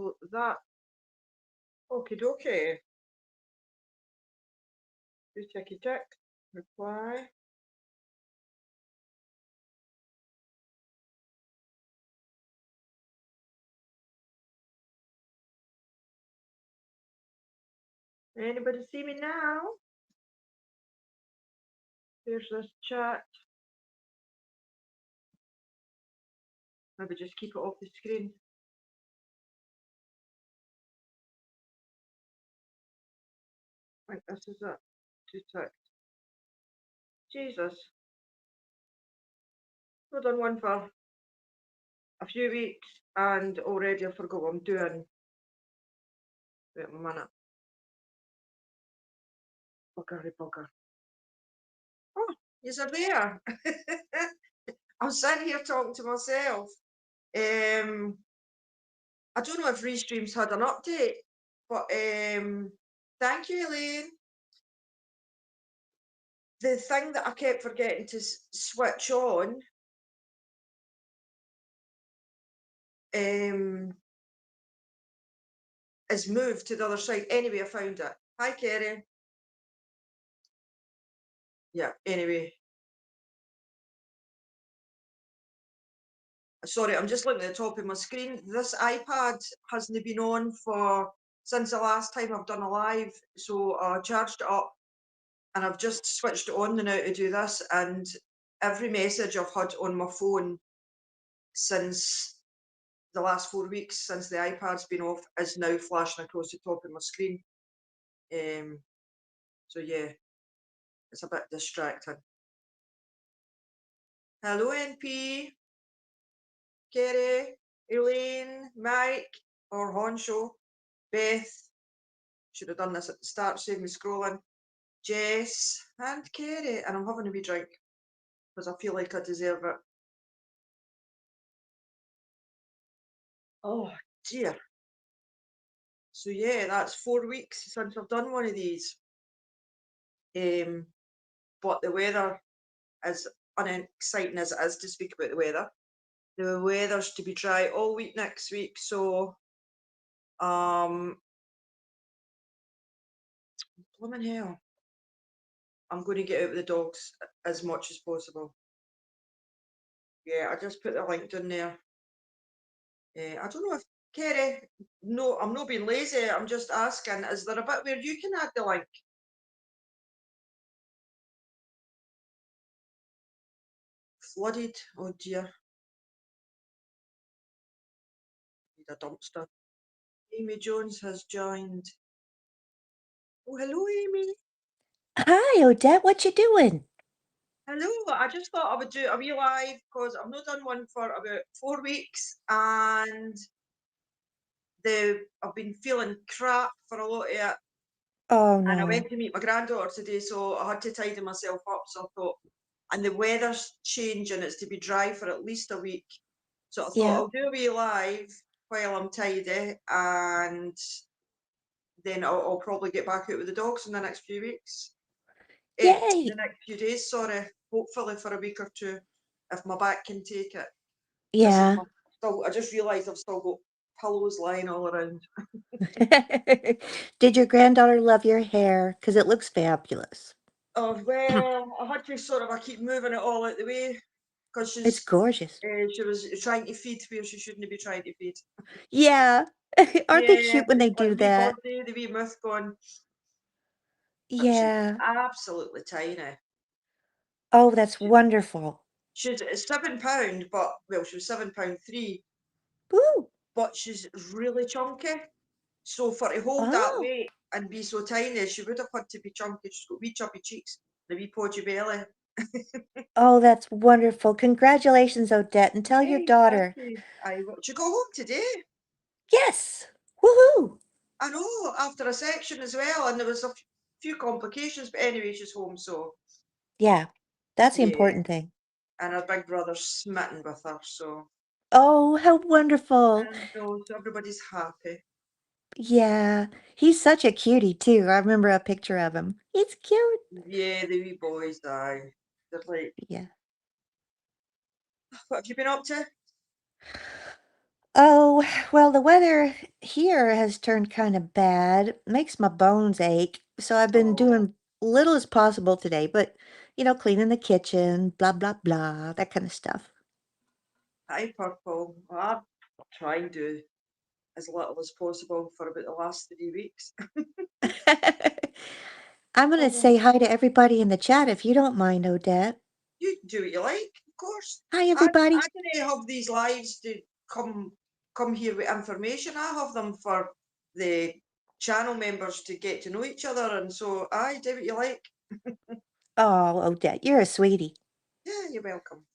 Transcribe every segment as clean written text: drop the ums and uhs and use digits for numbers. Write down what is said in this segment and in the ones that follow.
So that, okie dokie. Do checky check, reply. Anybody see me now? There's this chat. Maybe just keep it off the screen. I think this is it. Two ticks. Jesus. I've done one for a few weeks and already I forgot what I'm doing. Wait a minute. Bugger. Oh, you're there. I'm sitting here talking to myself. I don't know if Restream's had an update, but thank you, Elaine. The thing that I kept forgetting to switch on is moved to the other side. Anyway, I found it. Hi, Kerry. Yeah, anyway. Sorry, I'm just looking at the top of my screen. This iPad hasn't been on since the last time I've done a live, so I charged it up and I've just switched it on now to do this, and every message I've had on my phone since the last 4 weeks, since the iPad's been off, is now flashing across the top of my screen. So yeah, it's a bit distracting. Hello, NP, Kerry, Elaine, Mike, or Honcho, Beth. Should have done this at the start, save me scrolling. Jess and Kerry, and I'm having a wee drink because I feel like I deserve it. Oh dear. So yeah, that's 4 weeks since I've done one of these. But the weather is unexciting as it is to speak about the weather. The weather's to be dry all week next week, so blooming hell. I'm going to get out with the dogs as much as possible. Yeah, I just put the link down there. I don't know if Kerry, no, I'm not being lazy, I'm just asking, is there a bit where you can add the link? Flooded, oh dear. Need a dumpster. Amy Jones has joined. Oh, hello, Amy. Hi, Odette. What you doing? Hello. I just thought I would do a wee live because I've not done one for about 4 weeks, and I've been feeling crap for a lot of it. Oh And I no. went to meet my granddaughter today, so I had to tidy myself up. So I thought, and the weather's changing, it's to be dry for at least a week. So I thought Yeah. I'll do a wee live while I'm tidy, and then I'll probably get back out with the dogs in the next few weeks. Yay. The next few days, sorry. Hopefully for a week or two, if my back can take it. Yeah. I just realised I've still got pillows lying all around. Did your granddaughter love your hair? Because it looks fabulous. Oh, well, I had to I keep moving it all out the way because It's gorgeous. she was trying to feed where she shouldn't be trying to feed. Yeah. Aren't they Yeah, cute when they like do wee that? birdie, the wee mouth going. She's Yeah. absolutely tiny. Oh, that's wonderful. She's £7, but well, she was £7.3, Ooh. but she's really chunky. So for to hold that Oh. weight and be so tiny, she would have had to be chunky. She's got wee chubby cheeks and a wee podgy belly. Oh, that's wonderful. Congratulations, Odette. And tell your Hey, thank daughter. you. She got home today. Yes. Woohoo. I know, after a section as well, and there was a few complications, but anyway, she's home, so Yeah. That's the yeah. important thing. And her big brother's smitten with her, so Oh, how wonderful. so everybody's happy. Yeah, he's such a cutie too. I remember a picture of him. He's cute. Yeah, the wee boys, aye. They're like, Yeah. what have you been up to? Oh, well, the weather here has turned kind of bad. Makes my bones ache. So I've been Oh, doing little as possible today, but cleaning the kitchen, blah, blah, blah, that kind of stuff. hi, Purple. Well, I try and do as little as possible for about the last 3 weeks. I'm gonna Oh, say hi to everybody in the chat if you don't mind, Odette. you do what you like, of course. Hi, I everybody. didn't have these lives to come come here with information. I have them for the channel members to get to know each other, and so I do what you like. Oh, Odette, you're a sweetie. Yeah, you're welcome.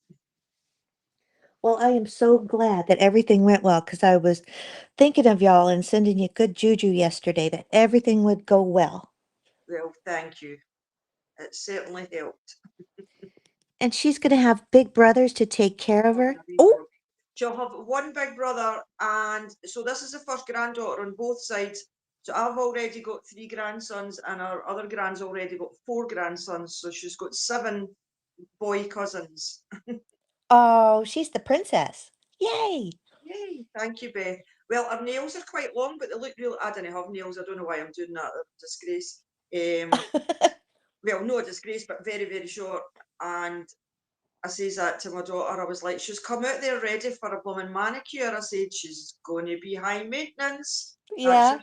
Well, I am so glad that everything went well because I was thinking of y'all and sending you good juju yesterday that everything would go well. Well, thank you. It certainly helped. And she's gonna have big brothers to take care of Oh, her. my wee Oh, dog. She'll have one big brother, and so this is the first granddaughter on both sides. So I've already got 3 grandsons, and our other grand's already got 4 grandsons. So she's got 7 boy cousins. oh, she's the princess. Yay! Yay! Thank you, Beth. Well, our nails are quite long, but they look real. I don't have nails. I don't know why I'm doing that. A disgrace. Um, well, no a disgrace, but very, very short. And I says that to my daughter. I was like, she's come out there ready for a blooming manicure. I said, she's going to be high maintenance. That's Yeah. your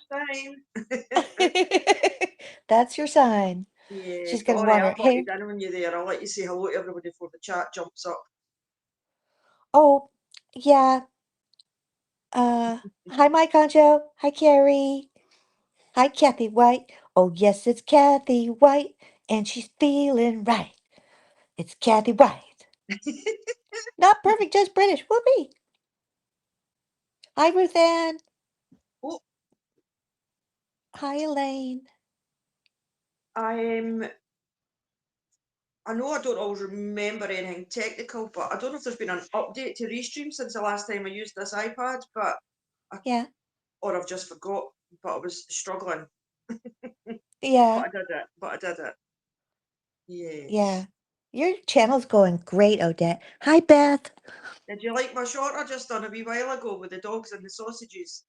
sign. That's your sign. Yeah, She's but gonna all right, wonder, I'll butted hey, in on you there. I'll let you say hello to everybody before the chat jumps up. oh, yeah, hi, Mike Concho. Hi, Carrie. Hi, Kathy White. Oh, yes, it's Kathy White, and she's feeling right. It's Kathy White. Not perfect, just British. Whoopee. Hi, Ruth Ann. Oh, Hi, Elaine. I know I don't always remember anything technical, but I don't know if there's been an update to Restream since the last time I used this iPad, Yeah, or I've just forgot, but I was struggling. yeah, But I did it. But I did it. yeah. Yes. Your channel's going great, Odette. Hi, Beth. Did you like my short I just done a wee while ago with the dogs and the sausages?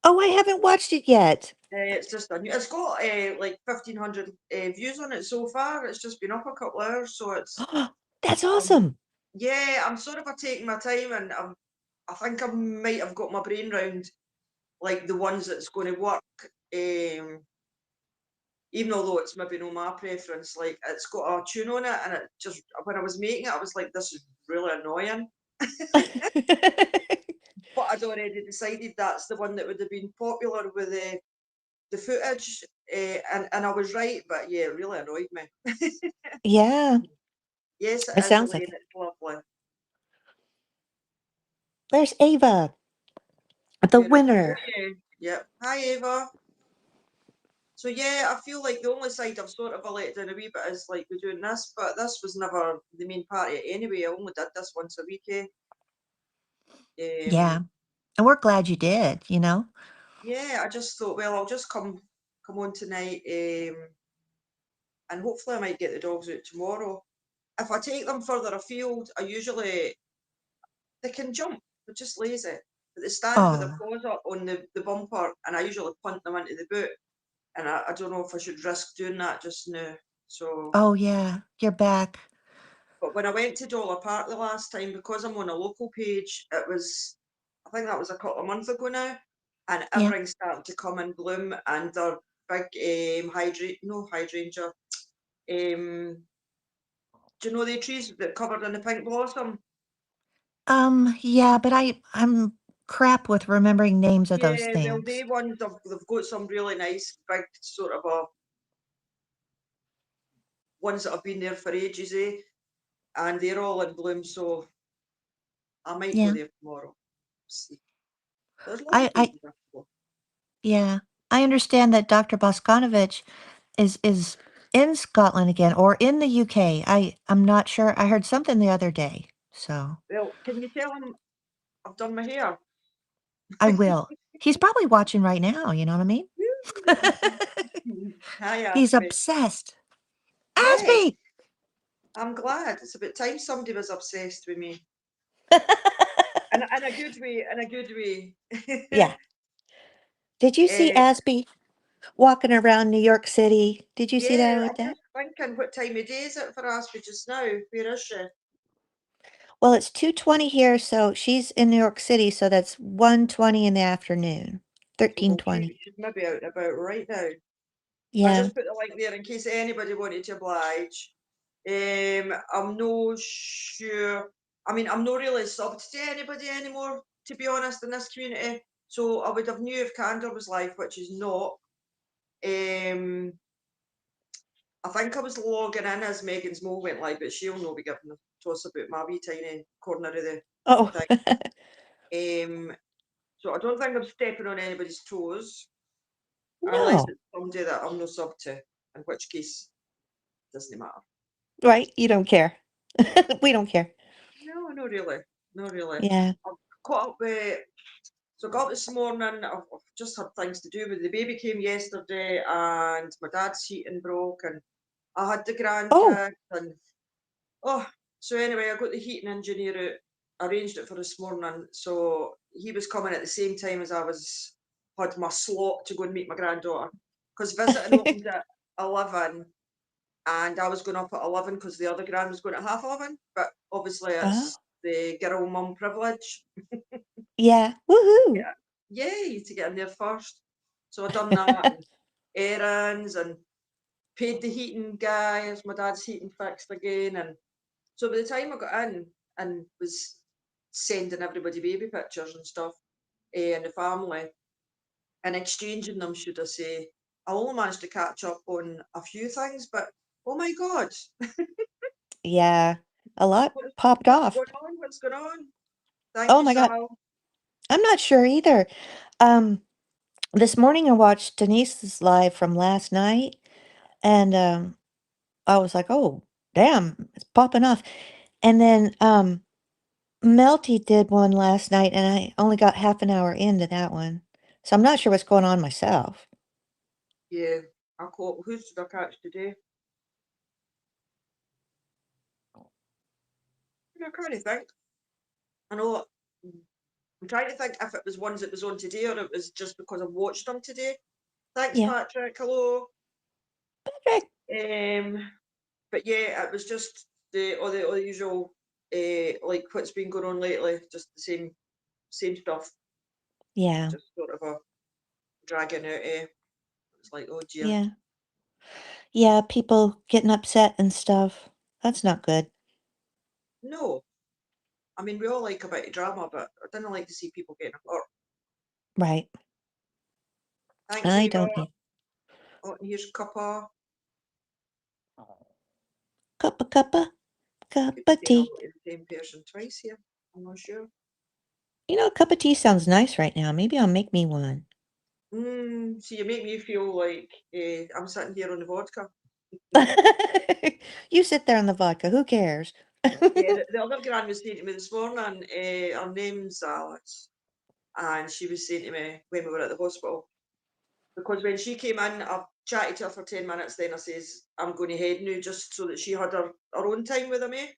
Oh, I haven't watched it yet. It's just a new, it's got like 1,500 views on it so far. It's just been up a couple of hours, so it's That's um awesome. yeah. I'm sort of taking my time, and I think I might have got my brain round like the ones that's going to work. Um, Even although it's maybe not my preference, like it's got a tune on it, and it just when I was making it, I was like, this is really annoying. But I'd already decided that's the one that would have been popular with the footage, and I was right, but yeah, it really annoyed me. Yeah, Yes, it it is, sounds like Elaine. it. It's lovely. There's Ava, the Where is winner. you? Yep. Hi, Ava. So yeah, I feel like the only side I've sort of let down a wee bit is like we're doing this, but this was never the main part of it anyway. I only did this once a week. Yeah, Um, and we're glad you did. yeah, I just thought, well, I'll just come on tonight, and hopefully I might get the dogs out tomorrow. If I take them further afield, I usually they can jump. They're just lazy. But they stand with their Oh, paws up on the bumper, and I usually punt them into the boot. And I don't know if I should risk doing that just now. So, oh yeah, you're back. but when I went to Dollar Park the last time, because I'm on a local page, it was, I think that was a couple of months ago now, and Yeah. everything's starting to come in bloom, and they're big no hydrangea. Do you know the trees that are covered in the pink blossom? Yeah, but I'm crap with remembering names of those Yeah, well, things. they ones they've got some really nice big sort of ones that have been there for ages, and they're all in bloom. So I might go Yeah. there tomorrow. See, there's lots I of I places I can go. yeah. I understand that Dr. Boskanovich is in Scotland again or in the UK. I'm not sure. I heard something the other day. So, Well, can you tell him I've done my hair? I will. He's probably watching right now, you know what I mean? Hi, He's Aspie. obsessed. Yes, Aspie! I'm glad. It's about time somebody was obsessed with me. in a good way, in a good way. Yeah. Did you see uh, Asby walking around New York City? Did you see that yeah, with I'm that? just thinking, what time of day is it for Asper just now? Where is she? Well, it's 2:20 here, so she's in New York City, so that's 1:20 in the afternoon. Oh, well, 13:20. she's maybe out and about right now. I Yeah. just put the link there in case anybody wanted to oblige. I'm no sure. I mean, I'm not really subbed to anybody anymore, to be honest, in this community. So I would have knew if Candor was live, which is not. Um, I think I was logging in as Megan's Mole went live, but she'll not be giving a toss about my wee tiny corner of the Oh, thing. So I don't think I'm stepping on anybody's toes, unless no. it's somebody that I'm no sub to, in which case it doesn't matter. Right? You don't care. We don't care. No, not really. Not really. Yeah. I've caught up with, so I got up this morning, I've just had things to do with the baby came yesterday and my dad's heating broke and I had the Oh, grandkids and oh, so anyway, I got the heating engineer out, arranged it for this morning. So he was coming at the same time as I was had my slot to go and meet my granddaughter. Because visiting opened at 11 and I was going up at 11 because the other grand was going at half 11. But obviously oh, it's the girl mum privilege. yeah. Woohoo. Yeah. Yay, to get in there first. So I done that and errands and paid the heating guy as my dad's heating fixed again. And so by the time I got in and was sending everybody baby pictures and stuff, and the family, and exchanging them, should I say, I only managed to catch up on a few things, but oh my God, Yeah. A lot what's, popped what's off. going on? What's going on? Thank Oh you, my God. Sal. I'm not sure either. Um, this morning I watched Denise's live from last night, and I was like, "Oh, damn, it's popping off." And then Melty did one last night, and I only got half an hour into that one. So I'm not sure what's going on myself. Yeah, I caught, who's did I catch today? I can't think. I know, I'm trying to think if it was ones that was on today or it was just because I watched them today. Thanks, Yeah. Patrick. Hello. Patrick. Um, but yeah, it was just all the usual like what's been going on lately, just the same stuff, Yeah. just sort of a dragging out. It's like, oh dear. Yeah. Yeah. People getting upset and stuff. That's not good. No, I mean we all like a bit of drama, but I didn't like to see people getting hurt. Right. Thanks, I Ava. don't need Oh, and here's Cuppa. cuppa, Could be cuppa saying tea. hello to the same person twice here. I'm not sure. You know, a cup of tea sounds nice right now. Maybe I'll make me one. So you make me feel like I'm sitting here on the vodka. You sit there on the vodka. Who cares? Yeah, the other grand was saying to me this morning, her name's Alex, and she was saying to me when we were at the hospital, because when she came in, I chatted to her for 10 minutes, then I says, I'm going to head now just so that she had her own time with me. And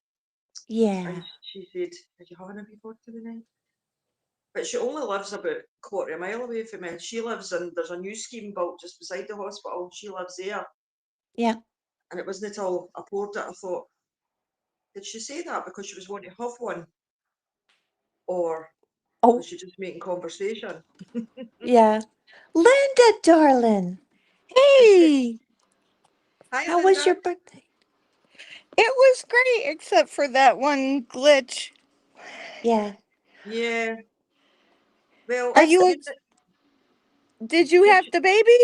Yeah. she said, did you have any vodka tonight? But she only lives about a quarter of a mile away from me. She lives in, there's a new scheme built just beside the hospital. She lives there. Yeah. And it wasn't until I poured it, I thought, did she say that because she was wanting to have one? Or was Oh, she just making conversation? yeah. Linda, darling. Is she? Hey, Hi, How was Linda. your birthday? it was great except for that one glitch. Yeah. Yeah. Well, Are That's you did you did have you, the baby?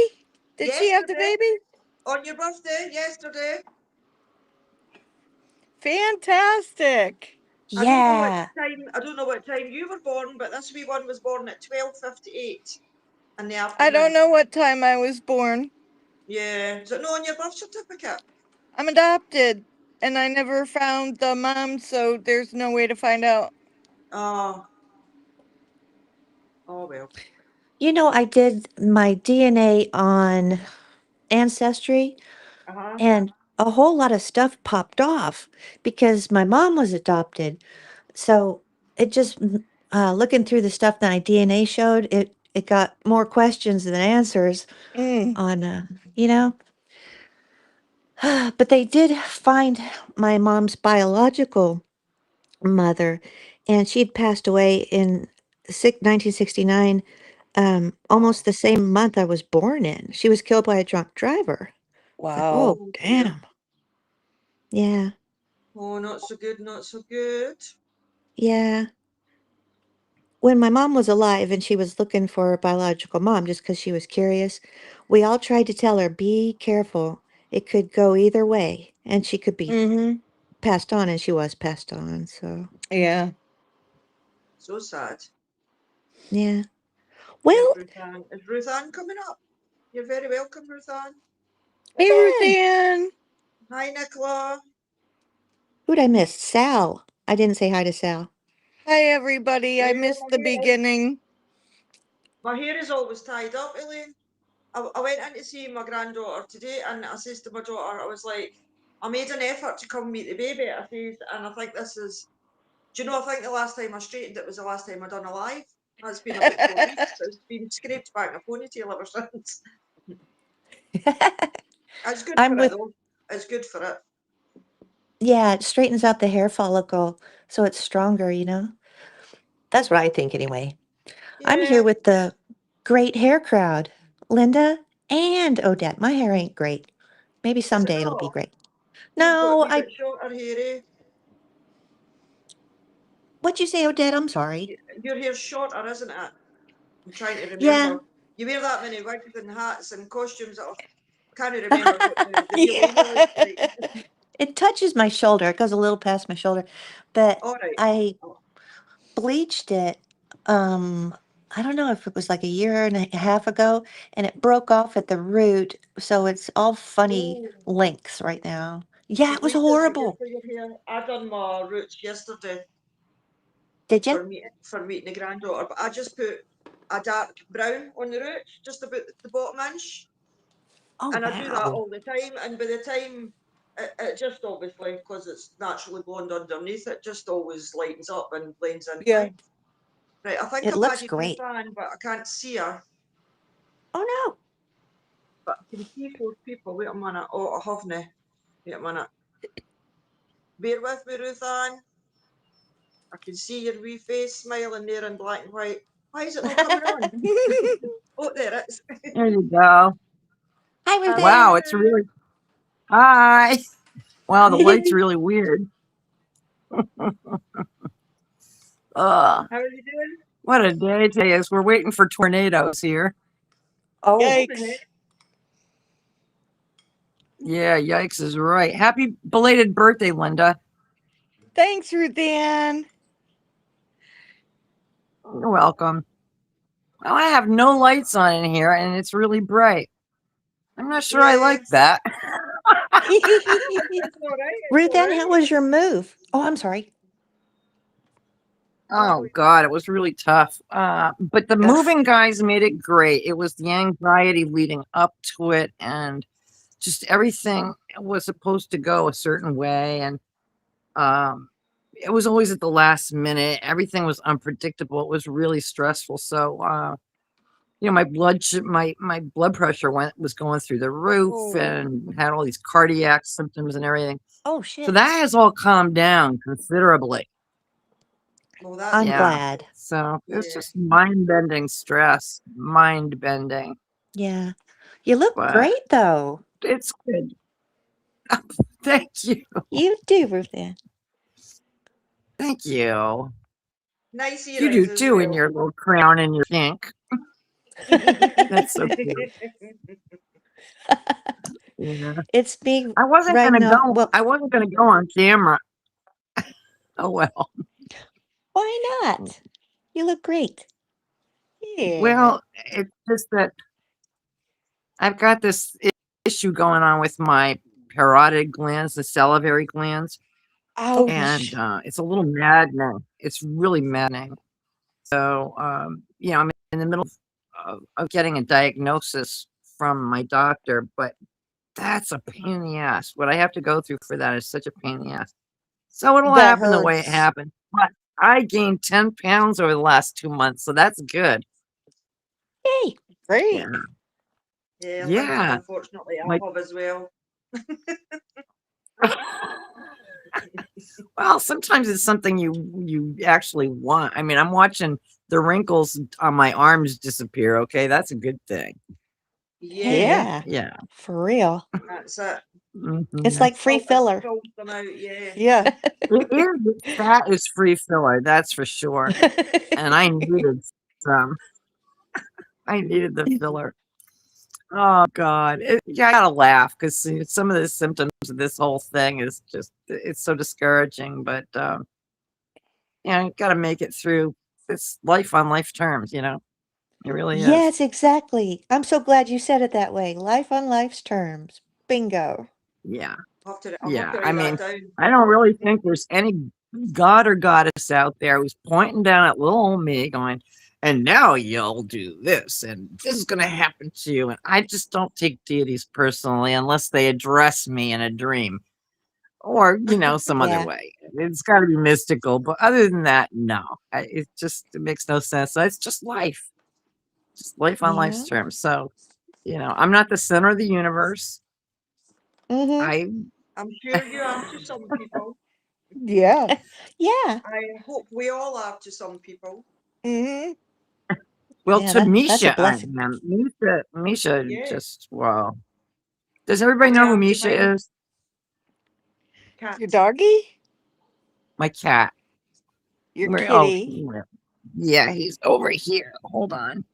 Did she have the yesterday, baby? on your birthday, yesterday, Fantastic. I don't know what yeah. time. I don't know what time you were born, but this wee one was born at 12:58 in the I don't afternoon. know what time I was born. Yeah, is it not on your birth certificate? I'm adopted and I never found the mom, so there's no way to find out. Oh, oh well. You know, I did my DNA on Ancestry, Uh huh. and a whole lot of stuff popped off because my mom was adopted. So it just looking through the stuff that my DNA showed, it got more questions than answers Mm. on, you know. But they did find my mom's biological mother, and she'd passed away in 1969, almost the same month I was born in. She was killed by a drunk driver. It's like, Wow. oh, Oh dear. damn. Yeah, Oh, not so good, not so good. yeah. When my mom was alive and she was looking for her biological mom just because she was curious, we all tried to tell her, be careful. It could go either way, and she could be Mm-hmm. passed on, and she was passed on. So, Yeah. So sad. yeah. Right, Well, Ruth Ann. Is Ruth Ann coming up? You're very welcome, Ruth Ann. Hey, then, Ruthann. Hi, Nicola. who'd I miss? Sal. I didn't say hi to Sal. Hi, everybody. I Right, missed the beginning. my hair is always tied up, Elaine. I went in to see my granddaughter today, and I says to my daughter, I was like, I made an effort to come meet the baby. I says, and I think this is, do you know, I think the last time I straightened it was the last time I done a live. That's been about 4 weeks. It's been scraped back in a ponytail ever since. It's good I'm for it with, though. It's good for it. yeah, it straightens out the hair follicle so it's stronger, you know? That's what I think anyway. I'm Yeah. here with the great hair crowd, Linda and Odette. My hair ain't great. Maybe Is it someday it'll be not? great. You've got a No, wee bit shorter hair, eh? what'd you say, Odette? I'm sorry. Your hair's shorter, isn't it? I'm trying to Yeah. remember. You wear that many wigs and hats and costumes that I can't remember what the real area looks Yeah. like. It touches my shoulder. It goes a little past my shoulder, but All right. I Oh, bleached it. Um, I don't know if it was like a year and a half ago, and it broke off at the root, so it's all funny oh, lengths right now. Yeah, the it was bleach isn't good horrible. for your hair. I done my roots yesterday Did you? for meeting the granddaughter, but I just put a dark brown on the roots, just about the bottom inch, Oh and I do that wow. all the time. And by the time it just obviously, because it's naturally blonde underneath, it just always lightens up and blends in Yeah. fine. Right, I think It I've looks added Ruth great. Ann, but I can't see her. Oh no. But I can see 4 people. Wait a minute. Oh, I haven't. Wait a minute. Bear with me, Ruth Ann. I can see your wee face smiling there in black and white. Why is it not coming on? Oh, there it is. There you go. Hi, How Ruth are Ann. Wow, it's you? really hi. Wow, the Hi. light's really weird. Ugh, How are you doing? what a day today is. We're waiting for tornadoes here. Oh, What the heck? Yikes. Yeah, yikes is right. Happy belated birthday, Linda. Thanks, Ruthann. You're welcome. Well, I have no lights on in here and it's really bright. I'm not sure I Yeah. like that. It's all right. It's Ruth all Ann, how right. was your move? Oh, I'm sorry. Oh God, it was really tough. But the Ugh. moving guys made it great. It was the anxiety leading up to it, and just everything was supposed to go a certain way, and it was always at the last minute. Everything was unpredictable. It was really stressful. So, my blood pressure was going through the roof, Oh, and had all these cardiac symptoms and everything. Oh So shit. that has all calmed down considerably. well, that's I'm Yeah. good. glad. So it's Yeah. just mind-bending stress, mind-bending, Yeah. You look but great though. it's good. Thank you. You do, Ruth Ann. Thank you. Nice You do earrings as too in well. your little crown and your pink. That's so cute. Yeah. It's me I wasn't right gonna now. go. Well, I wasn't gonna go on camera. Oh well. why not? You look great. Yeah. Well, it's just that I've got this issue going on with my parotid glands, the salivary glands, and Ouch. it's a little maddening. It's really maddening. So, I'm in the middle of getting a diagnosis from my doctor, but that's a pain in the ass. What I have to go through for that is such a pain in the ass. So it'll That happen the way it hurts. happened. But I gained 10 pounds over the last 2 months, so that's good. Yay. Great. Yeah. Yeah, I think Yeah. unfortunately I My have as well. well, sometimes it's something you actually want. I mean, I'm watching the wrinkles on my arms disappear. Okay, that's a good thing. Yeah, Yeah. Yeah. For real. that's it. It's Mhm. like free filler. Fills them out, yeah. Yeah. It is. That is free filler. That's for sure. And I needed some. I needed the filler. Oh God. Yeah, I gotta laugh because some of the symptoms of this whole thing is just it's so discouraging. But you gotta make it through. It's life on life terms. It really is. Yes, exactly. I'm so glad you said it that way. Life on life's terms. Bingo. Yeah. I'll have Yeah. to I write that mean, down. I don't really think there's any god or goddess out there who's pointing down at little old me going, and now you'll do this, and this is going to happen to you. And I just don't take deities personally unless they address me in a dream or, some other Yeah. way. It's got to be mystical. But other than that, no. It makes no sense. So it's just life, on life's Yeah. terms. So, I'm not the center of the universe. Mm-hmm. I I'm sure you are to some people. Yeah. Yeah. I hope we all are to some people. Hmm. Well, Yeah, to that's a Misha, I blessing. am. Misha Yeah. just, well, does everybody And know who I'm behind Misha is? cat. Your doggy? My cat. Your Oh, kitty? yeah, he's over here. Hold on.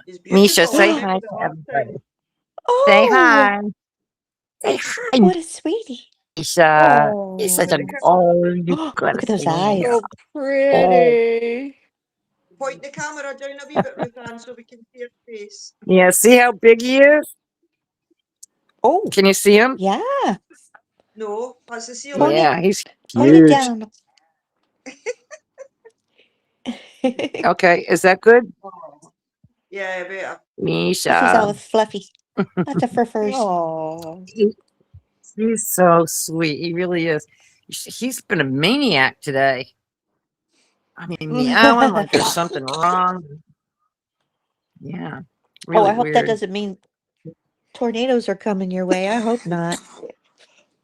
He's Misha, beautiful. say He's out hi with the to heart everybody. thing. Say Oh, hi. Say hi, what a sweetie. Misha. He's such a, Point Oh, the, oh, you gotta Look at those see him. eyes. so Oh, pretty. point the camera down a wee bit, Ruth Ann, so we can see her face. yeah, see how big he is? Oh, Can you see him? yeah. No, that's the Point ceiling. it, Yeah, he's point it huge. down. Okay, is that good? Oh, yeah, better. She's Misha. all fluffy. Lots of fur furs. Oh. He's so sweet. He really is. He's been a maniac today. I mean, meowing like there's something wrong. Yeah, Oh, I really hope that weird. doesn't mean tornadoes are coming your way. I hope not.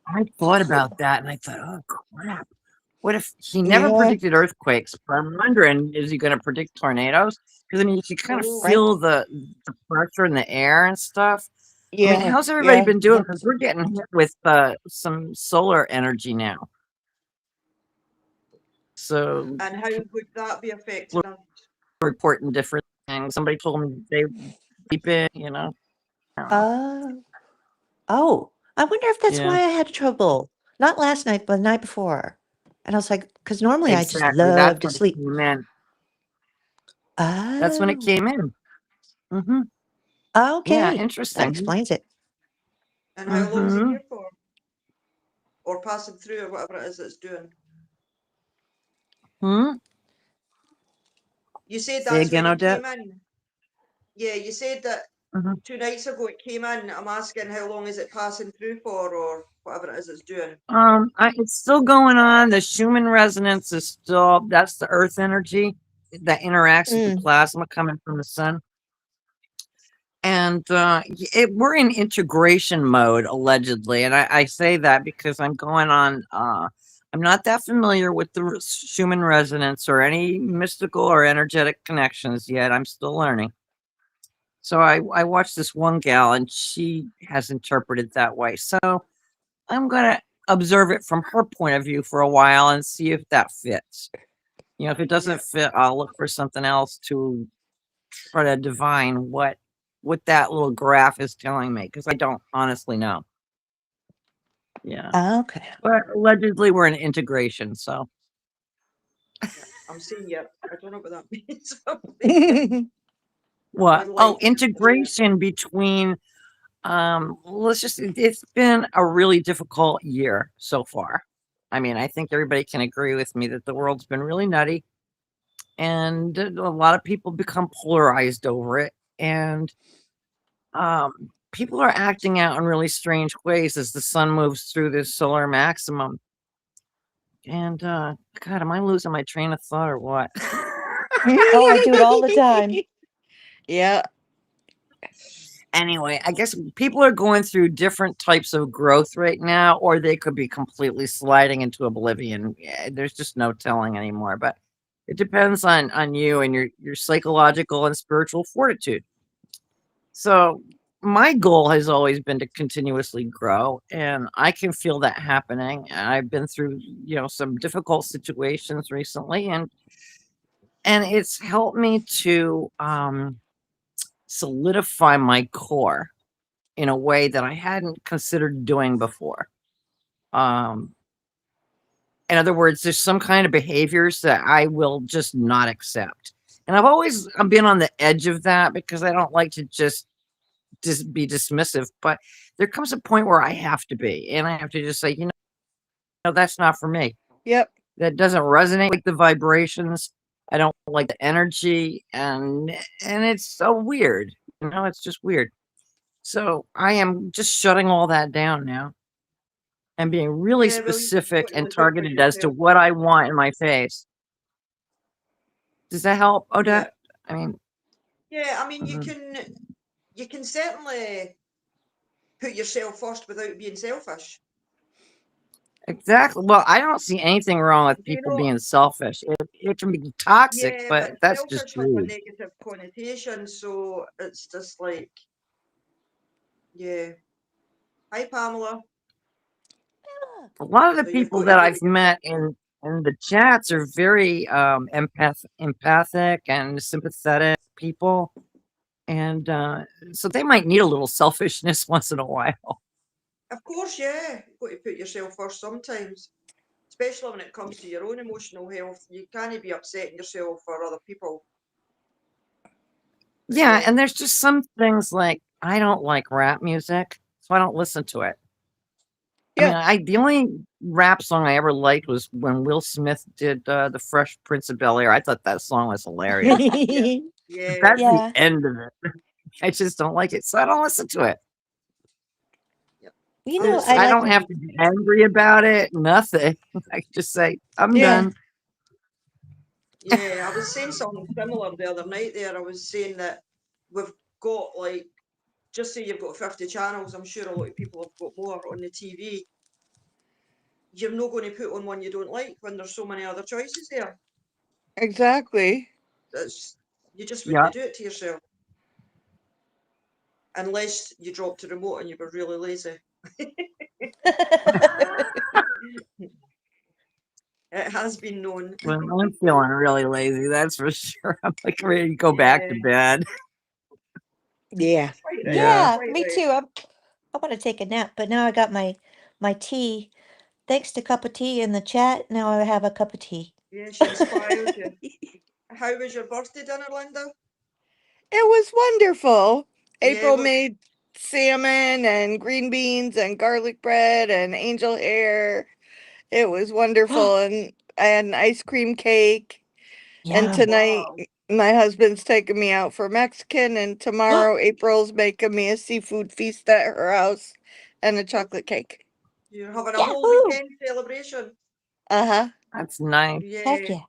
I thought about that and I thought, oh crap. What if he never Yeah. predicted earthquakes? But I'm wondering, is he going to predict tornadoes? Because I mean, you can kind of Oh, Right? feel the pressure in the air and stuff. I mean, Yeah. how's everybody Yeah. been doing? Because we're getting hit with some solar energy now. So and how would that be people affecting us? are reporting different things. Somebody told me they deep in. I don't know. Oh, I wonder if that's Yeah, why I had trouble. Not last night, but the night before. And I was like, because normally I just exactly. love That's to when it sleep. came in. That's when it Oh, came in. Hmm. Yeah, okay. That interesting. explains it. And how long's it Hmm. here for? Or passing through, or whatever it is it's doing. Hmm. You said Say that's when again, it Odette. came in. Yeah, you said that Hmm. 2 nights ago it came in. I'm asking how long is it passing through for, or whatever it is it's doing. It's still going on. The Schumann resonance is still, that's the earth energy that interacts with the Mm. plasma coming from the sun. And we're in integration mode, allegedly. And I say that because I'm going on, I'm not that familiar with the Schumann resonance or any mystical or energetic connections yet. I'm still learning. So I watched this one gal and she has interpreted that way. So I'm going to observe it from her point of view for a while and see if that fits. If it doesn't fit, I'll look for something else to try to divine what that little graph is telling me, because I don't honestly know. Yeah. Okay. But allegedly we're in integration, so I'm seeing you. I don't know what that means. what? Would Oh, like to know. integration between it's been a really difficult year so far. I mean, I think everybody can agree with me that the world's been really nutty and a lot of people become polarized over it. And people are acting out in really strange ways as the sun moves through this solar maximum. And God, am I losing my train of thought or what? Oh, I do it all the time. Yeah. Anyway, I guess people are going through different types of growth right now, or they could be completely sliding into oblivion. There's just no telling anymore. But it depends on you and your psychological and spiritual fortitude. So my goal has always been to continuously grow, and I can feel that happening. And I've been through, some difficult situations recently, and it's helped me to solidify my core in a way that I hadn't considered doing before. In other words, there's some kind of behaviors that I will just not accept. And I've been on the edge of that because I don't like to just be dismissive, but there comes a point where I have to be, and I have to just say, no, that's not for me. Yep. That doesn't resonate with the vibrations. I don't like the energy, and it's so weird. It's just weird. So I am just shutting all that down now and being really Yeah, well, you've specific got to and look out for targeted as to yourself. what I want in my face. Does that help, Yeah. Odette? I mean, Yeah, I mean, mhm. you can certainly put yourself first without being selfish. Exactly. Well, I don't see anything wrong with Do you people know? being selfish. It can be toxic, Yeah, but but that's just selfish has a rude. negative connotation, so it's just like, yeah. Hi, Pamela. A lot of the So you've people got to that do I've met in the chats are very empathic and sympathetic people, and so they might need a little selfishness once in a while. Of course, yeah. You've got to put yourself first sometimes, especially when it comes to your own emotional health. You can't be upsetting yourself for other people. But Yeah, yeah, and there's just some things like I don't like rap music, so I don't listen to it. I mean, Yeah. the only rap song I ever liked was when Will Smith did the Fresh Prince of Bel Air. I thought that song was hilarious. yeah, That's the Yeah. end of it. I just don't like it, so I don't listen to it. yeah. You I know, was I saying, like. I don't have to be angry about it. Nothing. I just say I'm Yeah. done. yeah, I was saying something similar the other night there. I was saying that we've got like, just say you've got 50 channels, I'm sure a lot of people have got more on the TV. You're not going to put on one you don't like when there's so many other choices there. Exactly. You just Yeah. wouldn't do it to yourself. Unless you dropped the remote and you were really lazy. It has been known. When I'm feeling really lazy, that's for sure. I'm like ready to go back to Yeah, bed. Yeah. quite right, Yeah. Yeah, quite me right. too. I want to take a nap, but now I got my tea. Thanks to cup of tea in the chat. Now I have a cup of tea. Yeah, she inspired you. How was your birthday dinner, Linda? It was wonderful. Yeah, April made salmon and green beans and garlic bread and angel hair. It was wonderful. And I had an ice cream cake. And Yum. tonight, wow. my husband's taking me out for Mexican. And tomorrow, April's making me a seafood feast at her house and a chocolate cake. You're having a whole Yahoo! weekend celebration. Uh-huh. That's nice. Heck Yeah.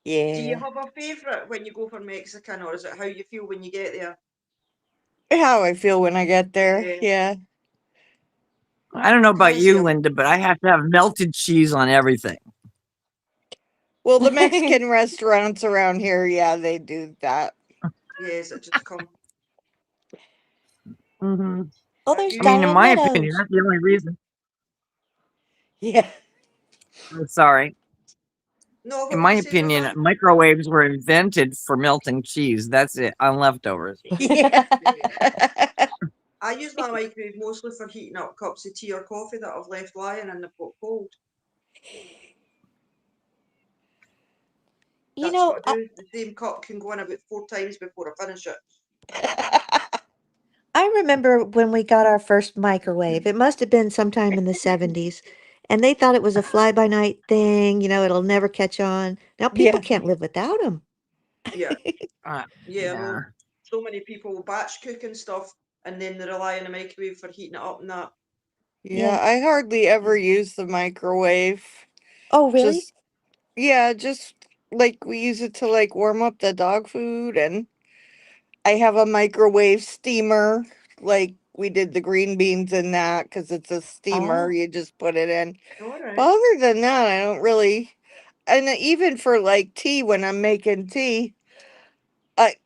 yeah. Do you Yeah. have a favourite when you go for Mexican, or is it how you feel when you get there? How I feel when I get there. Yeah. Yeah. I don't know about Has you, you? Linda, but I have to have melted cheese on everything. Well, the Mexican restaurants around here, yeah, they do that. Yes, it just come. Hmm. Oh, Have there's I mean, you? in Diane my opinion, Meadows. that's the only reason. Yeah. I'm sorry. No, In what were my you saying, opinion, Roseanne? microwaves were invented for melting cheese. That's it, on leftovers. Yeah. Yeah. I use my microwave mostly for heating up cups of tea or coffee that I've left lying and they've got cold. You That's know, what I do. The same cup can go in about 4 times before I finish it. I remember when we got our first microwave. It must have been sometime in the 70s. And they thought it was a fly-by-night thing, it'll never catch on. Now people Yeah. can't live without them. Yeah. Uh, Yeah, I yeah. know. So many people batch cook and stuff and then they rely on the microwave for heating it up and that. Yeah. Yeah. I hardly ever use the microwave. Oh, really? Just yeah, just like we use it to like warm up the dog food, and I have a microwave steamer. Like we did the green beans in that because it's a steamer. Oh, You just put it in. All But right. other than that, I don't really. And even for like tea, when I'm making tea,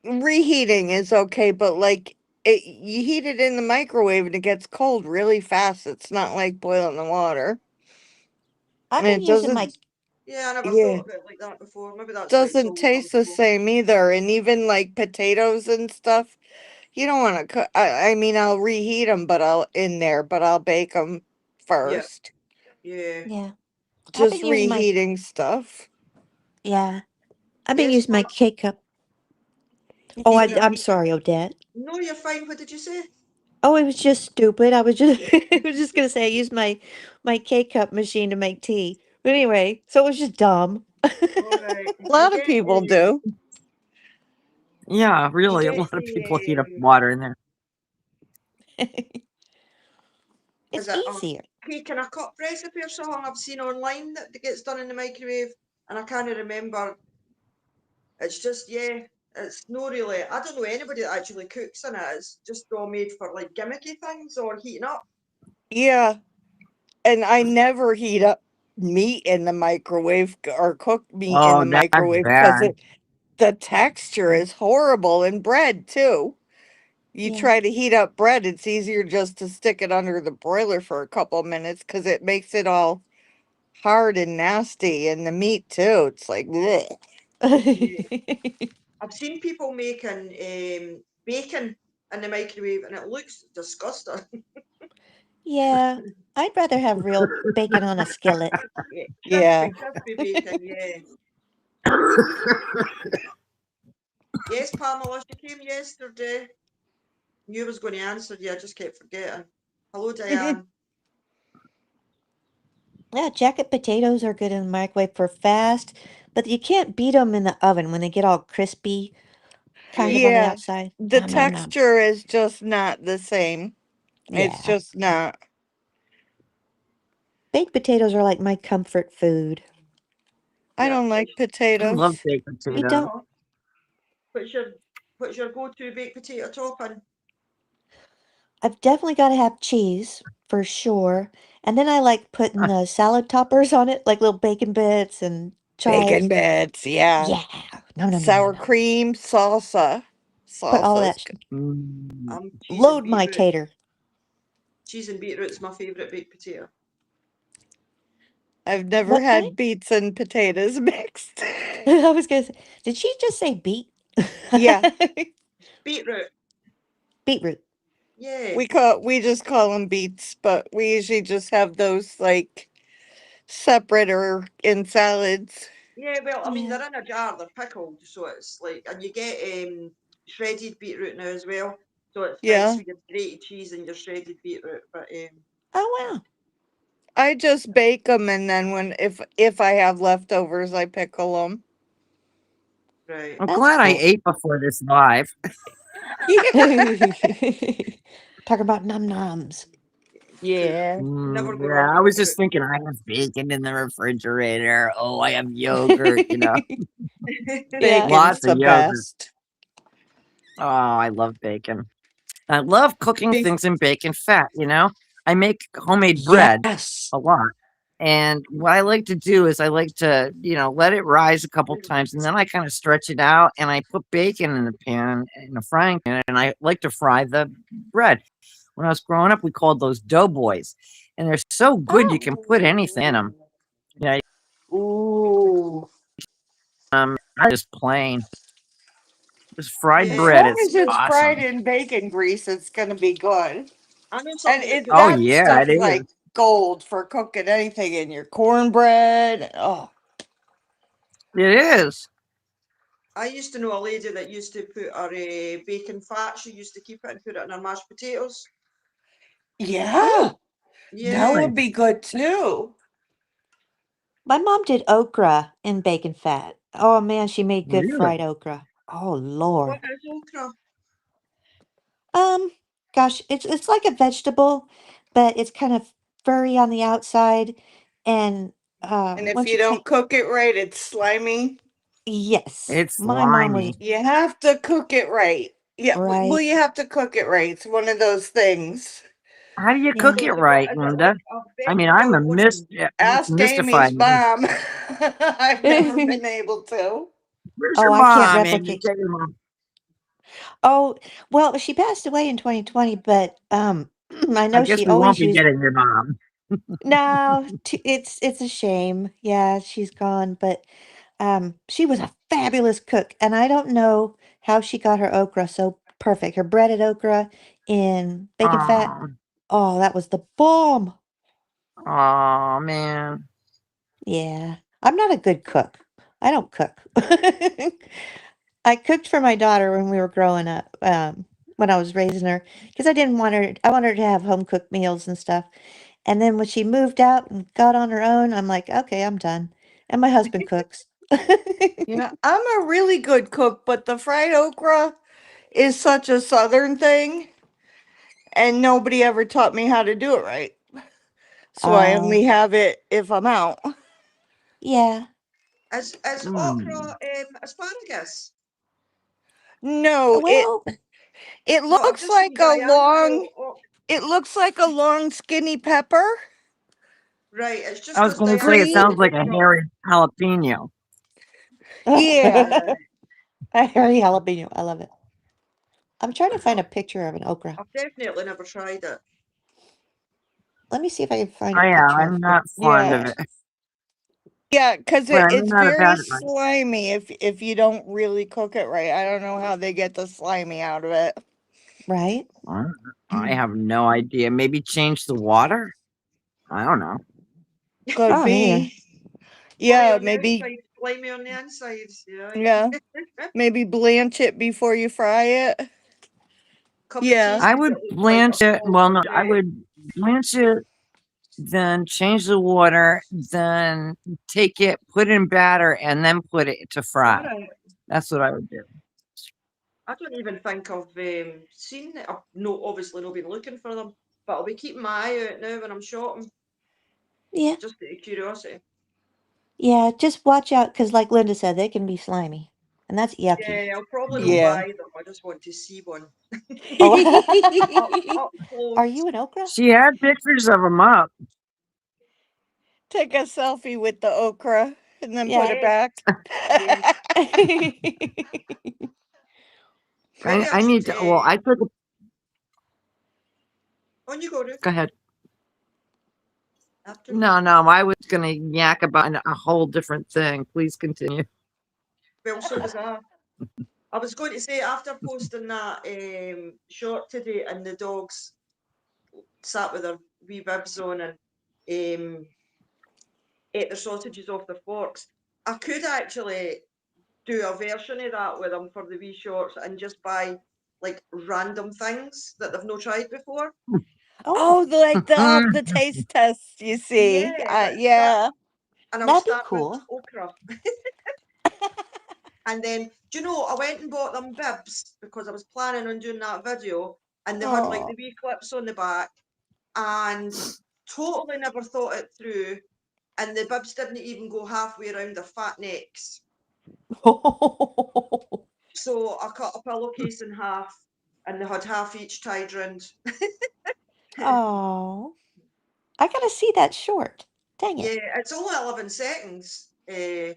reheating is okay. But like you heat it in the microwave and it gets cold really fast. It's not like boiling the water, I've and been it using doesn't. my Yeah, I never Yeah, thought of it like that before. Maybe that's why it's doesn't so taste the uncomfortable. same either. And even like potatoes and stuff, you don't want to cook. I mean, I'll reheat them, but I'll bake them Yeah, first. yeah. yeah. I've Just been using my reheating stuff. yeah. I've been Yes, using my Pam. K-cup. Oh, Yeah. I'm sorry, Odette. No, you're fine. What did you say? Oh, it was just stupid. I was just I was just gonna say I used my K-cup machine to make tea. But anyway, so it was just dumb. All right. A You lot of get people do. Yeah, you really, a get lot of people heat up water in there. is It's it easier. cake in a cup recipe or something I've seen online that gets done in the microwave, and I can't remember. It's just it's no really. I don't know anybody that actually cooks in it. It's just all made for like gimmicky things or heating up. Yeah, and I never heat up meat in the microwave or cook meat in Oh, the that's microwave because bad. the texture is horrible, and bread too. You Yeah. try to heat up bread, it's easier just to stick it under the broiler for a couple minutes because it makes it all hard and nasty, and the meat too. It's like, bleh. Yeah. I've seen people making bacon in the microwave, and it looks disgusting. Yeah. I'd rather have real bacon on a skillet. Yeah, Yeah. crispy bacon. Yeah. Yes, Pamela, she came yesterday. Knew I was going to answer you. I just kept forgetting. Hello, Diane. Yeah, jacket potatoes are good in the microwave for fast, but you can't beat them in the oven when they get all crispy, kind Yeah. of on the Yeah. outside. The Nom nom nom. texture is just not the same. It's Yeah. just not. Baked potatoes are like my comfort food. I Yeah. don't like I love potatoes. baked You potatoes. don't? Oh, what's your what's your go-to baked potato topping? I've definitely got to have cheese for sure. And then I like putting the salad toppers on it, like little bacon bits and Bacon chives. bits, yeah. Yeah. No, no, no, no, Sour no. cream, salsa. Put all that. Salsa's good. Mm. I'm cheese and Load my beetroot. tater. Cheese and beetroot's my favourite baked potato. I've never What kind? had beets and potatoes mixed. I was gonna say, did she just say beet? Yeah, Beetroot. Beetroot. Yeah. we just call them beets, but we usually just have those like separate or in salads. Yeah, well, I mean, Yeah. they're in a jar, they're pickled, so it's like, and you get shredded beetroot now as well, so it's nice Yeah, with your grated cheese and your shredded beetroot. But Oh wow. I just bake them, and then when if I have leftovers, I pickle them. right, I'm That's glad I cool. ate before this live. Talk about num noms. food. Yeah, Never go Yeah, wrong I with was fruit. just thinking I have bacon in the refrigerator. Oh, I have yogurt, bacon's Yeah. lots of the yogurt. best. Oh, I love bacon. I love cooking Bef- things in bacon fat. I make homemade bread Yes. a lot. And what I like to do is I like to let it rise a couple times and then I kind of stretch it out and I put bacon in the pan, in a frying pan, and I like to fry the bread. When I was growing up, we called those doughboys. And they're so good you Oh. can put anything in them. Yeah, Ooh. just plain. Just fried As Yeah, bread. long It's as it's fried awesome. in bacon grease, it's gonna be good. I know And somebody that Oh puts. that yeah, stuff it is is. like gold for cooking anything in your cornbread. Oh, It is. I used to know a lady that used to put her bacon fat. She used to keep it and put it in her mashed potatoes. yeah, Oh. that Yeah. Really? would be good too. My mom did okra in bacon fat. Oh man, she made good Really? fried okra. Oh What Lord. is okra? Um, gosh, it's like a vegetable, but it's kind of furry on the outside, and And if Once you you don't cook it right, it's slimy. yes, It's my mom was slimy. You have to cook it right. Yeah, well, right. you have to cook it right. It's one of those things. How do you Yeah. cook So it is it, what, right, is it like Linda? a I mean, I'm well, a Ask Amy's mystified. mom. I've never been able to. Where's Oh, your I can't mom? And you replicate. get your mom. Oh, well, she passed away in 2020, but I I know guess she we won't always be used. getting your mom. No, it's a shame. Yeah, she's gone, but she was a fabulous cook, and I don't know how she got her okra so perfect. Her breaded okra in bacon fat. Oh, Oh, that was the bomb. oh man. Yeah. I'm not a good cook. I don't cook. I cooked for my daughter when we were growing up, when I was raising her, because I wanted her to have home cooked meals and stuff. And then when she moved out and got on her own, I'm like, okay, I'm done. And my husband cooks. Yeah, I'm a really good cook, but the fried okra is such a southern thing, and nobody ever taught me how to do it right. So I Oh, only have it if I'm out. yeah. is okra Hmm. asparagus? No, it Well, it No, I've looks just seen like a long diagonal. Oh, it looks like a long skinny pepper. right, it's I just was this going to say it Green. diagonal sounds like a okra. hairy jalapeno. Yeah. Yeah, I hairy jalapeno. I love it. I'm trying to find a picture of an okra. I've definitely never tried it. Let me see if I can find a Oh yeah, picture of I'm it. not fond of Yeah. it, Yeah, because but I may it's not have very had it right. slimy if you don't really cook it right. I don't know how they get the slimy out of it. Right? Well, I have no idea. Maybe change the water. I don't know. Could Oh, me either. be. Funny Yeah, on the maybe. outside, slimy on the inside. Yeah. Yeah, maybe blanch it before you fry it. Cup of Yeah. tea I makes would it look like a blanch it. small Well, no, I courgette. would blanch it, then change the water, then take it, put it in batter, and then put it to All fry. right. That's what I would do. I don't even think I've seen it. I've no, obviously not been looking for them, but I'll be keeping my eye out now when I'm shopping, Yeah. just out of curiosity. Yeah, just watch out because, like Linda said, they can be slimy. And that's yucky. Yeah, I'll probably not Yeah. buy them. I just want to see one Oh, up are close. you an okra? She had pictures of them up. Take a selfie with the okra and then put Yeah. it Yes, back. yes. Maybe I I should. need to. Well, I took. On you go, Ruth. Go ahead. After you. No, I was going to yak about a whole different thing. Please continue. Well, so was I. I was going to say after posting that short today, and the dogs sat with their wee bibs on and ate their sausages off their forks. I could actually do a version of that with them for the wee shorts and just buy like random things that they've no tried before. Oh, Oh, like the taste test you see. Yeah, that Yeah. and I'll that'd be start with cool. okra. And then, do you know, I went and bought them bibs because I was planning on doing that video, and they had like Oh. the wee clips on the back, and totally never thought it through. And the bibs didn't even go halfway around their fat necks. So I cut a pillowcase in half, and they had half each tied round. Oh, I gotta see that short. Dang it. Yeah, it's only 11 seconds. The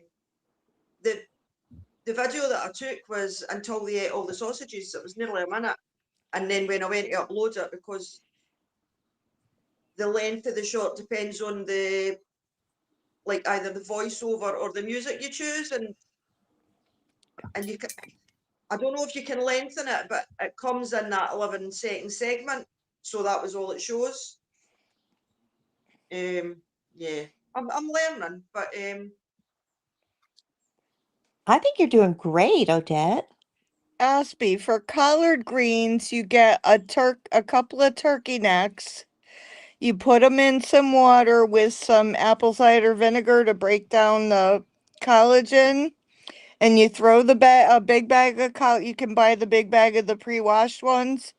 the video that I took was until they ate all the sausages. It was nearly a minute. And then when I went to upload it, because the length of the shot depends on the like either the voiceover or the music you choose, and you can, I don't know if you can lengthen it, but it comes in that 11-second segment, so that was all it shows. Yeah, I'm learning, but I think you're doing great, Odette. Aspie, for collard greens, you get a couple of turkey necks. You put them in some water with some apple cider vinegar to break down the collagen, and you throw a big bag of you can buy the big bag of the pre-washed ones.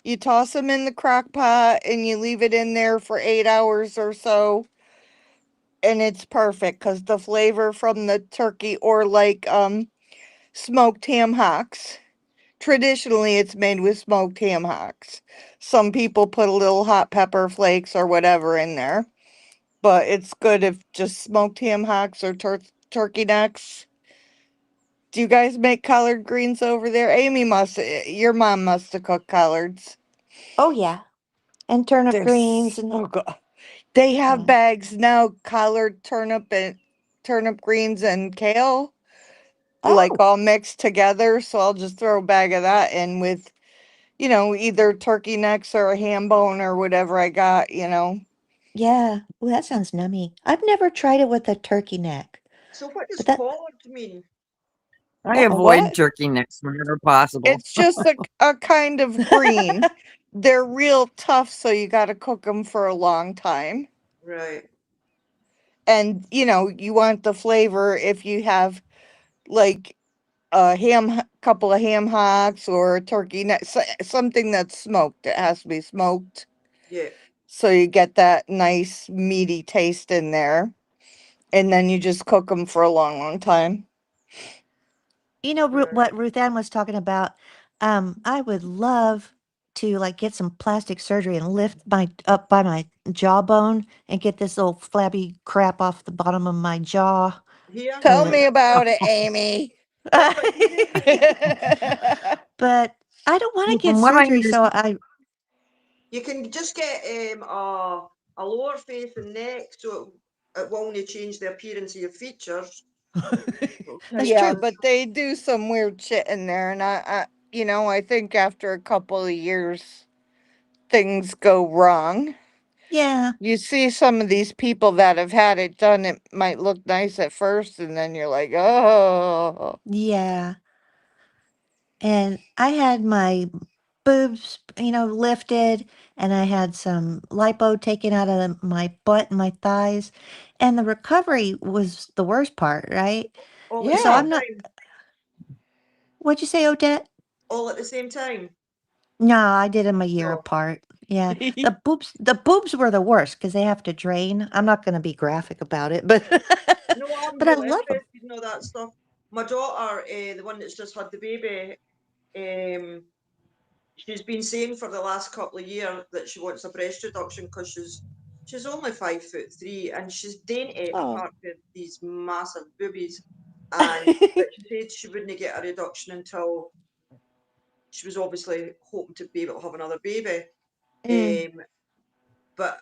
You toss them in the crock pot and you leave it in there for 8 hours or so. and it's perfect because the flavor from the turkey, or like smoked ham hocks. Traditionally, it's made with smoked ham hocks. Some people put a little hot pepper flakes or whatever in there, but it's good if just smoked ham hocks or turkey necks. Do you guys make collard greens over there? Amy must. Your mom must have cooked collards. Oh yeah, and turnip They're greens and so good. They have yeah. bags now, collard, turnip greens and kale, like Oh all mixed together. So I'll just throw a bag of that in with, either turkey necks or a ham bone or whatever I got. yeah. Well, that sounds nummy. I've never tried it with a turkey neck, So what does but that collard mean? I A avoid what? turkey necks whenever possible. It's just a kind of green. They're real tough, so you got to cook them for a long time. Right. And, you want the flavor if you have like a couple of ham hocks or a turkey neck, something that's smoked. It has to be smoked. Yeah. So you get that nice meaty taste in there. And then you just cook them for a long, long time. What Right. Ruth Ann was talking about. I would love to like get some plastic surgery and lift my up by my jawbone and get this little flabby crap off the bottom of my jaw. Here. Tell But me about it, Amy. but I don't want Well, to get from what I surgery, so understand, I You can just get a lower face and neck, so it won't change the appearance of your features. It'll that's Yeah, tighten true. it. but they do some weird shit in there. And I think after a couple of years, things go wrong. Yeah, You see some of these people that have had it done, it might look nice at first, and then you're like, oh, yeah. And I had my boobs, lifted, and I had some lipo taken out of my butt and my thighs, and the recovery was the worst part, right? All at the So same yeah. I'm not. time. What'd you say, Odette? All at the same time. No, I did them a year Oh, apart. Yeah, the boobs were the worst because they have to drain. I'm not going to be graphic about it, but no, I'm but I really love them. interested in all that stuff. My daughter, the one that's just had the baby, um, she's been saying for the last couple of years that she wants a breast reduction because she's only 5'3" and she's dainty Oh, apart from these massive boobies. And but she said she wouldn't get a reduction until she was obviously hoping to be able to have another baby. mm, But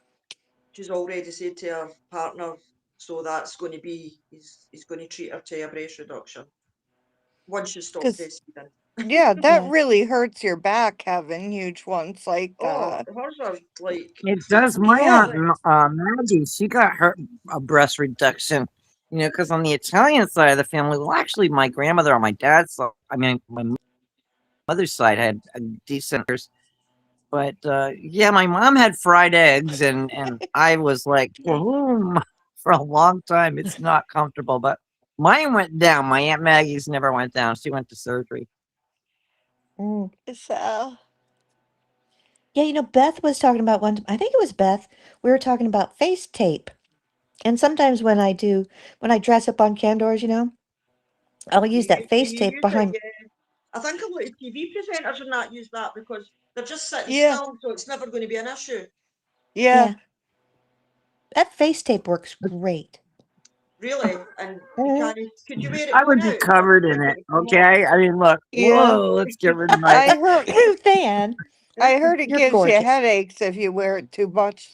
she's already said to her partner, so that's going to be he's going to treat her to a breast reduction once she stopped Because, breastfeeding. yeah, that yeah. really hurts your back having huge ones like Oh, that. hers are like it does. My Yeah. aunt, like Maggie, she got her a breast reduction. Because on the Italian side of the family, well, actually, my grandmother on my dad's side, I mean, my mother's side had a decent. But yeah, my mom had fried eggs, and I was like, for whom? For a long time, it's not comfortable. But mine went down. My aunt Maggie's never went down. She went to surgery. Mm. So, Yeah, Beth was talking about one. I think it was Beth. We were talking about face tape, and sometimes when I dress up on candors, I'll use that do face you tape use it? behind. Yeah, I think a lot of TV presenters would not use that because they're just sitting yeah, still, so it's never going to be an issue, yeah. Yeah, that face tape works great. really. And you Mhm. can't. Could you wear it I going would be out, or do covered you in think it it. would come off? Okay. I mean, look. Yeah. Whoa. Let's get rid of my. I heard Ruth Ann, I heard it you're gives you gorgeous. headaches if you wear it too much.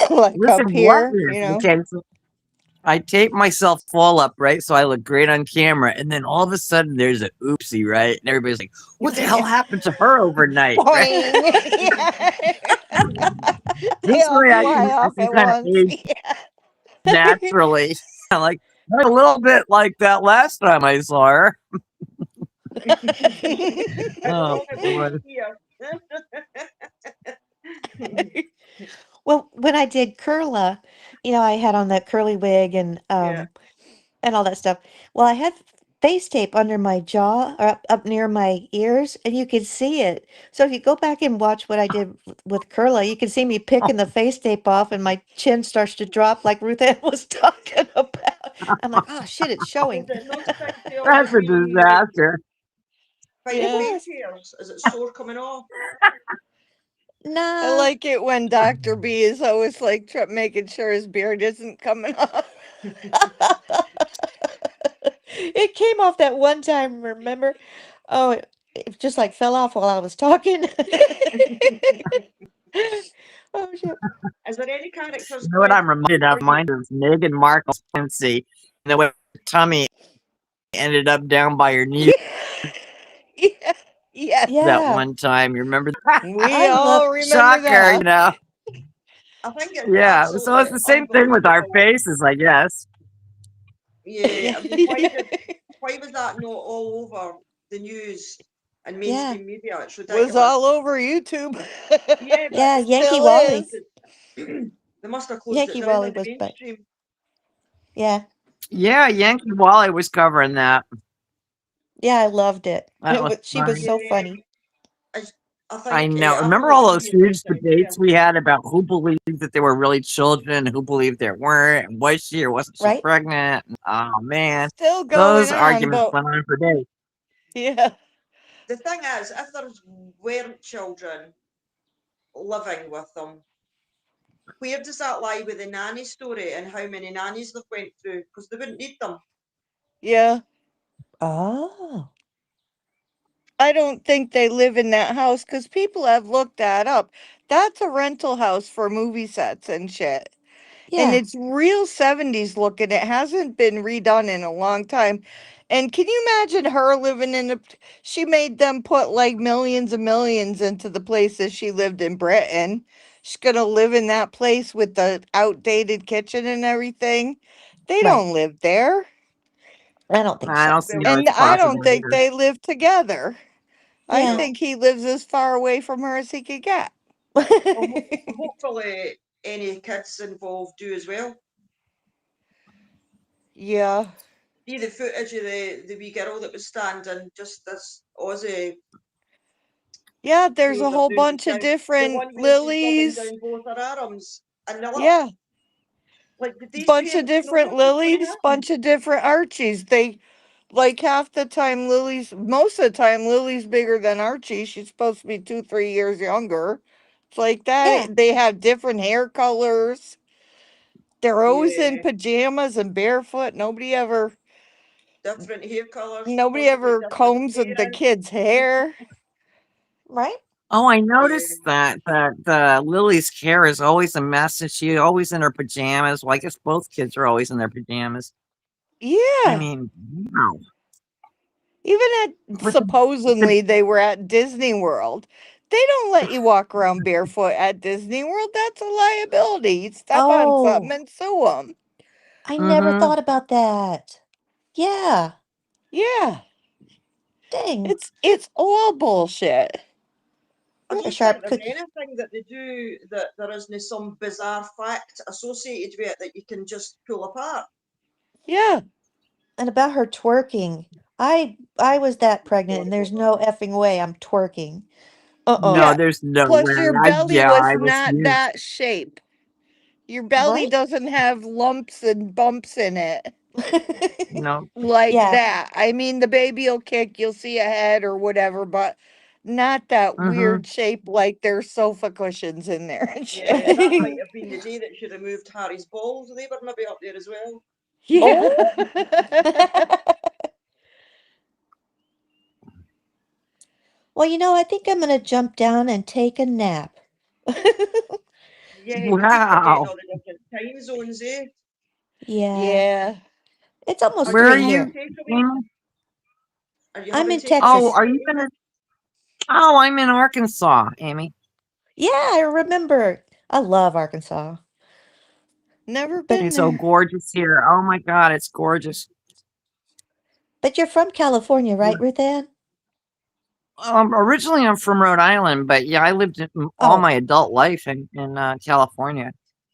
Like up Listen, what here, if? Okay. So I tape myself all up, right? So I look great on camera. And then all of a sudden there's a oopsie, right? And everybody's like, what the hell happened to her overnight? Right? Boing. Yeah. They This all way fly I off can at kind of once. age naturally. Like a little bit like that last time I saw her. As Oh long as it boy. ain't here. Well, when I did Curla, I had on that curly wig and Yeah. all that stuff. Well, I had face tape under my jaw or up near my ears, and you can see it. So if you go back and watch what I did with Curla, you can see me picking the face tape off, and my chin starts to drop like Ruth Ann was talking about. I'm like, oh shit, it's Does showing. it not stick to all the That's a wee disaster. fine Yeah. face Yes. hairs? Is it sore coming off? I Nah. like it when Dr. B is always like making sure his beard isn't coming off. It came off that one time, remember? Oh, it just like fell off while I was talking. Oh shit. Is there any characters You know what left I'm reminded for of? you? Mine is Meghan Markle's pregnancy. And the way her tummy ended up down by her knee Yeah. Yes. that Yeah, one time. You remember that? We I love all remember Shocker, you that. know? I think it's Yeah. So absolutely it's the same thing with our unbelievable. faces, I guess. Yeah, yeah, I mean, why was that not all over the news and yeah, mainstream media? It's Was ridiculous. all over YouTube. Yeah, but yeah. they must Yankee Still have Wally. closed is. it. They must have closed it Yankee down Wally on the was, but mainstream. yeah, Yeah, Yankee Wally was covering that. yeah, I loved it. That was She was funny. so Yeah, funny, I, I I think know. I think Remember it's all a those genius huge idea. debates we had about who believed that they were really children and who believed they weren't, and was she or wasn't she right? pregnant? Oh man, Still going those on, arguments but went on for days. yeah. The thing is, if there weren't children living with them, where does that lie with the nanny story and how many nannies they've went through? Because they wouldn't need them. Yeah. Oh, I don't think they live in that house because people have looked that up. That's a rental house for movie sets and shit. And yeah, it's real 70s looking. It hasn't been redone in a long time. And can you imagine her living in a. She made them put like millions and millions into the places she lived in Britain. She's going to live in that place with the outdated kitchen and everything. They right. don't live there. I don't think I so. don't see Well, how And it's I maybe, don't possible think either. they live together. I Yeah. no. think he lives as far away from her as he could get. Well, hopefully any kids involved do as well. Yeah. See the footage of the wee girl that was standing just this Aussie Yeah, there's a cruiser whole down, bunch of the different one where she's rubbing lilies. down both her arms. And they're Yeah, like, did these bunch of parents know different this was going to lilies, happen? bunch of different Archies. They like half the time Lily's most of the time Lily's bigger than Archie. She's supposed to be 2, 3 years younger. It's like Yeah, that. They have different hair colors. They're always in Yeah, pajamas and barefoot. different hair colours, Nobody possibly ever different combs the parents. kids' hair. right? Oh, I Yeah, noticed that Lily's hair is always a mess, and she always in her pajamas. Well, I guess both kids are always in their pajamas. I Yeah. mean, wow. Even at But the supposedly they were at Disney World. They don't let you walk around barefoot at Disney World. That's a liability. You step on something Oh, and sue them. I never mm-hmm. thought about that. Yeah, Yeah, dang, it's all bullshit. I you're a don't think sharp there's cookie. anything that they do that there isn't some bizarre fact associated with it that you can just pull apart. Yeah, And about her twerking, I was that pregnant, and Sorry there's about no that. effing way I'm twerking. Uh-uh. No, yeah. there's no Plus, way. your belly Yeah, was I was not you. that shape. Your belly Right? doesn't have lumps and bumps in it No. like Yeah. that. I mean, the baby will kick, you'll see a head or whatever, but not that Mm-hmm. weird shape like there's sofa cushions in there and Yeah, shit. that might have been the day that she removed Harry's balls. They were maybe up there as well. Yeah. Oh. Well, I think I'm gonna jump down and take a nap. Yeah, we keep forgetting Wow. all the different time zones, eh? Yeah. Yeah. It's almost Are you Where are 3 having you, here. takeaway? Amy? Are you I'm having in takeaway Oh, Texas. are you today? gonna? Oh, I'm in Arkansas, Amy. Yeah, I remember. I love Arkansas. Never But been It's so there. gorgeous here. Oh my God, it's gorgeous. but you're from California, right, Ruth Ann? Originally I'm from Rhode Island, but yeah, I lived all Oh. my adult life in California.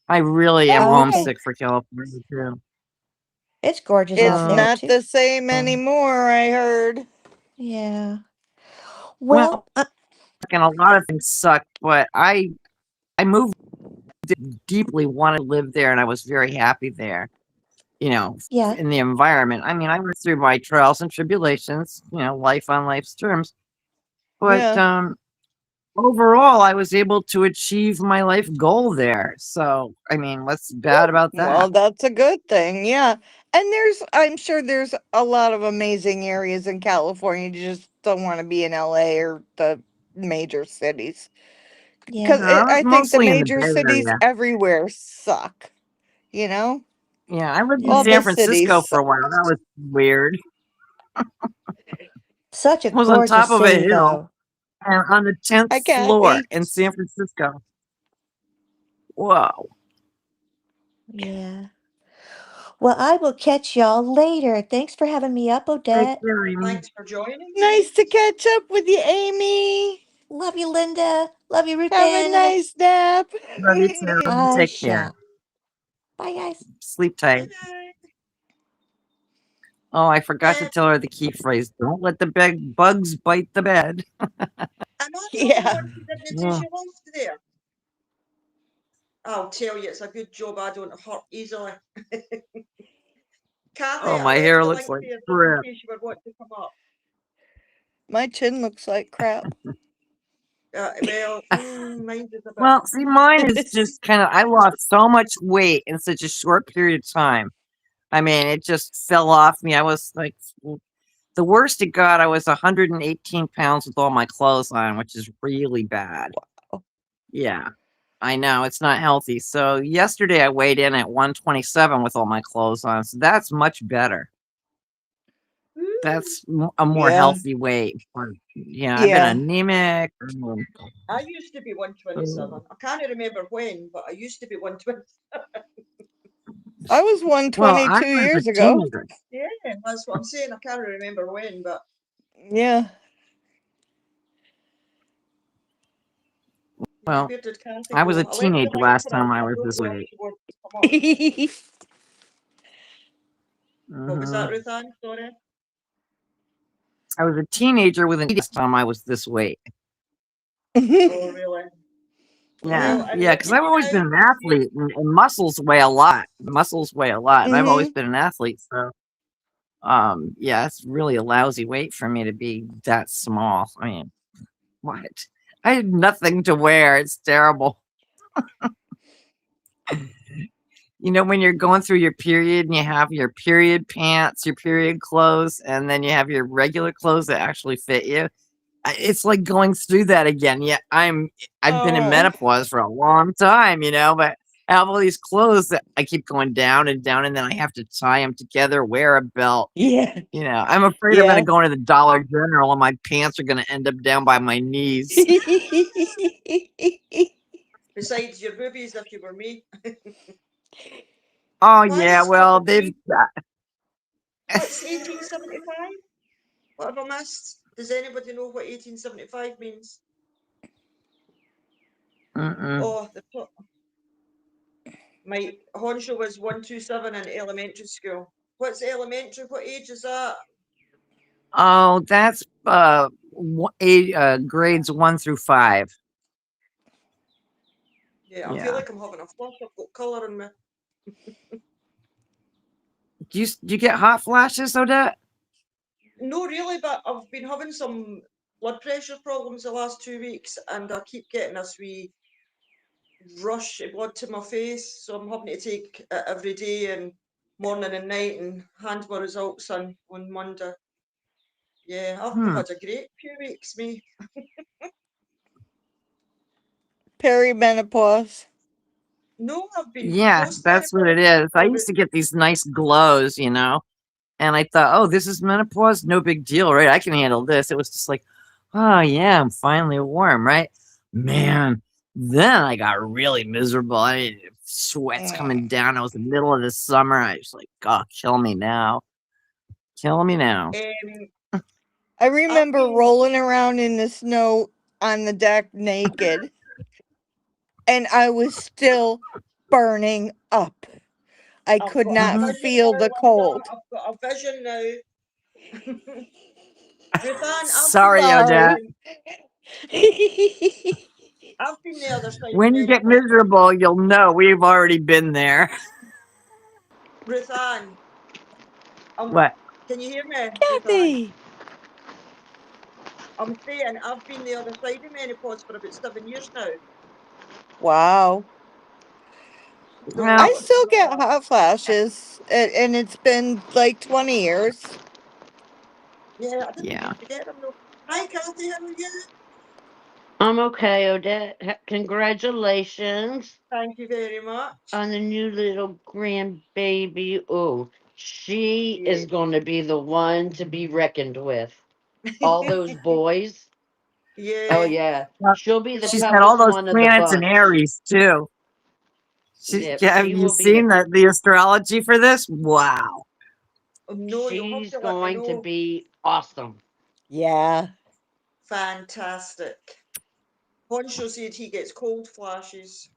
I really am Oh, okay. homesick for California too. It's gorgeous It's out there not too. the same anymore, I heard. Yeah. Well, Well, and a lot of things sucked, but I moved deeply, wanted to live there, and I was very happy there. yeah. In the environment. I mean, I went through my trials and tribulations, life on life's terms. But Yeah. overall, I was able to achieve my life goal there. So, I mean, what's bad about Well, that? that's a good thing. Yeah. And I'm sure there's a lot of amazing areas in California. You just don't want to be in LA or the major cities. Yeah. Because I was I think the mostly in the major Bay cities Area. everywhere suck. You know? Yeah, I lived in All Yeah. the San cities Francisco for a suck. while. That was weird. Such a I was on top gorgeous of a city, hill though. and on the 10th Hi, floor Kathy. in San Francisco. Whoa. Yeah. Well, I will catch y'all later. Thanks for having me up, Take Odette. care, Amy. Thanks for joining me. Nice to catch up with you, Amy. Love you, Linda. Love you, Have a Rupen. nice nap. Love you too. I Take care. shall. Bye, guys. Sleep Bye tight. bye. Oh, I forgot to Um, tell her the key phrase. Don't let the big bugs bite the bed. am I the only Yeah. one who didn't do Yeah. she lost there? I'll tell you, it's a good job I don't hurt easily. Kathy, Oh, I my left hair the looks link like there just in crap. case you would want to come up. My chin looks like crap. Mine is a bit. Well, see, mine is just kind of, I lost so much weight in such a short period of time. I mean, it just fell off me. I was like, the worst it got, I was 118 pounds with all my clothes on, which is really bad. Wow. Yeah, I know it's not healthy. So yesterday I weighed in at 127 with all my clothes on. So that's much better. That's a more Yeah. healthy weight. Yeah, I've been Yeah. anemic. I used to be 127. I can't remember when, but I used to be 120. I was Well, I 122 was a years ago. teenager. Yeah, that's what I'm saying. I can't remember when, but Yeah. Well, where did Kathy I was go? a I left the teenager link last for her, time I but I was don't this know if weight. she wants to come up. What was that, Hmm. Ruth Ann? Sorry. I was a teenager with an last time I was this weight. Oh, really? Yeah, Well, Mhm. and yeah, because looking I've always been now, an athlete, and muscles weigh a lot. Muscles weigh a lot, and I've always Mhm. been an athlete. So, yeah, it's really a lousy weight for me to be that small. I mean, what? I had nothing to wear. It's terrible. When you're going through your period and you have your period pants, your period clothes, and then you have your regular clothes that actually fit you. It's like going through that again. Yeah, I've been in Oh. menopause for a long time, but I have all these clothes that I keep going down, and then I have to tie them together, wear a belt. Yeah. I'm afraid I'm going to Yeah. go into the Dollar General and my pants are going to end up down by my knees. besides your boobies, if you were me. Oh Why yeah, is well What's 1875? What have I missed? Does anybody know what 1875 means? Mm-mm. Oh, my honcho was 127 in elementary school. What's elementary? What age is that? Oh, that's grades 1 through 5. Yeah, I feel Yeah. like I'm having a flush. I've got colour in me. Do you get hot flashes, Odette? No, really, but I've been having some blood pressure problems the last 2 weeks, and I keep getting this wee rush of blood to my face. So I'm having to take it every day and morning and night and hand my results in on Monday. Yeah, I've Hmm. had a great few weeks, me. Perimenopause. No, I've been Yeah, that's what it postmenopause is. I for used to get these nice glows, and I thought, oh, this is menopause, no big deal, right? I can handle this. It was just like, oh yeah, I'm finally warm, right? Man, then I got really miserable. I mean, sweat's coming down. It was the middle of the summer. I was like, oh, kill me now. Kill me now. Um, I I've remember been rolling around in the snow on the deck naked, and I was still burning up. I I've could got a not vision feel now, the Linda. cold. I've got a vision now. Ruth Ann, Sorry, Odette. Sorry. I've been the other side of When you get menopause. miserable, you'll know we've already been there. Ruth Ann, What? can you hear me, Ruth Ann? Kathy. I'm saying I've been the other side of menopause for about 7 years now. Wow. So Well, I still get hot flashes, and it's been like 20 years. yeah, I didn't yeah. used to get them though. Hi, Kathy, how are you? I'm okay, Odette. Congratulations Thank you very much. on the new little grandbaby. Oh, she Yeah. is going to be the one to be reckoned with. All those boys. Oh, yeah. yeah. Well, She'll be the she's got all toughest those one of the planets in bunch. Aries too. Yep, Have she you will be seen the astrology for this? Wow. Oh, no, you'll have she's to let me going to know. be awesome. Yeah. Fantastic. Honcho said he gets cold flashes.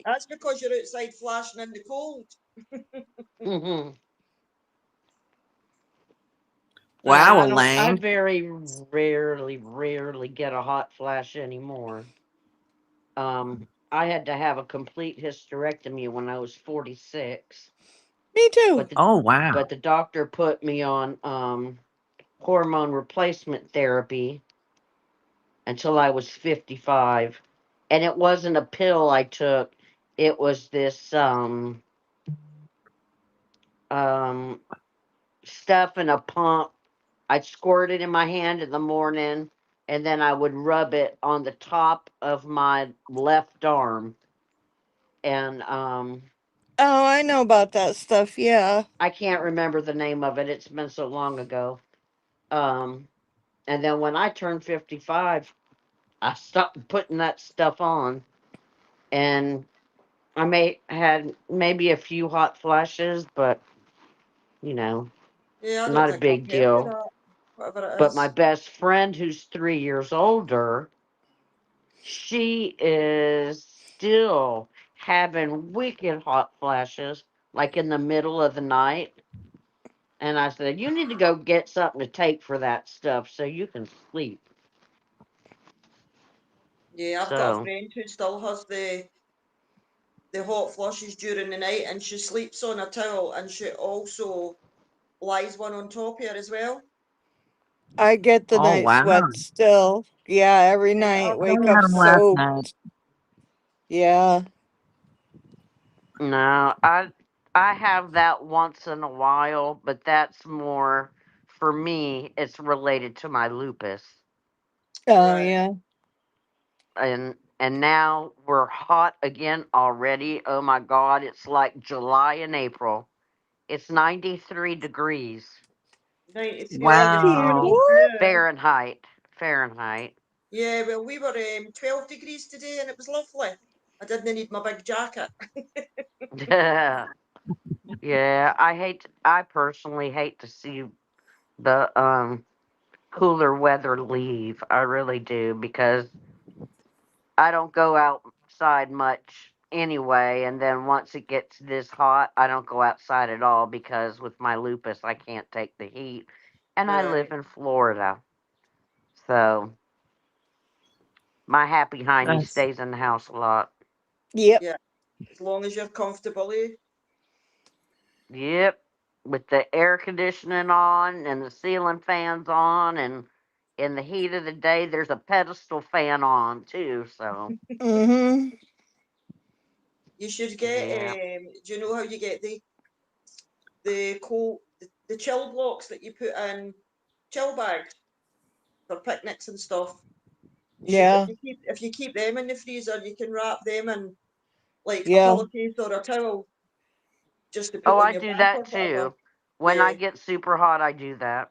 That's because you're outside flashing in the cold. Hmm. Wow, I Elaine. very rarely get a hot flash anymore. I had to have a complete hysterectomy when I was 46, Me too. but the Oh, wow. but the doctor put me on hormone replacement therapy until I was 55. And it wasn't a pill I took. It was this um stuff in a pump. I'd squirt it in my hand in the morning, and then I would rub it on the top of my left arm. And Oh, I know about that stuff. Yeah. I can't remember the name of it. It's been so long ago. Um, and then when I turned 55, I stopped putting that stuff on, and I may had maybe a few hot flashes, but you know, Yeah, I don't not a think I've big heard of deal. that. Whatever it But my is. best friend, who's 3 years older, she is still having wicked hot flashes, like in the middle of the night. And I said, "You need to go get something to take for that stuff so you can sleep." Yeah, I've got a So, friend who still has the hot flushes during the night, and she sleeps on a towel, and she also lies one on top of her as well. I get the Oh, night wow. sweats still. Yeah, every Yeah, night. I've I got Wake only had up them last soaked. night. Yeah. no, I have that once in a while, but that's more for me, it's related to my lupus. Oh, right. yeah. And now we're hot again already. Oh my god, it's like July and April. It's 93 degrees 93. Oh, you're Dear Wow. cold Lord. now. Fahrenheit. Fahrenheit. Yeah, well, we were 12 degrees today, and it was lovely. I didn't need my big jacket. Yeah, I personally hate to see the cooler weather leave. I really do, because I don't go outside much anyway, and then once it gets this hot, I don't go outside at all because with my lupus I can't take the heat. And I Right. live in Florida. So my happy hiney That's stays in the house a lot. Yep. Yeah, as long as you're comfortable. Eh? Yep. With the air conditioning on and the ceiling fans on, and in the heat of the day there's a pedestal fan on too, so Mm-hmm. You should get. yeah. Do you know how you get the cold the chill blocks that you put in chill bags for picnics and stuff? You should Yeah. if you keep them in the freezer, you can wrap them in like a Yeah. pillowcase or a towel just to put Oh, on I your do back or that whatever. too. When I Yeah, get super hot, I do that.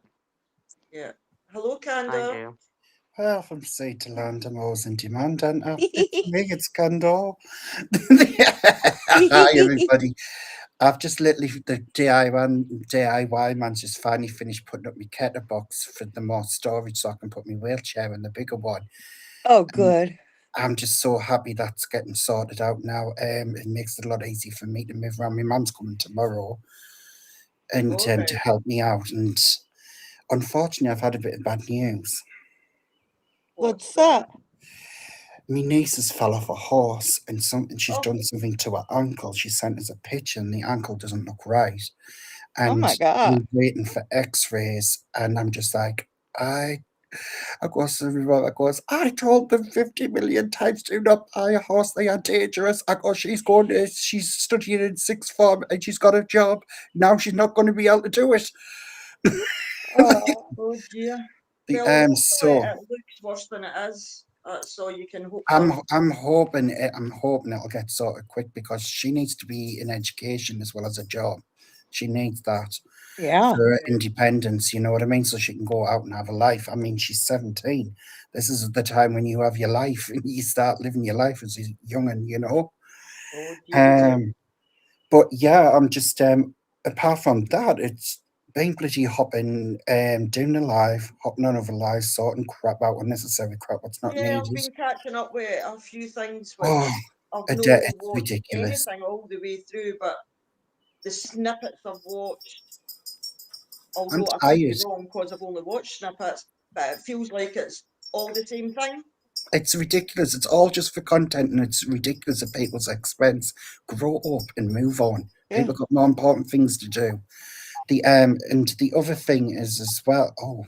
yeah. Hello, I Candor. do. Well, from sea to land, I'm always in demand, and it's me, it's Gandor. Hi, everybody. I've just literally, the DIY man's just finally finished putting up my kettle box for the more storage so I can put my wheelchair in the bigger one. Oh, And good. I'm just so happy that's getting sorted out now. It makes it a lot easier for me to move around. My mum's coming tomorrow and All to right. help me out. And unfortunately, I've had a bit of bad news. What's that? My niece has fell off a horse and she's Oh, done something to her ankle. She sent us a picture and the ankle doesn't look right. Oh And my God. we're waiting for x-rays. And I'm just like, I goes to everyone, I goes, I told them 50 million times, do not buy a horse, they are dangerous. I go, she's studying in sixth form and she's got a job. Now she's not going to be able to do it. Oh, oh dear. The Well, hopefully so it looks worse than it is. So you can hope I'm for. I'm hoping it'll get sorted quick because she needs to be in education as well as a job. She needs that yeah. for her Yeah. independence, you know what I mean? So she can go out and have a life. I mean, she's 17. This is the time when you have your life and you start living your life as a young and you know. Oh dear, dear. Um, but yeah, I'm just apart from that, it's being bloody hopping, doing the live, hopping on other lives, sorting crap out, unnecessary crap, what's not Yeah, I've needed. been catching up with a few things Oh, which I've not it's watched ridiculous. anything all the way through, but the snippets I've watched, I'm although I could be tired. wrong because I've only watched snippets, but it feels like it's all the same thing. It's ridiculous. It's all just for content, and it's ridiculous at people's expense. Grow up and move on. Yeah. People got more important things to do. The and the other thing is as well. Oh,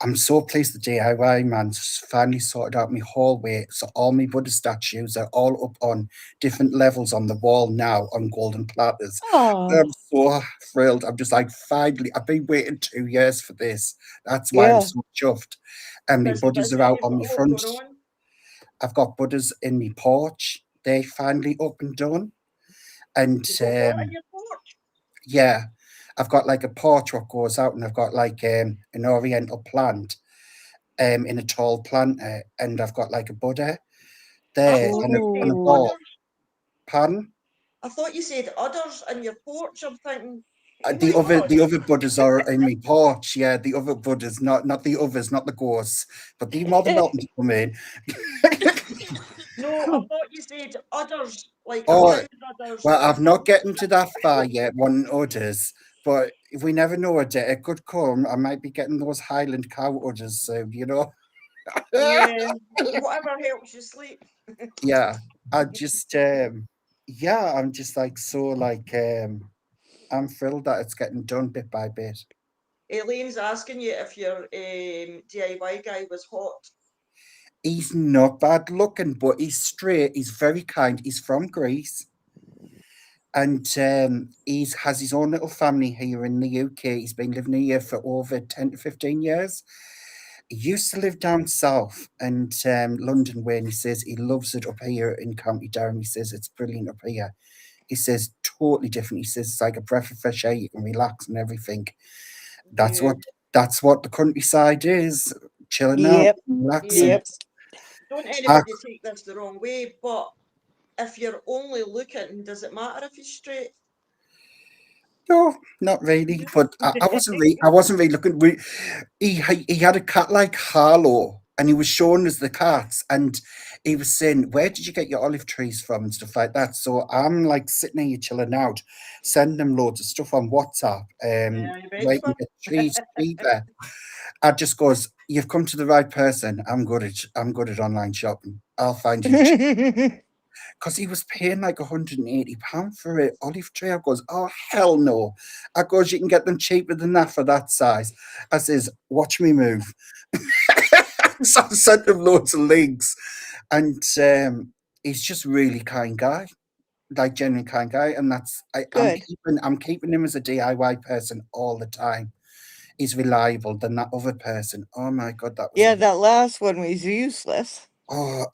I'm so pleased the DIY man's finally sorted out my hallway. So all my Buddha statues are all up on different levels on the wall now on golden platters. I'm Oh, so thrilled. I'm just like, finally, I've been waiting 2 years for this. That's why I'm yeah. so chuffed. And my Busy, Buddhas are busy. out You've on got my a lot front. going on. I've got Buddhas in my porch. They finally up and done. And You got what in your porch? yeah, I've got like a porch what goes out, and I've got like an oriental plant in a tall planter, and I've got like a Buddha I there thought and you on said a Ooh. ball. others. Pardon? I thought you said others in your porch. I'm thinking, oh The my other god. the other Buddhas are in my porch. Yeah, the other Buddhas, not the others, not the ghosts, but the more than welcome to come in. No, I thought you said others, like a Oh, thousand others. well, I've not getting to that far yet, one udders, but we never know a day. It could come. I might be getting those Highland cow udders soon, you know? Yeah, whatever helps you sleep. Yeah, I just, yeah, I'm just like, so like, I'm thrilled that it's getting done bit by bit. Elaine's asking you if your DIY guy was hot. He's not bad looking, but he's straight. He's very kind. He's from Greece. And he's has his own little family here in the UK. He's been living here for over 10 to 15 years. He used to live down south and London way, and he says he loves it up here in County Durham. He says it's brilliant up here. He says totally different. He says it's like a breath of fresh air. You can relax and everything. That's Yeah, what that's what the countryside is. Chilling out, Yep. yeah. relaxing. Yep. Don't I, anybody take this the wrong way, but if you're only looking, does it matter if he's straight? no, not really. But I wasn't really looking. He had a cat like Harlow, and he was showing us the cats, and he was saying, "Where did you get your olive trees from?" and stuff like that. So I'm like sitting here chilling out, sending him loads of stuff on WhatsApp, Yeah, you bet you waiting will. to get trees to be there. I just goes, "You've come to the right person. I'm good at online shopping. I'll find you." Because he was paying like £180 for an olive tree. I goes, oh hell no. I goes, you can get them cheaper than that for that size. I says, watch me move. So I sent him loads of links, and he's just really kind guy, like genuine kind guy, and Good. I'm keeping him as a DIY person all the time. He's reliable than that other person. Oh my god, that was Yeah, that last one was useless.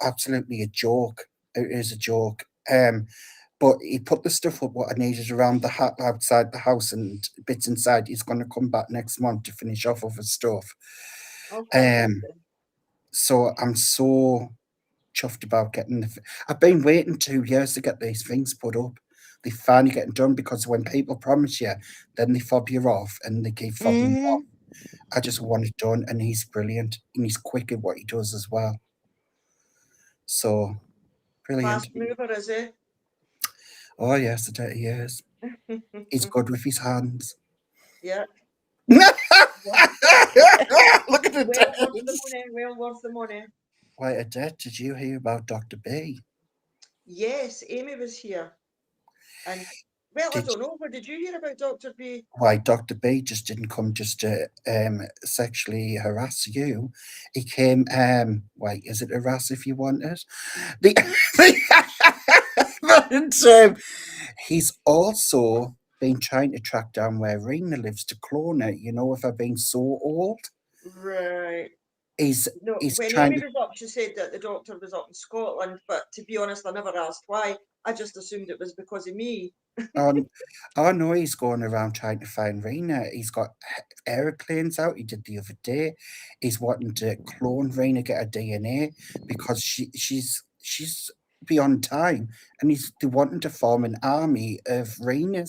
absolutely a joke. It is a joke. But he put the stuff up what I needed around the outside the house and bits inside. He's going to come back next month to finish off other stuff. Oh, Um, fantastic. so I'm so chuffed about getting I've been waiting 2 years to get these things put up. They finally getting done because when people promise you, then they fob you off and they keep fobbing you off. Hmm. I just want it done, and he's brilliant and he's quick at what he does as well. So brilliant. Fast mover, is he? Oh yes, I bet he is. He's good with his hands. Yeah. Look Well, at the well worth the days. money. Well worth the money. Wait a minute, did you hear about Dr. B? Yes, Amy was here, and well, I Did don't know. What did you hear about Dr. B? why Dr. B just didn't come just to sexually harass you. He came wait, is it harass if you want it? The, but he's also been trying to track down where Rena lives to clone her, you know, with her being so old. Right. He's No, he's when trying Amy to was up, she said that the doctor was up in Scotland, but to be honest, I never asked why. I just assumed it was because of me. I know he's going around trying to find Rena. He's got aeroplanes out. He did the other day. He's wanting to clone Rena, get her DNA because she's beyond time, and they're wanting to form an army of Rena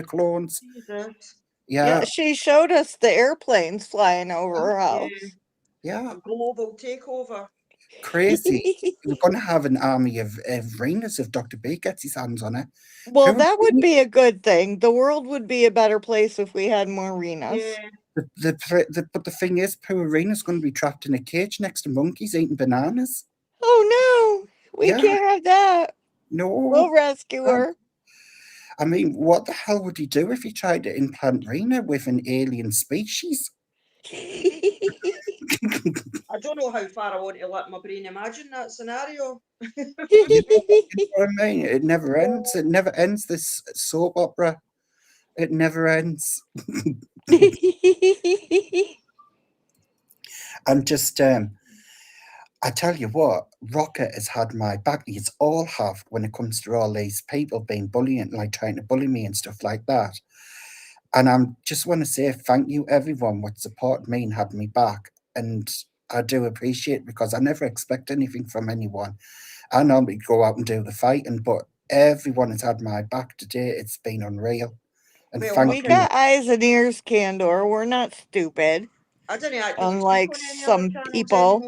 clones. Jesus. Yeah, Yeah, she showed us the airplanes flying over her Yeah, house. yeah, a global takeover. crazy. We're going to have an army of Renas if Dr. B gets his hands on her. Well, Poor that would Rena. be a good thing. The world would be a better place if we had more arenas. Yeah. But the thing is, poor Rena's going to be trapped in a cage next to monkeys eating bananas. Oh no, we Yeah, can't have that. We'll no. rescue Um, her. I mean, what the hell would he do if he tried to implant Rena with an alien species? I don't know how far I want to let my brain imagine that scenario. You know what I mean? It never ends. It never ends, this soap opera. It never ends. I'm just, I tell you what, Rocket has had my back. He's all have when it comes to all these people being bullying, like trying to bully me and stuff like that. And I'm just want to say thank you, everyone, what supported me and had me back. And I do appreciate it because I never expect anything from anyone. I normally go out and do the fighting, but everyone has had my back today. It's been unreal. And Well, thank We Rocket, you. got eyes and ears, Candor. We're not stupid, I didn't actively speak unlike on any other some channels people. anymore.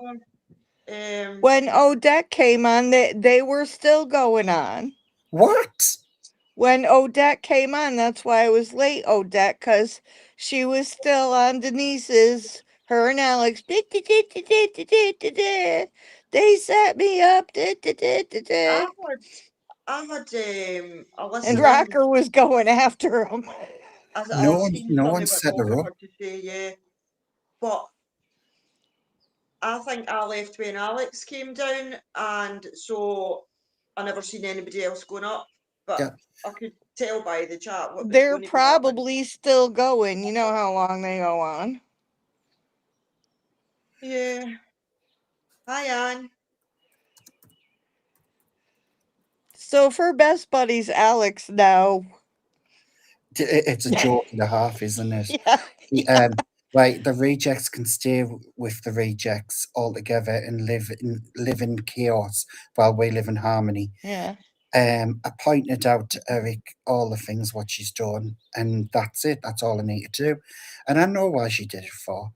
When Odette came on, they were still going on. What? When Odette came on, that's why I was late, Odette, because she was still on Denise's, her and Alex. They set me up. I had a And listen in. Rocker was going after him. I seen No probably one what set her Rocket up. had to say, yeah. But I think I left when Alex came down, and so I never seen anybody else going up. But Yeah. I could tell by the chat what was They're going to be happening. probably still going. You know how long they go on. Yeah. Hi, Anne. So if her best buddy's Alex now. It's a joke and a half, isn't it? Yeah. Right, the rejects can stay with the rejects all together and live in chaos while we live in harmony. Yeah. I pointed out to Eric all the things what she's done, and that's it. That's all I need to do. And I know why she did it for,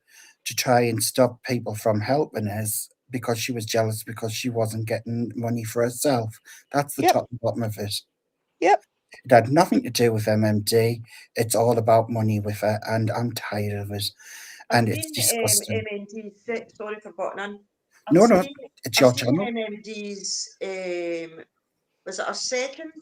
to try and stop people from helping us because she was jealous because she wasn't getting money for herself. That's the Yep. top and bottom of it. Yep. It had nothing to do with MMD. It's all about money with her, and I'm tired of it. I've And it's seen disgusting. MMD's. Sorry for butting in. No, no, it's I've your seen channel. MMD's. Was it a second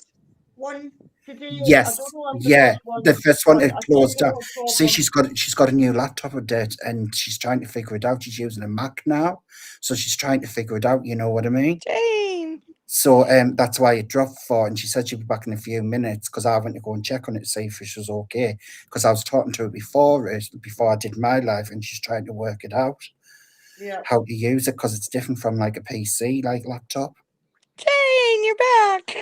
one today? I Yes, don't know if the yeah. first one The first one was it a closed down. technical See, problem. she's got a new laptop update, and she's trying to figure it out. She's using a Mac now, so she's trying to figure it out. You know what I mean? Jane. So that's why it dropped for. And she said she'll be back in a few minutes because I went to go and check on it to see if it was okay. Because I was talking to her before I did my live, and she's trying to work it out Yeah. how to use it because it's different from like a PC like laptop. Jane, you're back.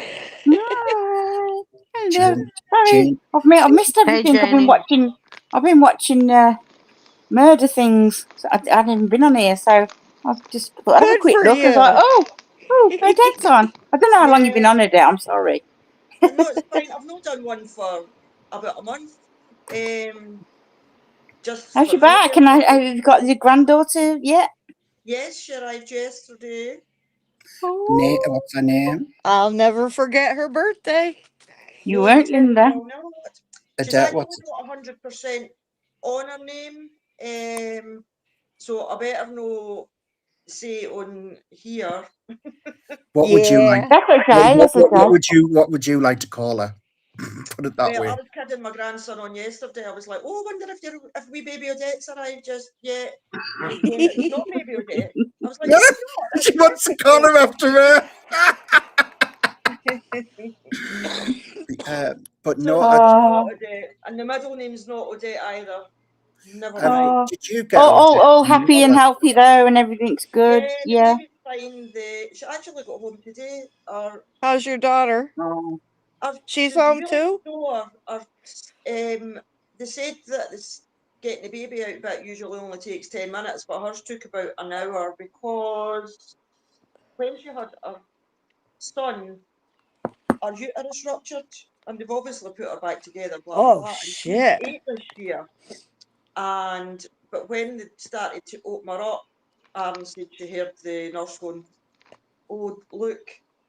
Hi. Hello. Jane, Sorry, Jane, I've missed Hey, everything. Janie. I've been watching murder things. So I hadn't been on here, so I've just thought I'd have a Good quick for look. I was like, you. Odette's on. I don't know how long you've been Yeah. on, Odette. I'm sorry. No, it's fine. I've not done one for about a month. Just How's for your back? video. And have you got your granddaughter yet? Yes, she arrived yesterday. What's her name? I'll never forget her birthday. You No, won't, you Linda. will not. She's Adele, actually what's got 100% on her name. So I better no say on here. what would you like? Yeah. That's okay. That's okay. What would you like to call her? Put it that Well, way. I was kidding my grandson on yesterday. I was like, "Oh, I wonder if wee baby Odette's arrived just yet." And he's going, "It's not baby Odette." I was like, "Why not? That's She wants to call her after her. But So no, no, it's not Oh, Odette, and the middle name's not Odette either. Never have, mind. oh, did you get Odette? all happy and healthy though, and everything's good. Yeah, the Yeah. baby's fine. She actually got home today. Or How's your daughter? Oh. She's she's home really too? sore. They said that this getting the baby out bit usually only takes 10 minutes, but hers took about an hour because when she had her son, her uterus ruptured, and they've obviously put her back together, blah blah Oh blah. And she's shit. 8 this year. But when they started to open her up, Aaron said she heard the nurse going, "Oh, look,"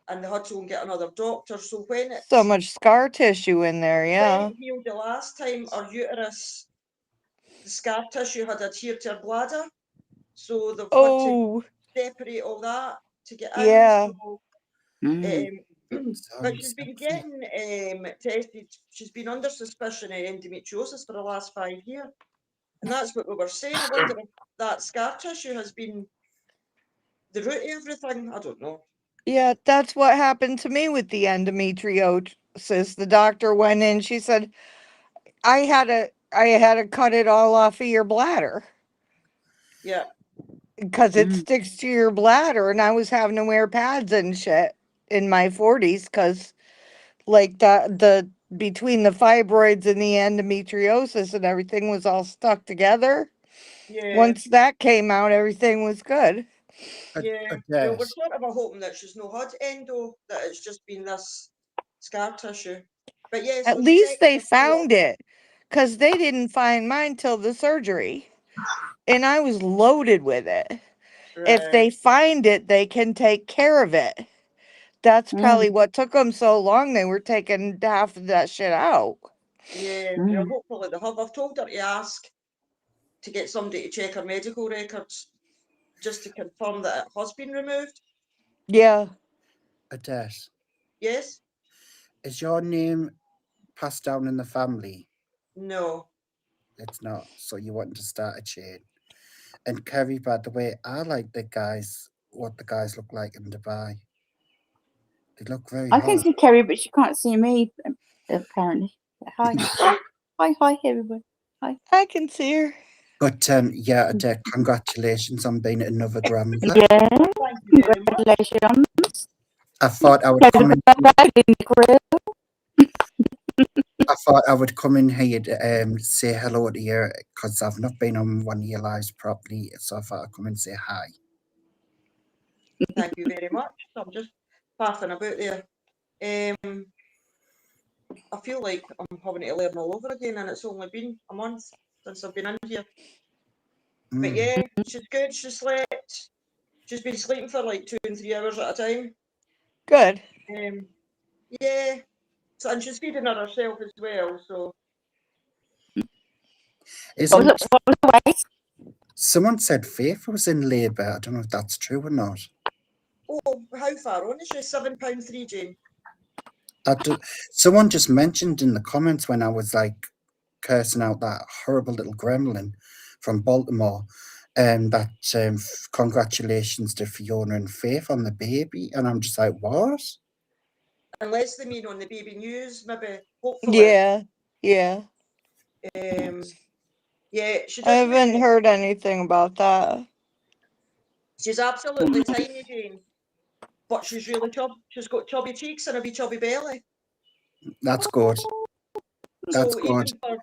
and they had to go and get another doctor. So So much scar tissue in there, when yeah. it healed the last time, her uterus, the scar tissue had adhered to her bladder, so they've had to Oh, separate all that to get in. yeah. So, Mm. but she's Sounds been sexy. getting tested. She's been under suspicion of endometriosis for the last 5 years, and that's what we were saying. I wonder if that scar tissue has been the root of everything. I don't know. Yeah, that's what happened to me with the endometriosis. The doctor went in, she said, I had to cut it all off of your bladder Yeah, because it Mm. sticks to your bladder, and I was having to wear pads and shit in my 40s because like the between the fibroids and the endometriosis and everything was all stuck together. yeah, Once that came out, everything was good. yeah. Well, we're Adele. sort of hoping that she's no had endo, that it's just been this scar tissue. But yeah, At so she's least they extra sore. found it because they didn't find mine till the surgery. And I was loaded with it. If Right. they find it, they can take care of it. That's probably Mm. what took them so long. They were taking half of that shit out. Yeah, well, Mm. hopefully they have. I've told her to ask to get somebody to check her medical records just to confirm that it has been removed. Yeah. Adele, Yes? is your name passed down in the family? No. It's not. So you want to start a chain. And Kerry, by the way, I like what the guys look like in Dubai. They look very I can hot. see Kerry, but she can't see me. Apparently. Hi. Hi, everybody. Hi. I can see her. But yeah, Adele, congratulations on being another grandmother. Yeah. Thank you very much. Congratulations. I thought I would Happy come in. birthday, Linda Crew. I thought I would come in here to say hello to you because I've not been on one of your lives properly. So I thought I'd come and say hi. Thank you very much. So I'm just faffing about there. I feel like I'm having to learn all over again, and it's only been a month since I've been in here. But Mm. yeah, she's good. She slept. She's been sleeping for like 2 and 3 hours at a time. Good. Yeah. So, and she's feeding her herself as well. So Isn't What was the weight? someone said Faith was in labour? I don't know if that's true or not. oh, how far on is she? £7.3, Jane. Someone just mentioned in the comments when I was like cursing out that horrible little gremlin from Baltimore, that congratulations to Fiona and Faith on the baby, and I'm just like, what? Unless they mean on the baby news, maybe. Hopefully. Yeah. Yeah. Yeah, she I doesn't. haven't heard anything about that. She's absolutely tiny, Jane. But she's really she's got chubby cheeks and a wee chubby belly. That's good. That's So good. even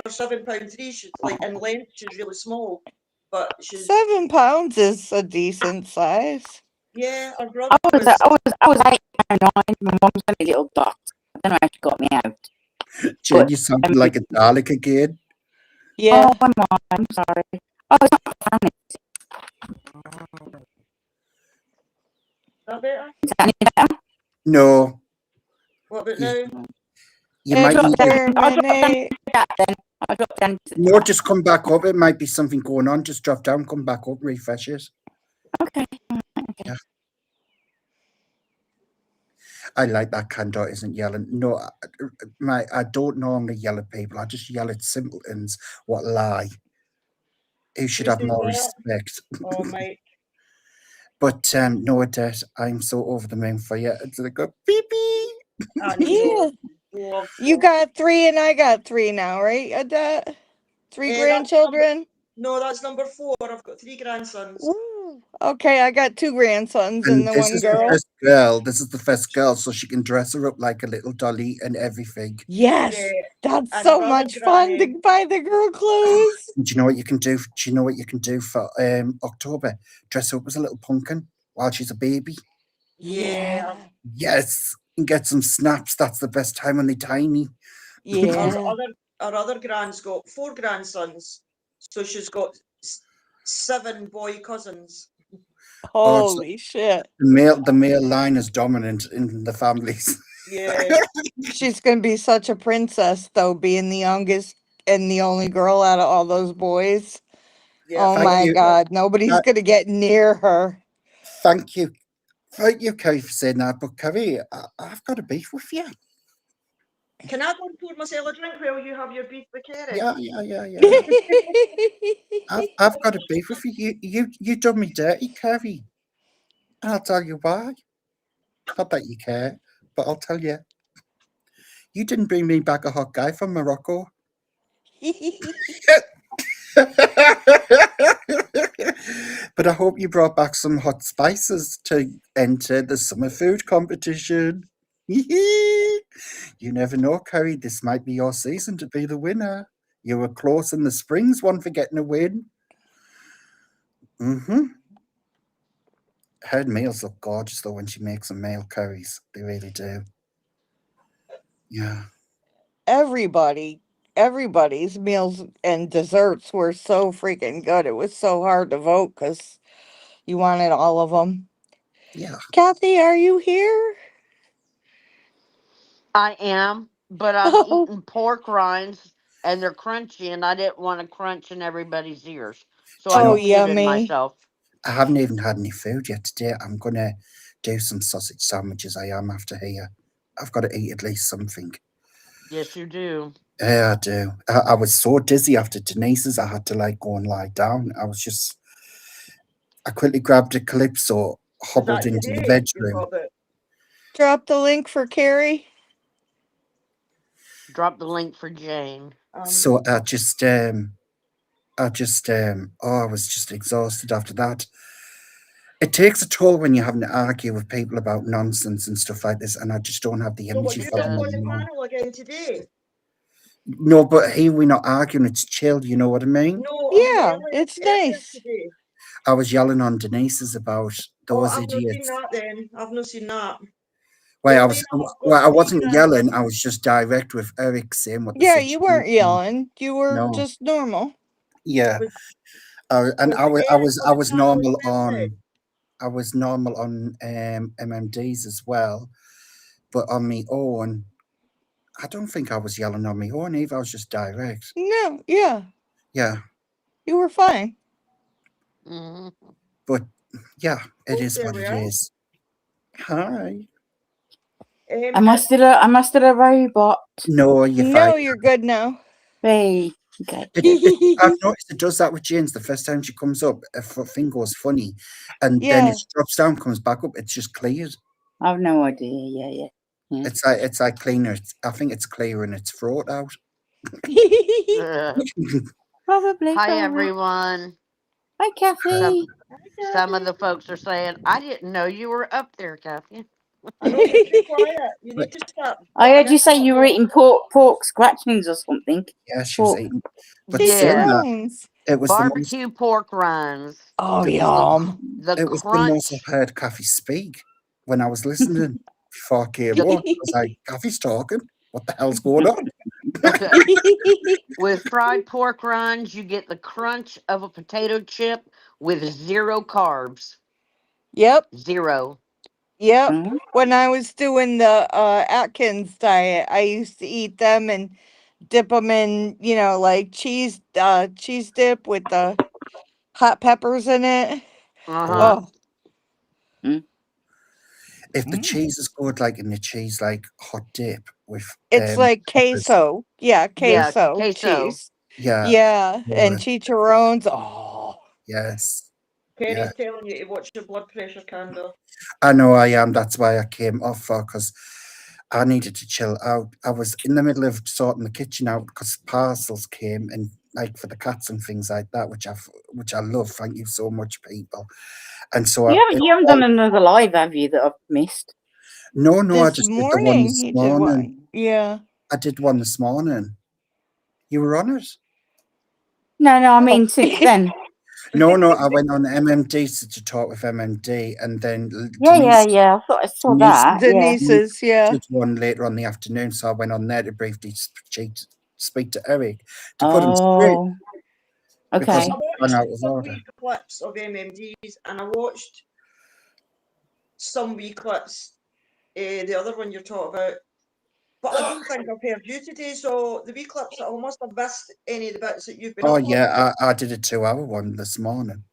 for £7.3, she's like in length, she's really small. But she's 7 pounds is a decent size. yeah. Her I brother was was I was I was 8 9. My mum's only a little dot. I don't know how she got me out. Jane, But you sound like a Dalek again. Yeah. oh my, I'm sorry. Oh, it's not funny. That better? Is that any better? No, What about you, now? you might need to. I'll drop down to that then. I'll drop down to No, that. just come back up. It might be something going on. Just drop down, come back up, refresh it. Okay. Okay. Yeah. I like that Granddaughter isn't yelling. No, I don't normally yell at people. I just yell at simpletons what lie. Who should Who have says more that? respect. Oh, Mike. But no, Odette, I'm so over the moon for you. It's like a beep beep. I Yeah. love You that. got 3 and I got 3 now, right, Adette? 3 that's grandchildren? No, that's number 4. I've got 3 grandsons. Woo. Okay, I got 2 grandsons And and the this one is the girl. first girl. This is the first girl, so she can dress her up like a little dolly and everything. Yes, Yeah. that's And so another much fun granny. to buy the girl clothes. And do you know what you can do? Do you know what you can do for October? Dress her up as a little pumpkin while she's a baby. Yeah. Yes, and get some snaps. That's the best time when they're tiny. Yeah. Our other grand's got 4 grandsons. So she's got 7 boy cousins. Oh, it's Holy shit. the male line is dominant in the families. Yeah. She's going to be such a princess, though, being the youngest and the only girl out of all those boys. Yeah. Oh Thank my you. God. Nobody's going to get near her. Thank you. Thank you, Kerry, for saying that. But Kerry, I've got a beef with you. Can I go and pour myself a drink while you have your beef with Kerry? Yeah. I've got a beef with you. You done me dirty, Kerry. And I'll tell you why. Not that you care, but I'll tell you. You didn't bring me back a hot guy from Morocco. But I hope you brought back some hot spices to enter the summer food competition. You never know, Kerry. This might be your season to be the winner. You were close in the Springs one for getting a win. Her meals look gorgeous though when she makes some male curries. They really do. Yeah. Everybody's meals and desserts were so freaking good. It was so hard to vote because you wanted all of them. Yeah. Kathy, are you here? I am, but I've Oh, eaten pork rinds and they're crunchy, and I didn't want to crunch in everybody's ears, so Do you I oh, know, muted yummy. myself. I haven't even had any food yet today. I'm gonna do some sausage sandwiches. I am after here. I've got to eat at least something. Yes, you do. Yeah, I do. I was so dizzy after Denise's. I had to like go and lie down. I quickly grabbed a Calypso, Is hobbled that into the today you've bedroom. got it? Drop the link for Carrie. Drop the link for Jane. So I was just exhausted after that. It takes a toll when you're having to argue with people about nonsense and stuff like this, and I just don't have the So what, energy you for It them jump on does. the anymore. panel again today? No, but here we're not arguing, it's chill, you know what I mean? No, Yeah, it's earlier nice. today. I was yelling on Denise's about Oh, those I've not seen idiots. that then. I've not seen that. Well, Elena, I've got I 3 wasn't yelling, I grandsons. was just direct with Eric saying what the Yeah, you weren't situation was. yelling. You were No. just normal. Yeah. Was, And was I Eric was on the panel as normal well then? on MMDs as well, but on my own, I don't think I was yelling on my own either. I was just direct. No, yeah, Yeah, you were fine. Hmm. but yeah, it Oh, is there what we it are. is. Hi. Am I still a robot? No, you're fine. No, you're good now. Hey. Okay. I've noticed it does that with Jane's. The first time she comes up, her thing goes funny, and then Yeah. it drops down, comes back up. It's just cleared. I've no idea. Yeah. It's like cleaner. I think it's clearing its throat out. Probably. Hi, everyone. Hi, Kathy. Some of the folks are saying, I didn't know you were up there, Kathy. I know you're too quiet. You need to stop. I heard you say you were eating pork scratchings or something. Yeah, she was Pork. eating. But Cheese saying Yeah. that, bones. it was the most. Barbecue pork rinds. Oh, It was yum. The It was the most crunch. I've heard Kathy speak when I was listening before I came on. I was like, Kathy's talking. What the hell's going on? With fried pork rinds, you get the crunch of a potato chip with 0 carbs. Yep. 0. Yep. Mm. When I was doing the Atkins diet, I used to eat them and dip them in, like cheese dip with the hot peppers in it. Oh, Uh-huh. Oh, Mm. if the Mm. cheese is good, like in the cheese, like hot dip with it's like peppers, queso. Yeah, Yeah, queso queso. cheese. yeah, Yeah, and good, chicharrones. Oh, yes, yeah. Kerry's telling you to watch your blood pressure, Candor. I know I am. That's why I came off for because I needed to chill out. I was in the middle of sorting the kitchen out because parcels came and like for the cats and things like that, which I love. Thank you so much, people. And so I, You haven't done another live, have you, that I've missed? no, I this just did the one morning this he did morning. one. Yeah. I did one this morning. You were on it? No, I Oh. mean since then. No, I went on MMD to talk with MMD, and then Yeah. I thought I saw Denise, that. Yeah. Denise Denise's, yeah. did one later on in the afternoon, so I went on there to briefly speak to Eric to put him straight Oh, because okay. he I ran watched out of some order. wee clips of MMDs and I watched some wee clips, the other one you're talking about, but I don't think I've heard you today, so the wee clips, I must have missed any of the bits that you've been Oh uploading. yeah, I did a 2 hour one this morning.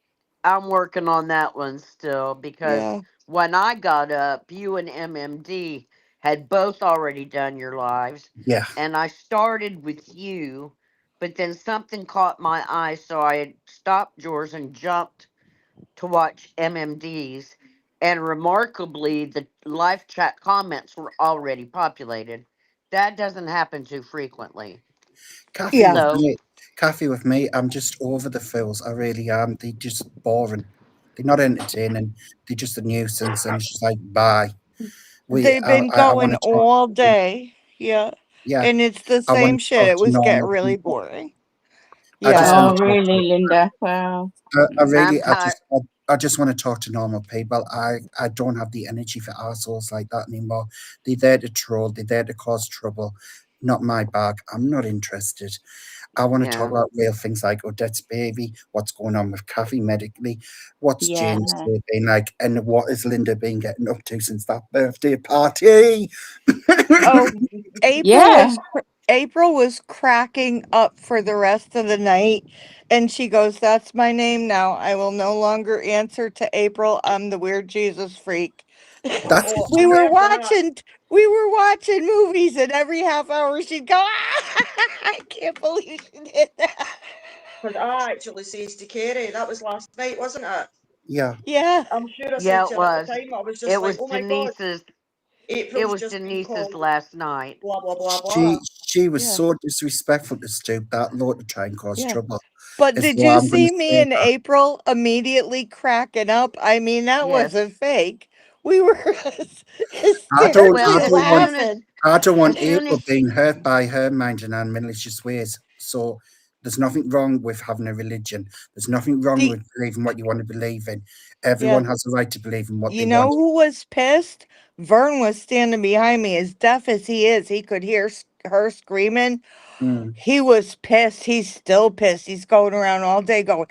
I'm working on that one still because Yeah. when I got up, you and MMD had both already done your lives, Yeah, and I started with you, but then something caught my eye, so I had stopped yours and jumped to watch MMD's. And remarkably, the live chat comments were already populated. That doesn't happen too frequently. Kathy Yeah. with So, me, Kathy with me. I'm just over the fools. I really am. They're just boring. They're not entertaining. They're just a nuisance, and it's just like bye. They've been I want going to talk. all day. Yeah. Yeah, And it's the I same want to shit. talk It to was getting normal really people. boring. I just Yeah. want Oh, to talk really, to. Linda? Wow. I Mm. I'm really, tired. I just want to talk to normal people. I don't have the energy for assholes like that anymore. They're there to troll. They're there to cause trouble. Not my bag. I'm not interested. I want to talk Yeah. about real things like Odette's baby, what's going on with Kathy medically, what's Yeah. James Day been like, and what has Linda been getting up to since that birthday party. Oh, April Yeah. was April was cracking up for the rest of the night, and she goes, "That's my name now. I will no longer answer to April. I'm the weird Jesus freak." That's Oh, I we were heard that. watching we were watching movies, and every half hour she'd go, "Ah, I can't believe she did that." Because I actually says to Kerry, that was last night, wasn't it? yeah. Yeah, I'm sure I said Yeah, to it her at the was. time, I was just It like, was oh my God, Denise's. It April's was just been Denise's called last night. blah, blah, blah, She blah. she was yeah, so disrespectful to stoop that low to try and cause yeah. trouble. But As did though you I'm going see to me say and that. April immediately cracking up? I mean, that Yes. wasn't fake. We were Well, hysterically laughing. I don't want as soon April as being hurt by her minding and malicious ways. So there's nothing wrong with having a religion. There's nothing wrong The with believing what you want to believe in. yeah, Everyone has a right to believe in what they you know want. who was pissed? Vern was standing behind me, as deaf as he is. He could hear her screaming. Mm, He was pissed. He's still pissed. He's going around all day going,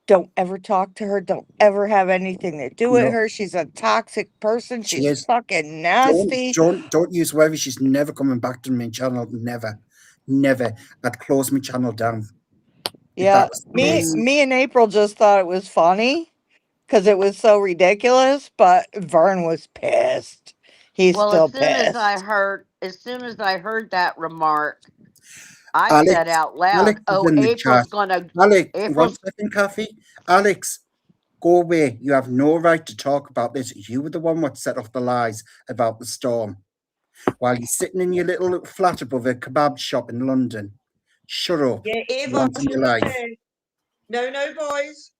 "Don't ever talk to her. Don't ever have anything to do with no, her. She's a toxic person. she She's is. fucking nasty." Don't use worry. She's never coming back to my channel. Never, never. I'd close my channel down if that Yeah, was the me case. Mm. me and April just thought it was funny because it was so ridiculous, but Vern was pissed. He's well, still pissed. as soon as I heard that remark, I said Alex, out loud, Alex is "Oh, in the chat. Alex, one April's second, Kathy. Alex, go away. You have no right to talk about this. You were the one what set off the lies about the storm while you're sitting in your little flat above a kebab shop in London. Shut up. Yeah, Go Ava, on to your life. no, boys,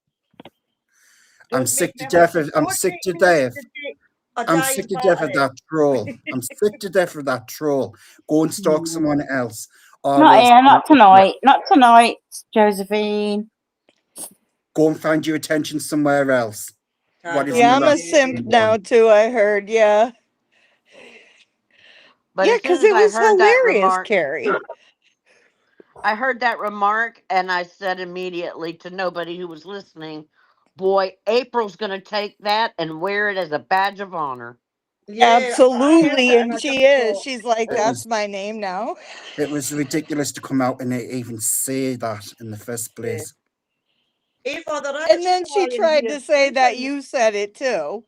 I'm don't make sick to me have death of I'm don't sick make to me have death. to take a I'm dive sick to death of battery. that troll. I'm sick to death of that troll. Go and stalk Mm. someone else. Or I Not will here, not stalk you. tonight. Not tonight, Josephine. Go and find your attention somewhere else. What Candle, isn't Yeah, the I'm last a behave. simp one? now too. I heard. Yeah, but yeah, as soon because as it I was heard that hilarious, remark, Carrie. I heard that remark and I said immediately to nobody who was listening, Boy, April's going to take that and wear it as a badge of honor. Yeah, I heard Absolutely, it and and I she just is. thought, She's like, It that's was my name now. it was ridiculous to come out and even say that in the first yeah. place. Ava, they're And actually then she lying tried here to say that sleeping. you said it too.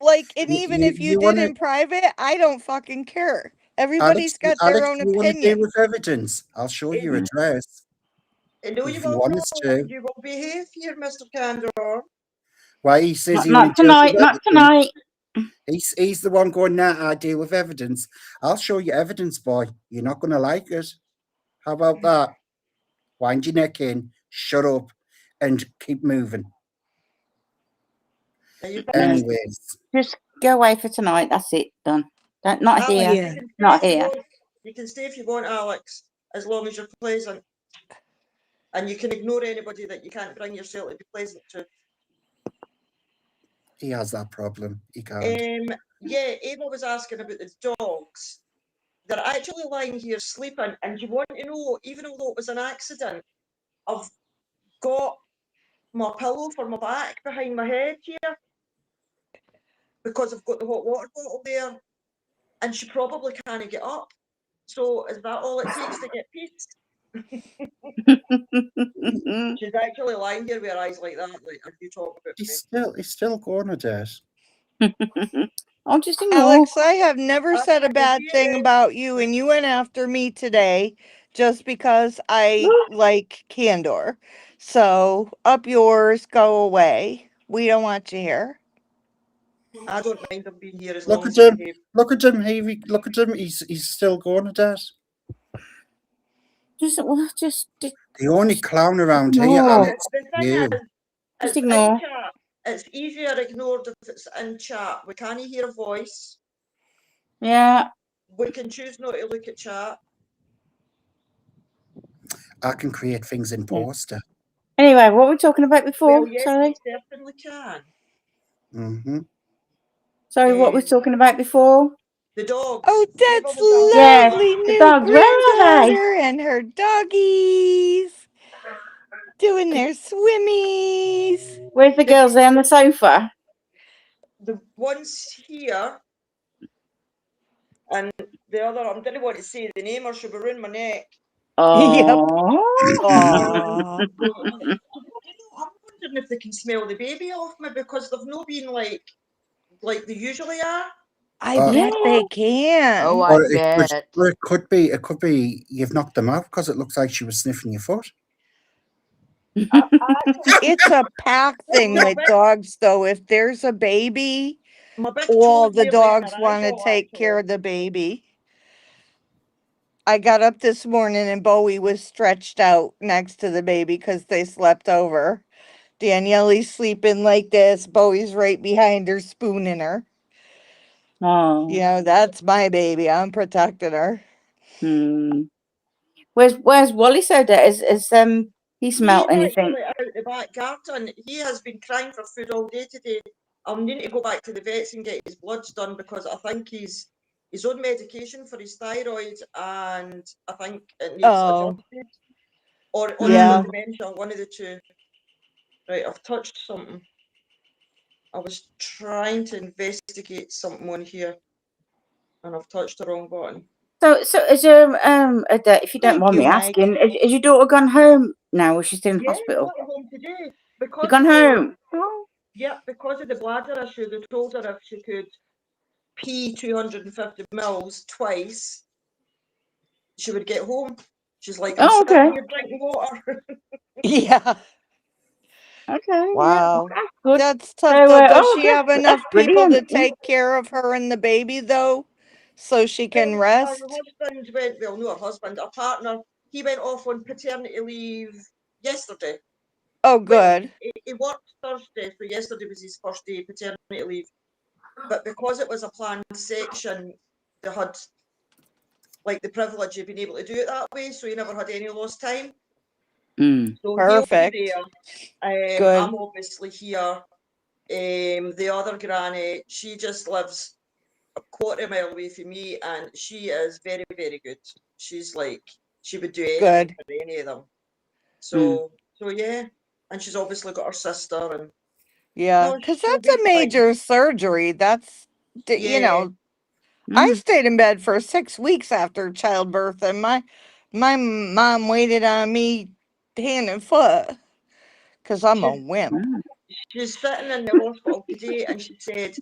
Like, and even if you You did want to in private, I don't fucking care. Everybody's got their Alex, own you want to deal opinion. with evidence? I'll show you And, address no, you if you will want not. us to. You will behave here, Mr. Candor. Why he says he only Not deals tonight. with Not evidence. tonight. He's the one going, nah, I deal with evidence. I'll show you evidence, boy. You're not going to like it. How about that? Wind your neck in, shut up, and keep moving. Are you Anyways, Just go away for tonight. That's it. Done. Not Alex, here. Yeah. you can stay Not if you here. want. You can stay if you want, Alex, as long as you're pleasant. And you can ignore anybody that you can't bring yourself to be pleasant to. he has that problem. He can't. Yeah, Ava was asking about the dogs. They're actually lying here sleeping, and you want to know, even although it was an accident, I've got my pillow for my back behind my head here because I've got the hot water bottle there, and she probably can't get up. So is that all it takes to get peace? She's actually lying here with her eyes like that, like, are you talking about me? He's still going at it. I'll just ignore. Alex, I have never said a I bad see thing it. about you, and you went after me today just because I like candor. So, up yours, go away. We don't want you here. I don't mind him being here as Look long at as he him. behaves. Look at him, Havy. Look at him. He's still going at it. Just The only clown around here, ignore. Alex, The thing you. is, Just it's in ignore. chat. It's easier ignored if it's in chat. We can't hear a voice. Yeah. We can choose not to look at chat. I can create things in poster. Anyway, what were we talking about before? Well, yes, Sorry. we certainly can. Mm-hmm. Sorry, what were we talking about before? The dogs. Oh, Ava that's was asking Yes, lovely the new dogs. Where are they? granddaughter and her doggies doing their swimmies. Where's the girls? There on the sofa. the ones here, and the other, I didn't want to say the name or she'll ruin my neck. Yep. Oh. Aw. I'm wondering if they can smell the baby off me because they've not been like they usually are. I Uh, bet they Oh, can. I Or bet. it could be you've knocked them out because it looks like she was sniffing your foot. It's a pack thing my with big, dogs, though. If there's a baby, my big all toe's the nearly in her dogs want to eyeball, take care actually. of the baby. I got up this morning and Bowie was stretched out next to the baby because they slept over. Danielle's sleeping like this. Bowie's right behind her, spooning her. Oh. You know, that's my baby. I'm protecting her. Hmm. Where's Wally so dead? Is he smelt He's anything? actually out the back garden. He has been crying for food all day today. I'll need to go back to the vets and get his bloods done because I think he's on medication for his thyroid and I think it needs Oh, adjusted. Or he's yeah. got dementia, one of the two. Right, I've touched something. I was trying to investigate something on here and I've touched the wrong button. So is your if you don't Thank mind you, me Mike. asking, is your daughter gone home now, or is she still in Yeah, hospital? got home today. You Because gone of the home? Oh. because of the bladder issue, they told her if she could pee 250 mils twice, she would get home. She's like, I'm Oh, sitting okay. here drinking water. Yeah. Okay. Wow. Yeah. That's good. That's tough, So though. Does she okay, have that's enough people to brilliant. Yeah. take care of her and the baby, though, so she can Her rest? husband went, well, not her husband, her partner, he went off on paternity leave yesterday. Oh, Well, good. he worked Thursday, so yesterday was his first day of paternity leave. But because it was a planned section, they had like the privilege of being able to do it that way, so he never had any lost time. Mm. So he'll Perfect. be there. Good. I'm obviously here. The other granny, she just lives a quarter mile away from me, and she is very, very good. She's like, she would do anything Good. for any of them. So yeah. and she's obviously got her sister, and Yeah, no, because she'll that's be a fine. major surgery. That's, you Yeah, know, I Mm. stayed in bed for 6 weeks after childbirth, and my mom waited on me hand and foot because I'm a she's wimp. Mm. she's sitting in the hospital today, and she said,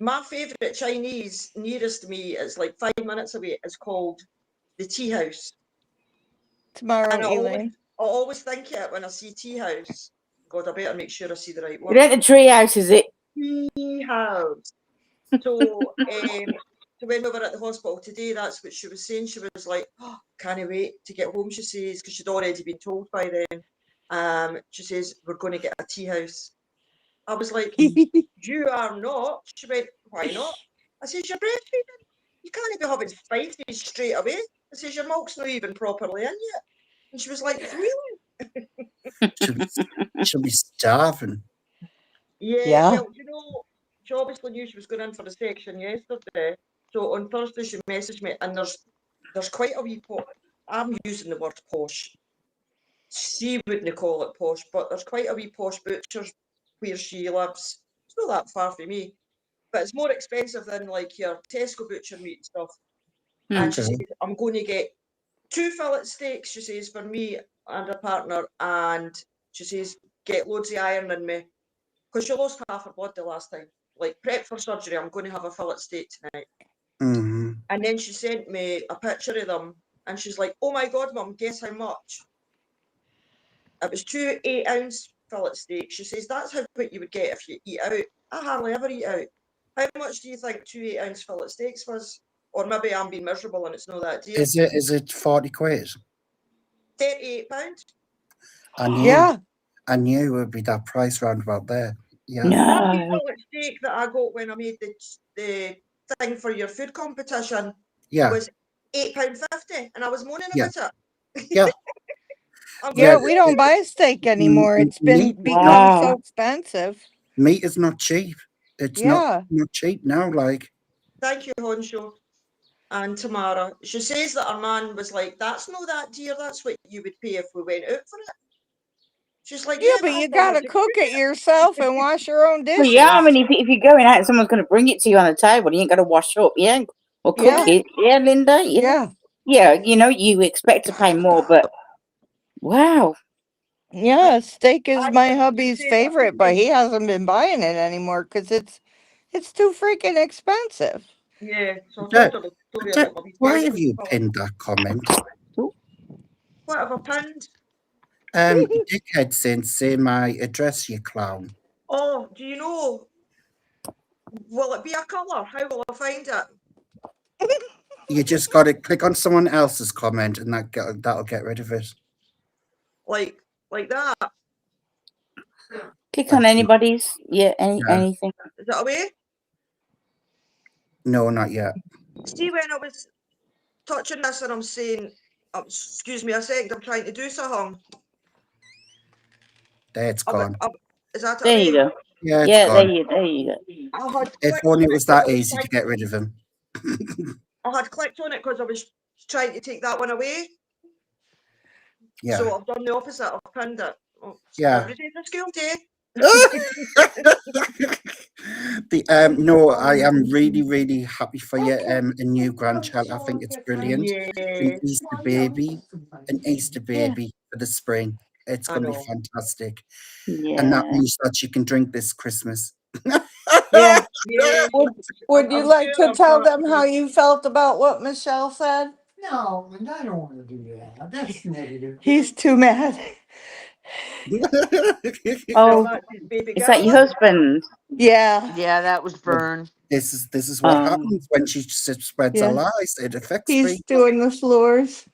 my favourite Chinese nearest to me is like 5 minutes away. Is called the Tea House, Tomorrow, and Elaine. I always think of it when I see Tea House. God, I better make sure I see the right It one. ain't the tree house, is it? Tea House. So, so when we were at the hospital today, that's what she was saying. She was like, oh, can't I wait to get home, she says, because she'd already been told by then. She says, we're going to get a tea house. I was like, you are not. She went, why not? I says, you're breastfeeding. You can't be having spices straight away. I says, your milk's not even properly in yet. And she was like, really? She'll be starving. Yeah, Yeah. well, she obviously knew she was going in for a section yesterday. So on Thursday she messaged me, and there's quite a wee pot. I'm using the word posh. She wouldn't call it posh, but there's quite a wee posh butcher's where she lives. It's not that far from me, but it's more expensive than like your Tesco butcher meat and stuff. And she Okay. says, I'm going to get 2 fillet steaks, she says, for me and her partner, and she says, get loads of iron in me. Because she lost half her blood the last time. Like, prep for surgery, I'm going to have a fillet steak tonight. Mm-hmm. And then she sent me a picture of them, and she's like, oh my God, Mum, guess how much? It was 2 8-ounce fillet steaks. She says, that's how what you would get if you eat out. I hardly ever eat out. How much do you think 2 8-ounce fillet steaks was? Or maybe I'm being miserable and it's not that dear. Is it 40 quid? £38. I knew Yeah. I knew it would be that price round about there. Yeah. That wee No. fillet steak that I got when I made the thing for your food competition Yeah. was £8.50, and I was moaning Yeah. about it. Yeah. I'm Yeah, Yeah. going we don't buy a steak anymore. It's Meat, become so Wow. expensive. meat is not cheap. It's Yeah. not cheap now. Like, thank you, Honsho and Tamara. She says that her man was like, that's not that dear, that's what you would pay if we went out for it. She's like, Yeah, yeah, but but I you don't have gotta to cook cook it yourself and wash your own Well, yeah, I dishes. mean, if you're going out and someone's going to bring it to you on the table, you ain't got to wash up, yeah, or cook Yeah. Yeah, it, yeah, Linda, yeah, Yeah. yeah. You know, you expect to pay more, but wow, Yeah. Steak is I my think she hubby's said, I favorite, think but he hasn't been buying it anymore because it's too freaking expensive. yeah, so I Dad, told her the story Dad, about my wee why have Tesco you fillet. pinned that comment? What have I pinned? Dickhead saying, say my address, you clown. Oh, do you know? Will it be a colour? How will I find it? You just got to click on someone else's comment, and that'll get rid of it. Like that? click I on don't know. anybody's, yeah, Yeah. anything. Is that away? No, not yet. See, when I was touching this and I'm saying, excuse me a second, I'm trying to do something. There, it's I've, gone. is that There you away? go. Yeah, it's Yeah, gone. there you go. I had If clicked only on it it was because that I was easy to trying. get rid of him. I had clicked on it because I was trying to take that one away. Yeah. So I've done the opposite. I've pinned it. Oh, Yeah. every day's a school day. No, I am really happy for you. A new grandchild. I think it's brilliant. Yeah, An Easter Yeah, baby for the spring. It's I going to be know. fantastic, and that yeah. means that you can drink this Christmas. Yeah. Yeah, Would you I'm like sure to I've tell got. them how you felt about what Michelle said? No, and I don't want to do that. That's negative. He's too mad. Well, Oh, that's his baby is that girl. your husband? Yeah. Yeah, that was Vern. This is what happens when she spreads her Yeah. lies. It affects He's people. doing the floors.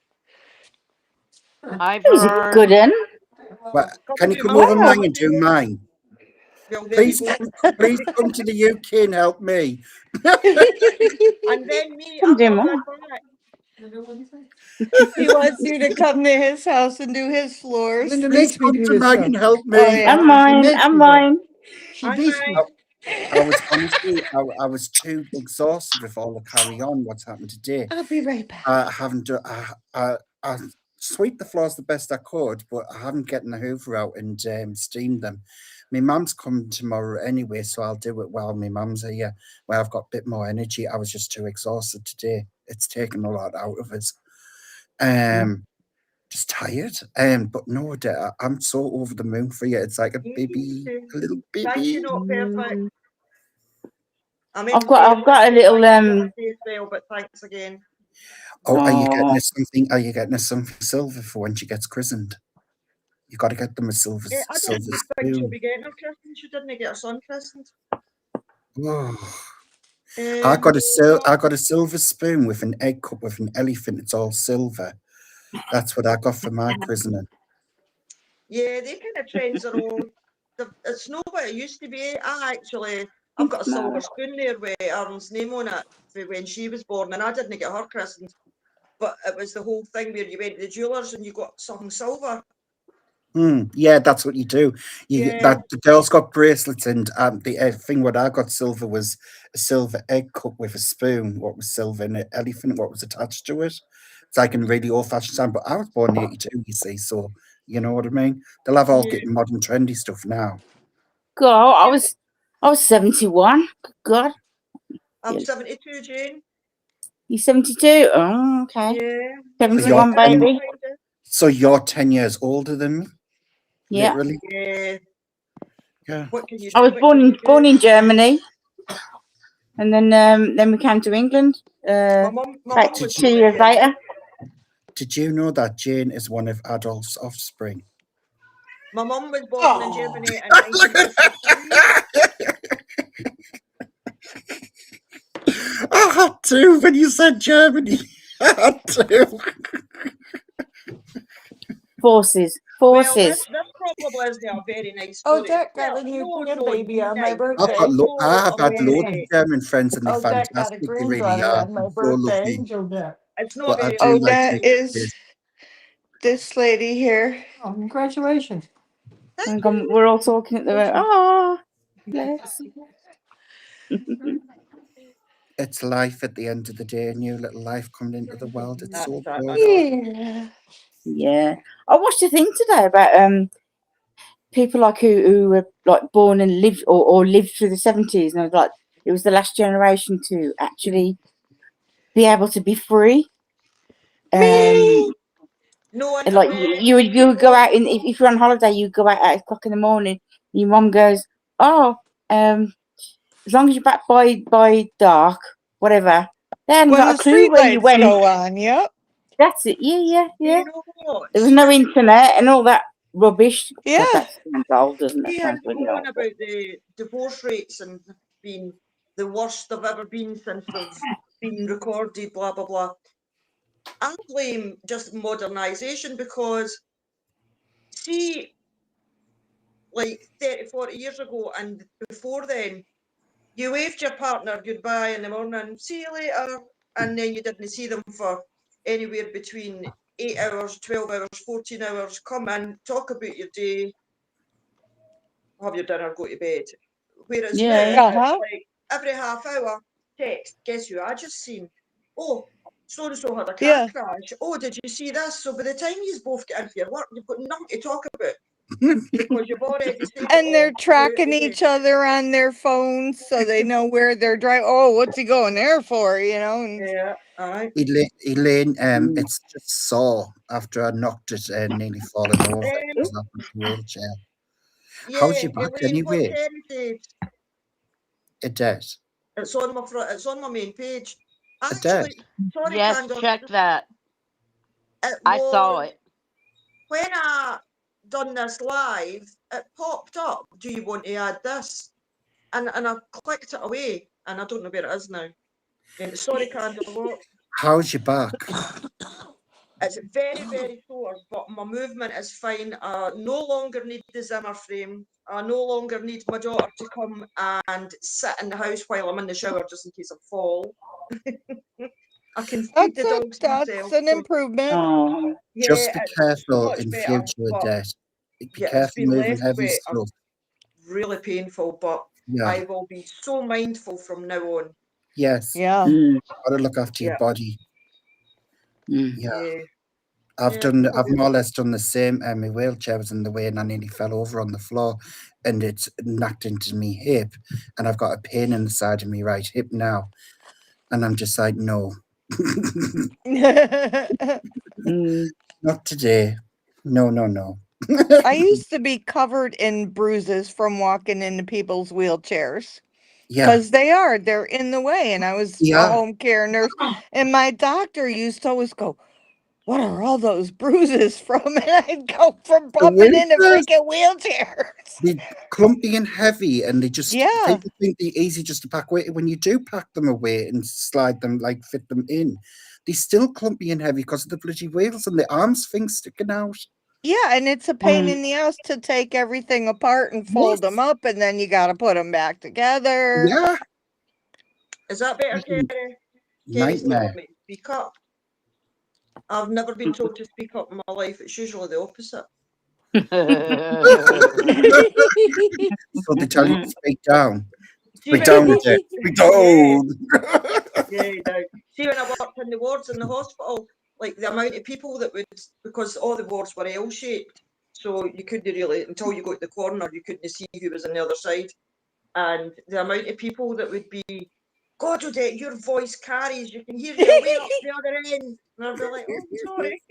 Hi, He's a good Vern. one. But Come can and you do come my over Wow. mine and property. do mine? Well, there you Please, go. please come to the UK and help me. And then me Come do after more. that back. He wants you to come to his house and do his floors. Linda Please makes me come do to this mine stuff. and help Oh, me. yeah. And She mine, makes and me do it. mine. She And makes me. mine. I was honestly, I was too exhausted with all the carry on. What's happened today? I'll be right back. I haven't done. I sweep the floors the best I could, but I haven't gotten the Hoover out and steamed them. My mum's coming tomorrow anyway, so I'll do it while my mum's here, where I've got a bit more energy. I was just too exhausted today. It's taken a lot out of us. Just tired. But no, I'm so over the moon for you. It's like a baby, a little Thank baby. you, not perfect. I mean, I've got a little but thanks again. Oh, are you getting Oh. us something? Are you getting us something silver for when she gets christened? You got to get them a silver I don't silver think she'll spoon. be getting her christened. She didn't get her son christened. Oh. I got a silver spoon with an egg cup with an elephant. It's all silver. That's what I got for my christening. Yeah, they kind of trends are all. It's not what it used to be. I've got a silver spoon there with Aaron's name on it for when she was born, and I didn't get her christened. But it was the whole thing where you went to the jewellers and you got something silver. Yeah, that's what you do. Yeah. The girls got bracelets, and the thing what I got silver was a silver egg cup with a spoon. What was silver and an elephant? What was attached to it? It's like in really old-fashioned time. But I was born in '82, you see, so you know what I mean. They'll have all getting modern, trendy stuff now. God, I was 71. God. I'm 72, Jane. You're 72? Oh, okay. Yeah. 71, baby. So you're 10 years older than me? Yeah. Literally? Yeah. Yeah. What can you I do? was born in Germany, and then we came to England. My mum About was 2 years later. Did you know that Jane is one of Adolf's offspring? My mum was born in Germany in 1953. I had to when you said Germany. I had to. Forces. Well, this probably isn't a very nice story. Odette got Well, a new no, baby on my nice. birthday. I have had loads of German friends and they're Odette got a fantastic. They really granddaughter are. on my So birthday. lovely. It's not But I very do like Odette taking is pictures. this lady here. Oh, congratulations. We're all talking at the moment. Oh, bless. It's life at the end of the day, a new little life coming into the world. It's so good. Yeah. Yeah. I watched a thing today about people like who were like born and lived or lived through the 70s, and I was like, it was the last generation to actually be able to be free. No, and like you would go out and if you're on holiday, you go out at 8 o'clock in the morning. And your mum goes, "Oh, as long as you're back by dark, whatever." They hadn't When got the a clue where you streetlights went. go on, yep. That's it. Yeah. You know what? There was no internet and all that rubbish. Yeah. That sounds old, doesn't it? We Sounds had really on old. about the divorce rates and being the worst they've ever been since they've been recorded, blah, blah, blah. I blame just modernisation because, see, like 30, 40 years ago and before then, you waved your partner goodbye in the morning, see you later, and then you didn't see them for anywhere between 8 hours, 12 hours, 14 hours, come in, talk about your day, have your dinner, go to bed. Whereas now, it's like every half hour, text, guess who I just seen? Oh, so-and-so had a car crash. Oh, did you see this? So by the time you both get into your work, you've got nothing to talk about. Because you've already said And it they're all. tracking each other on their phones so they know where they're driving. Oh, what's he going there for? You know? And yeah, aye. Elaine, it's just sore after I knocked it and nearly fallen over because I was in a wheelchair. How's your back Elaine, what's anyway? heritage? It does. It's on my front. It's on my main page. It does. Actually, sorry, Yes, Candace. check that. I saw it. When I done this live, it popped up. Do you want to add this? And I clicked it away, and I don't know where it is now. And sorry, Candace. How's your back? It's very, very sore, but my movement is fine. I no longer need the Zimmer frame. I no longer need my daughter to come and sit in the house while I'm in the shower just in case I fall. I can feed the dogs myself. That's an improvement. Just be careful so in better, future, Dad. Be it's careful been moving left heavy with stuff. really painful, but I will be so mindful from now on. Yes. Yeah. You've got to look after your body. Mm. Yeah. I've Yeah, done. people I've do more or that. less done the same. My wheelchair was in the way, and I nearly fell over on the floor, and it's knocked into me hip, and I've got a pain in the side of me right hip now, and I'm just like, no, Mm. not today. No, no, no. I used to be covered in bruises from walking into people's wheelchairs. Yeah, Because they're in the way. And I was a yeah. home care nurse. And my doctor used to always go, "What are all those bruises from?" And I'd go from The bumping into wheelchairs, freaking wheelchairs. they clumpy and heavy, and they just Yeah. people think they're easy just to pack away. When you do pack them away and slide them, like fit them in, they're still clumpy and heavy because of the bloody wheels and the arms thing sticking out. Yeah. And it's a pain Mm. in the ass to take everything apart and fold them Yes. up. And then you got to put them back together. Yeah. Is that better, Freaking Kerry? Kerry's telling nightmare. me to speak up. I've never been told to speak up in my life. It's usually the opposite. So they tell you to speak down. See Speak when I down a worked, bit. Speak yeah, down. yeah, no. See when I worked in the wards in the hospital, like the amount of people that would, because all the wards were L-shaped, so you couldn't really, until you got to the corner, you couldn't see who was on the other side. And the amount of people that would be, "God, Odette, your voice carries. You can hear you way up the other end." And I'd be like, "Oh, sorry."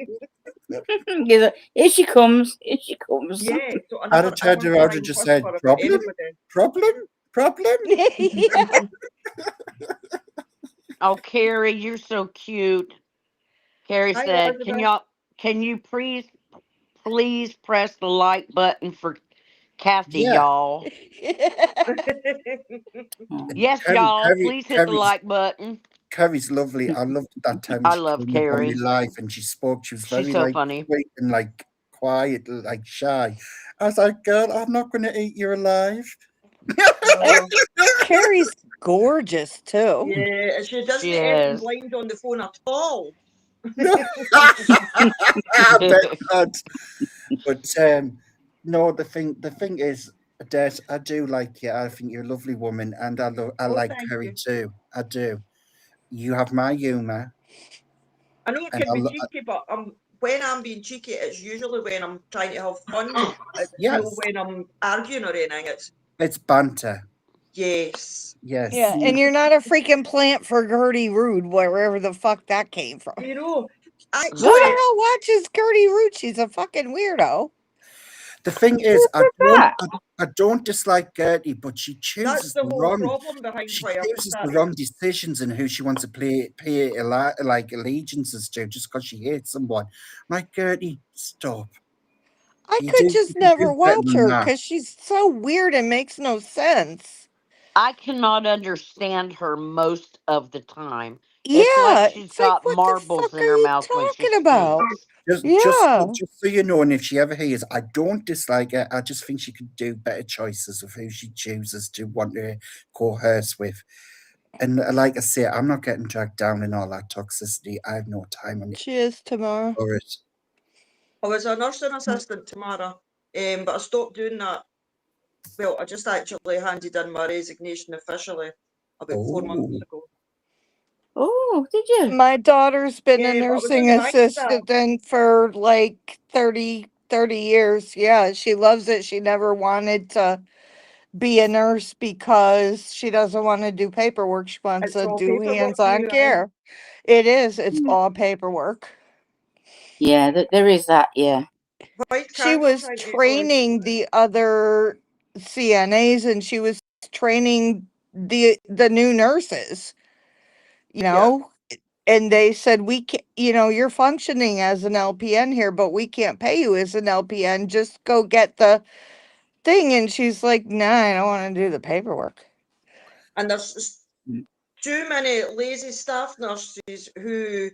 Here she comes. Here she comes. Yeah, so I I'd never have turned ever around try and and just said, whisper about problem, anybody. problem, problem. Yeah. Oh, Carrie, you're so cute. Carrie Hi, said, Elizabeth. can you please press the like button for Kathy, Yeah. y'all? Mm. Yes, Carrie, y'all, Carrie, please hit the Carrie's like button. Carrie's lovely. I loved that time when I she love came up on my Carrie. live and she spoke. She was She's very so like funny. sweet and like quiet, like shy. I was like, girl, I'm not going to eat you alive. Oh, Carrie's gorgeous too. yeah, and she She doesn't effing is. blind on the phone at all. No, I bet not. But no, the thing is, Des, I do like you. I think you're a lovely woman, and I Oh, like thank Carrie you. too. I do. You have my humour, I know it and can be cheeky, but when I'm being cheeky, it's usually when I'm trying to have fun. It's no yes, when I'm arguing or anything. It's it's banter. yes. Yes, Yeah, and you're not a freaking plant for Gertie Rude, wherever the fuck that came from. You know, Who the actually, hell watches Gertie Rude? She's a fucking weirdo. the thing is, Who said that? I don't dislike Gertie, but she that's chooses the the whole wrong problem behind she why I've chooses the started. wrong decisions and who she wants to like allegiances to just because she hates someone. Like Gertie, stop. I You could do just you can do never better watch than her that. because she's so weird and makes no sense. I cannot understand her most of the time. It's like Yeah, she's it's like, got what the marbles fuck are in her you mouth when she talking about? speaks. Yeah. Just so you know, and if she ever hears, I don't dislike her. I just think she could do better choices of who she chooses to want to coerce with. And like I say, I'm not getting dragged down in all that toxicity. I have no time She is tomorrow. for it. I was a nursing assistant tomorrow, but I stopped doing that. Well, I just actually handed in my resignation officially about 4 months Oh, ago. Oh, did you? My daughter's been a Yeah, but I was nursing in bank staff. assistant for like 30 years. Yeah, she loves it. She never wanted to be a nurse because she doesn't want to do paperwork. She wants It's to all do paperwork, hands-on you know. care. It is. It's Mm. all paperwork. Yeah, there is that. Yeah. White She candle was time, Ollie. training the other CNAs and she was training the new nurses, you Yeah. know, and they said, we can't, you're functioning as an LPN here, but we can't pay you as an LPN. Just go get the thing. And she's like, nah, I don't want to do the paperwork. And there's Mm. too many lazy staff nurses who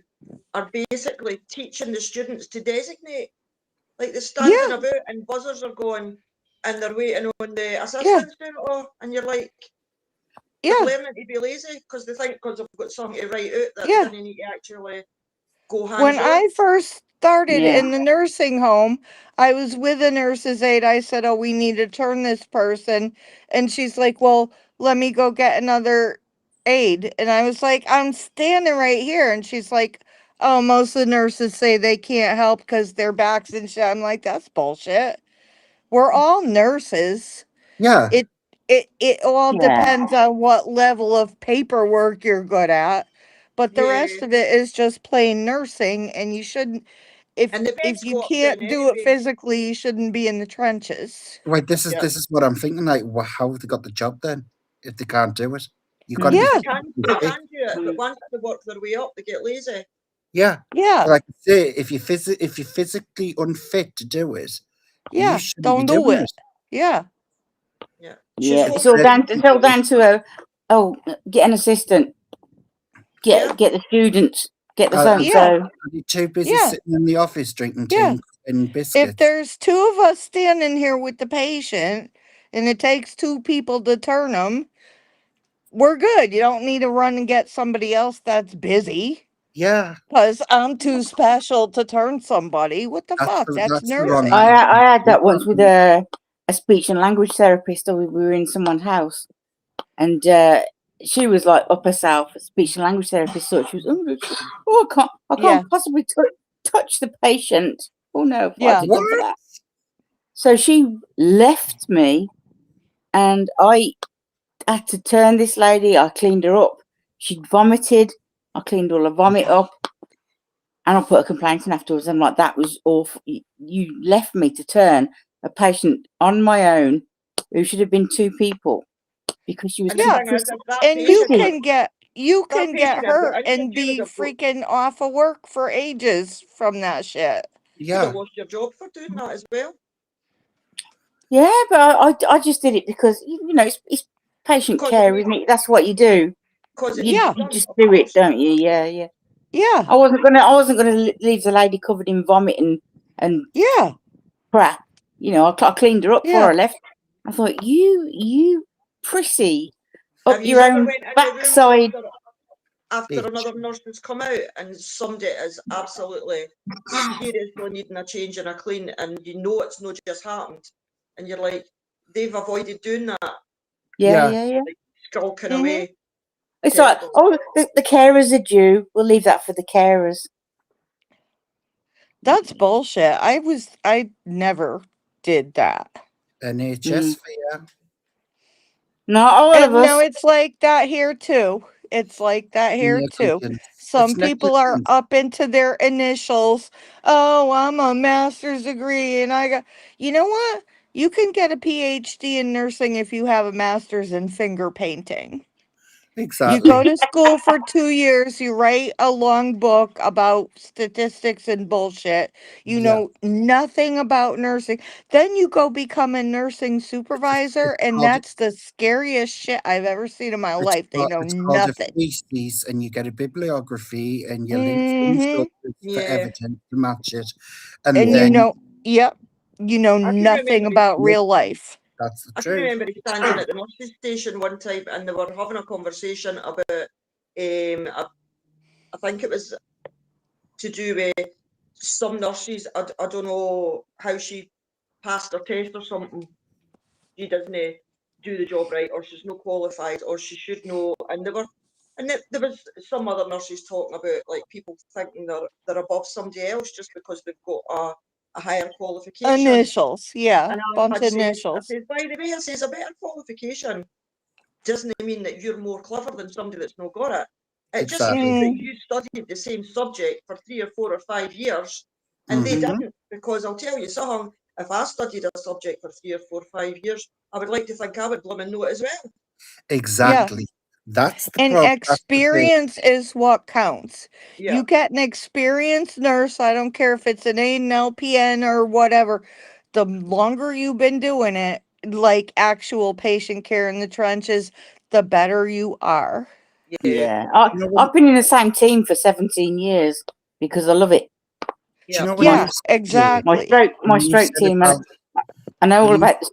are basically teaching the students to designate. Like they're standing Yeah, about and buzzers are going and they're waiting on the yeah, assistants doing it all. And you're like, they're yeah, learning to be lazy because they think because they've got something to write out that they yeah. didn't need to actually go When hands on. I first started Yeah. in the nursing home, I was with a nurse's aide. I said, "Oh, we need to turn this person." And she's like, "Well, let me go get another aide." And I was like, "I'm standing right here." And she's like, oh, most of the nurses say they can't help because their backs and shit. I'm like, that's bullshit. We're all nurses. Yeah. It all Yeah. depends on what level of paperwork you're good at. But the rest Yeah. of it is just plain nursing, and you shouldn't And the if beds you go up down can't do it anyway. physically, you shouldn't be in the trenches. Right, this Yeah. is what I'm thinking. Like, how have they got the job then? If they can't do it, you've got to Mm. be Yeah, They physically fit. can do it, but once they work their way up, they get lazy. Yeah. yeah, But like I say, if you're physically unfit to do it, you yeah. shouldn't be Don't do doing it. it. Yeah, Yeah. Yeah, She's it's all hoping. down. It's all down to get an assistant, Yeah. get the students, get the Are, so are, and yeah, so. are you too busy yeah, sitting in the office drinking tea yeah. and If biscuits? there's two of us standing here with the patient, and it takes two people to turn them, we're good. You don't need to run and get somebody else that's busy. Yeah, Because I'm too special to turn somebody. What the fuck? That's that's the wrong Yeah. nursing. attitude. I had that once with a speech and language therapist. We were in someone's house, and she was like up herself, a speech and language therapist. So she was, I Yeah, can't possibly touch the patient. Oh no, why yeah, did come for What? that? So she left me, and I had to turn this lady. I cleaned her up. She'd vomited. I cleaned all the vomit up, and I put a complaint in afterwards. I'm like, that was awful. You left me to turn a patient on my own who should have been two people because she was And the too yeah. thing is, if that And you patient, prissy. can get you that can get patient had hurt got injured, and be have freaking off of work for ages from that shit. you'd have Yeah, lost your job for doing that as well. Yeah, but I just did it because it's patient Because care, isn't it? That's what you do. it needs Yeah, done, Just of do it, course. don't you? Yeah, yeah. yeah, I wasn't gonna leave the lady covered in vomit and yeah, crap. I cleaned her up before yeah. I left. I thought, you prissy, Have up you your ever own went in the room backside. after bitch. another nurse has come out and somebody is absolutely seriously needing a change and a clean, and you know it's not just happened, and you're like, they've avoided doing that, Yeah, Yeah, yeah, yeah. like skulking Mm-hmm. away. It's like, Terrible. oh, the carers are due. We'll leave that for the carers. That's bullshit. I never did that. NHS Mm. for you. Not all of And no, us. it's like that here too. It's like that here too. Negligence. It's Some people are negligence. up into their initials. Oh, I'm a master's degree and I got, you know what? You can get a PhD in nursing if you have a master's in finger painting. You go Exactly. to school for 2 years, you write a long book about statistics and bullshit. You Yeah. know nothing about nursing. Then you go become a nursing supervisor, It's and called that's the scariest shit I've ever seen in my life. They know it's called a nothing. thesis, and you get a bibliography, and you link things Mm-hmm. up for Yeah. evidence to match it, and And you Yeah. then know, yep, you know I can nothing remember about yep, real life. that's the I can truth. remember standing at the nurses station one time and they were having a conversation about I think it was to do with some nurses. I don't know how she passed her test or something. She doesn't do the job right, or she's not qualified, or she should know. And there was some other nurses talking about like people thinking they're above somebody else just because they've got a higher qualification. Initials, yeah, And I bunch had of said, initials. by the way, I says a better qualification doesn't mean that you're more clever than somebody that's not got it. It just means Exactly. that Mm, you studied the same subject for 3 or 4 or 5 years and they Hmm. Mm-hmm. didn't. Because I'll tell you something, if I studied a subject for 3 or 4 or 5 years, I would like to think I would blooming know it as well. yeah. Exactly. That's the And problem. That's the thing. experience is what counts. Yeah, You get an experienced nurse, I don't care if it's an A and LPN or whatever. The longer you've been doing it, like actual patient care in the trenches, the better you are. yeah, Yeah. You know I've when been in the same team for 17 years because I love it. do you yeah. know when My you Yeah, said exactly. my when you stroke said team. about I know when all you about this.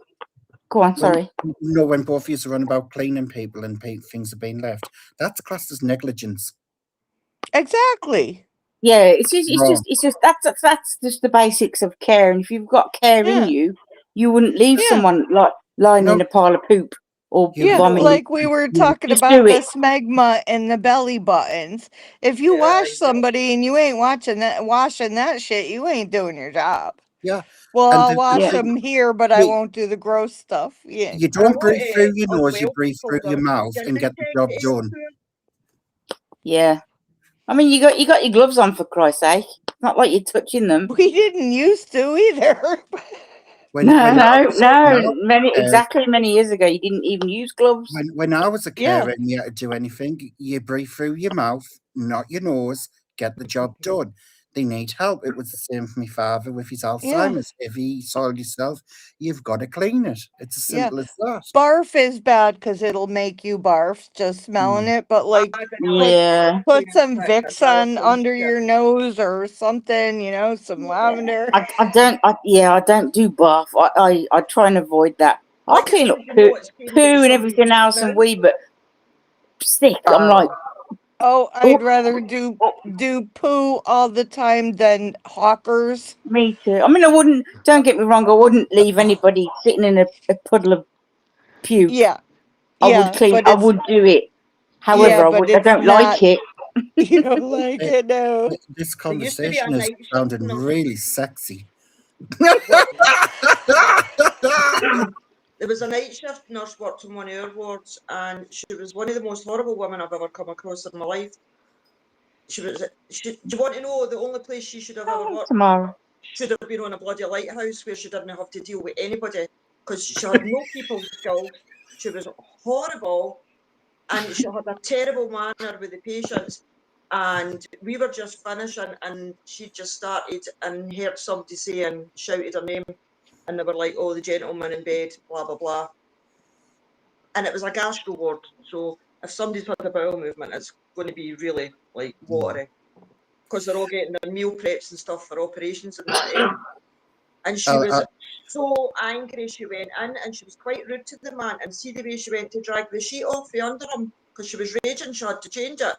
Go on, when sorry. you know when both of you are on about cleaning people and things are being left, that's classed as negligence. Exactly. Yeah, Wrong. it's just that's just the basics of care. And if you've got care in Yeah. you, you wouldn't leave Yeah. someone like lying No, in a pile of poop or Yeah, vomiting. like we were talking Just about do the it. smegma and the belly buttons. If you Yeah, wash yeah. somebody and you ain't washing that shit, you ain't doing your job. Yeah. Well, And I'll wash Yeah. them here, but I you, won't do the gross stuff. Yeah. you And I don't want breathe through your all the nose, you well breathe people through your done mouth skin and get the check job at done. Yeah. I mean, you got your gloves on, for Christ's sake. It's not like you're touching them. We didn't used to either. When No, when no, no. uh, Many years ago, you didn't even use gloves. when I was a Yeah. carer and you had to do anything, you breathe through your mouth, not your nose, get the job done. They need help. It was the same for my father with his Alzheimer's. If he soiled himself, you've got to clean it. It's as Yeah. simple as that. Barf is bad because it'll make you barf just smelling it. But like, I didn't put Yeah. put some practice. Vicks I was on doing under shit. your nose or something. You know, some lavender. I don't do bath. I try and avoid that. I What clean up you know it's poo painful and somebody everything else and smells. wee, but stick. I'm like, Oh, oh, I'd rather do poo all the time than hawkers. me too. I mean, don't get me wrong, I wouldn't leave anybody sitting in a puddle of puke. Yeah, I would yeah, clean, but I it's would do it. yeah, However, but I it's don't like not. it. You don't like Eh, it, no. This There used to be a conversation is night shift sounding nurse. really sexy. What? There was a night shift nurse worked in one of our wards, and she was one of the most horrible women I've ever come across in my life. Do you want to know the only place she should have ever worked? Tomorrow. Should have been on a bloody lighthouse where she didn't have to deal with anybody, because she had no people skills. She was horrible, and she had a terrible manner with the patients. And we were just finishing, and she just started and heard somebody say and shouted her name, and they were like, "Oh, the gentleman in bed, blah blah blah." And it was a gastro ward, so if somebody's had a bowel movement, it's going to be really like watery, because they're all getting their meal preps and stuff for operations and that. And she was so angry. She went in and she was quite rude to the man. And see the way she went to drag the sheet off the under him, because she was raging. She had to change it.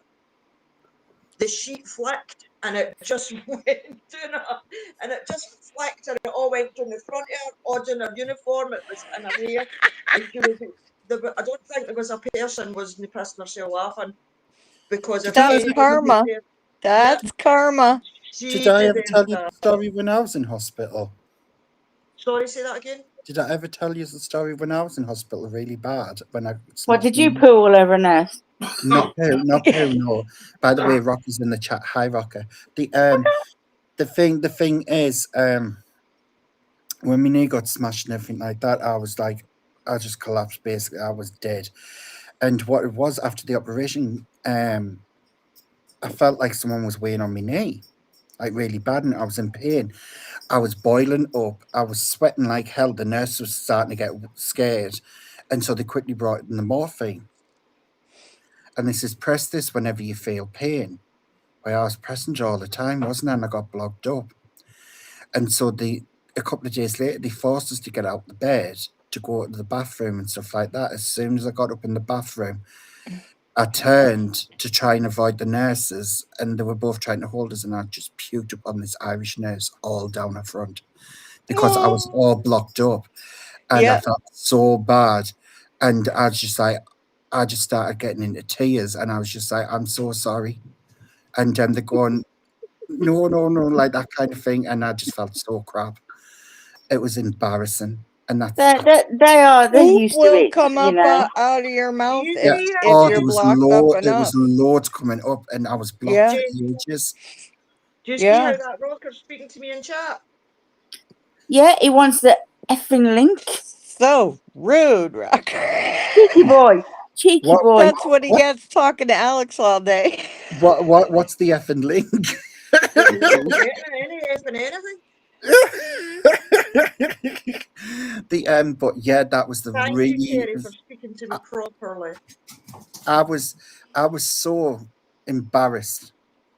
The sheet flicked and it just went down her, and it just flicked and it all went down the front of her, all down her uniform. It was in her hair, and she was. I don't think there was a person was pissing herself laughing, because if That's anybody was karma. there, yeah, That's karma. Did she I ever tell deserved you that. the story when I was in hospital? Sorry, say that again. Did I ever tell you the story when I was in hospital really bad? When I What, did you smashed poo all over a nurse? not poo, no. By the way, Rocky's in the chat. Hi, Rocker. The thing is, when my knee got smashed and everything like that, I was like, I just collapsed. Basically, I was dead. And what it was after the operation, I felt like someone was weighing on my knee, like really bad, and I was in pain. I was boiling up. I was sweating like hell. The nurse was starting to get scared, and so they quickly brought in the morphine. And they says, press this whenever you feel pain. Well, I was pressing it all the time, wasn't I? And I got blocked up. And so a couple of days later, they forced us to get out the bed to go to the bathroom and stuff like that. As soon as I got up in the bathroom, I turned to try and avoid the nurses, and they were both trying to hold us, and I just puked up on this Irish nurse all down her front because I was all blocked up, and I Yeah. felt so bad. And I just started getting into tears, and I was just like, I'm so sorry. And they're going, no, like that kind of thing. And I just felt so crap. It was embarrassing. And that's They're Poop used to will it, come you up know. out of your mouth You yeah. see if how Oh, you're there was blocked up there was enough. loads coming up, and I was blocked Yeah. for ages. Do you see how Yeah. that rocker's speaking to me in chat? Yeah, he wants the effing link. So rude, Rocker. Cheeky boy. Cheeky What boy. That's what he what gets talking to Alex all day. what's the effing link? Any effing anything. But yeah, that was the Thank you, really. Kerry, for speaking to me properly. I was so embarrassed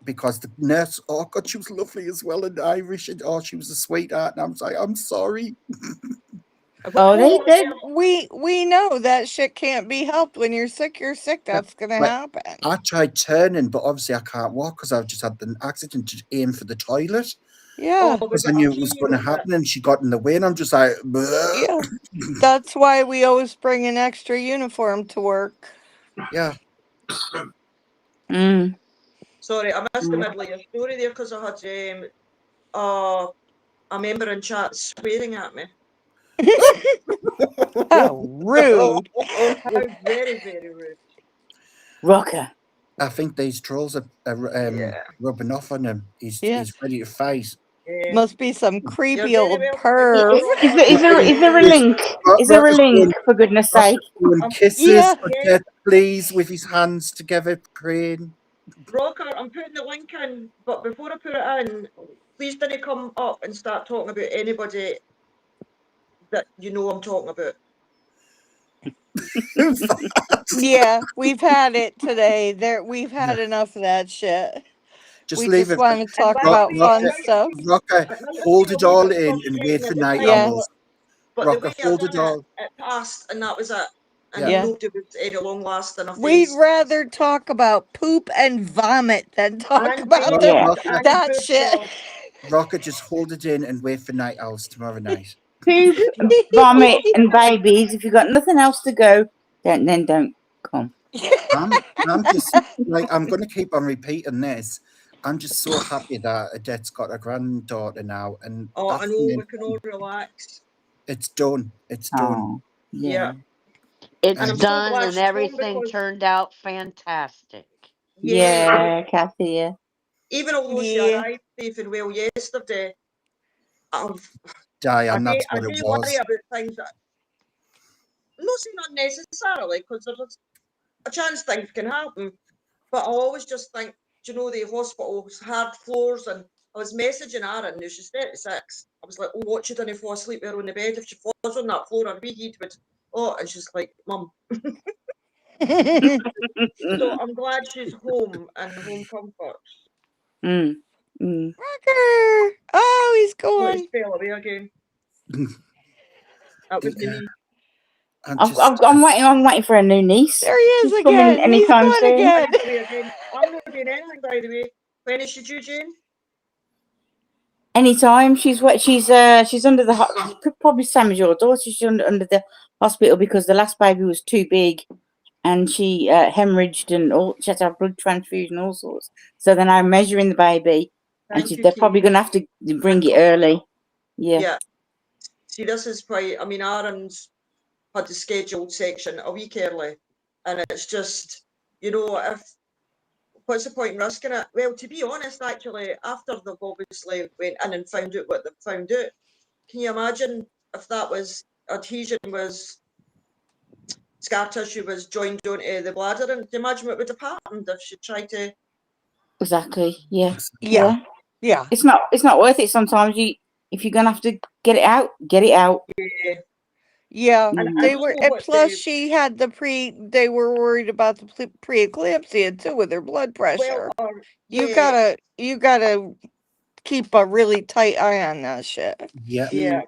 because the nurse, oh God, she was lovely as well and Irish, and oh, she was a sweetheart, and I was like, I'm sorry. Oh, We know that shit can't be helped. When you're sick, you're sick. That's gonna Like, happen. I tried turning, but obviously I can't walk because I've just had an accident to aim for the toilet. Yeah. Oh, because was I it knew a it was tea? going to Was it? happen, and she got in the way, and I'm just like, "Bleh." Yeah. That's why we always bring an extra uniform to work. Yeah. Mm. Sorry, I missed the Mm. middle of your story there because I had a member in chat swearing at me. How rude. How very, very rude. Rocker. I think these trolls are Yeah. rubbing off on him. He's Yes. ready to fight. Yeah. Must be some You're creepy very old welcome. perv. Is there a Yes. link? Is there a Rocker's link, going, for goodness sake? doing kisses Yeah. for Yeah, death, please, with his hands together, praying. Rocker, I'm putting the link in, but before I put it in, please don't come up and start talking about anybody that you know I'm talking about. Yeah, we've had it today. We've had Yeah. enough of that shit. Just We leave just it. want to And talk by the about way, fun stuff. Rocker, it might have hold been a it wee all bit in and wait frustrating for at the night time, Yeah. owls. but the Rocker, way I hold done it all. it passed, and that was it. And Yeah. Yeah. nobody was any long lasting We'd offence. rather talk about poop and vomit than talk And about babies Yeah. and that food shit. stuff. Rocker, just hold it in and wait for night owls tomorrow night. Poop, vomit, and babies. If you've got nothing else to go, then don't come. I'm just like, I'm going to keep on repeating this. I'm just so happy that Adette's got a granddaughter now, and Oh, I that's know, the we can all relax. it's done. It's done. Oh, Yeah. yeah. It's And And I'm so done glad and she's home everything because, turned out fantastic. yeah, Yeah, Kathy, yeah. even although she Yeah. arrived safe and well yesterday, I've, Diane, that's I what do it worry was. about things that, not saying unnecessarily, because there's a chance things can happen, but I always just think, do you know, the hospital's hard floors, and I was messaging Aaron, now she's 36, I was like, oh, what, she didn't fall asleep there on the bed, if she falls on that floor, her wee head would, oh, and she's like, Mum. So I'm glad she's home and home comfort. Mm. Mm. Rocker. Oh, he's What is gone. fell away again? That wasn't me. I'm just I'm waiting. I'm waiting for a new niece. There he is She's coming again. He's anytime gone soon. again. Away again. I'm not doing anything, by the way. When is she due, Jane? Anytime. She's under the probably same as your daughter. She's under the hospital because the last baby was too big, and she hemorrhaged and all. She had to have blood transfusion, all sorts. So they're now measuring the baby, and Thank you, they're Kate. probably going to have to bring it early. Yeah. Yeah. See, this is why, I mean, Aaron's had the scheduled section a week early, and it's just, you know, what's the point in risking it? Well, to be honest, actually, after they've obviously went in and found out what they've found out, can you imagine if that was adhesion was scar tissue was joined onto the bladder, and can you imagine what would have happened if she tried to? Exactly. Yeah. Yeah. Yeah. It's not worth it. Sometimes if you're gonna have to get it out, get it out. Yeah. Yeah. And I They don't were, know and what plus the, she had they were worried about the preeclampsia too with her blood pressure. You yeah, gotta keep a really tight eye on that shit. yeah. yeah.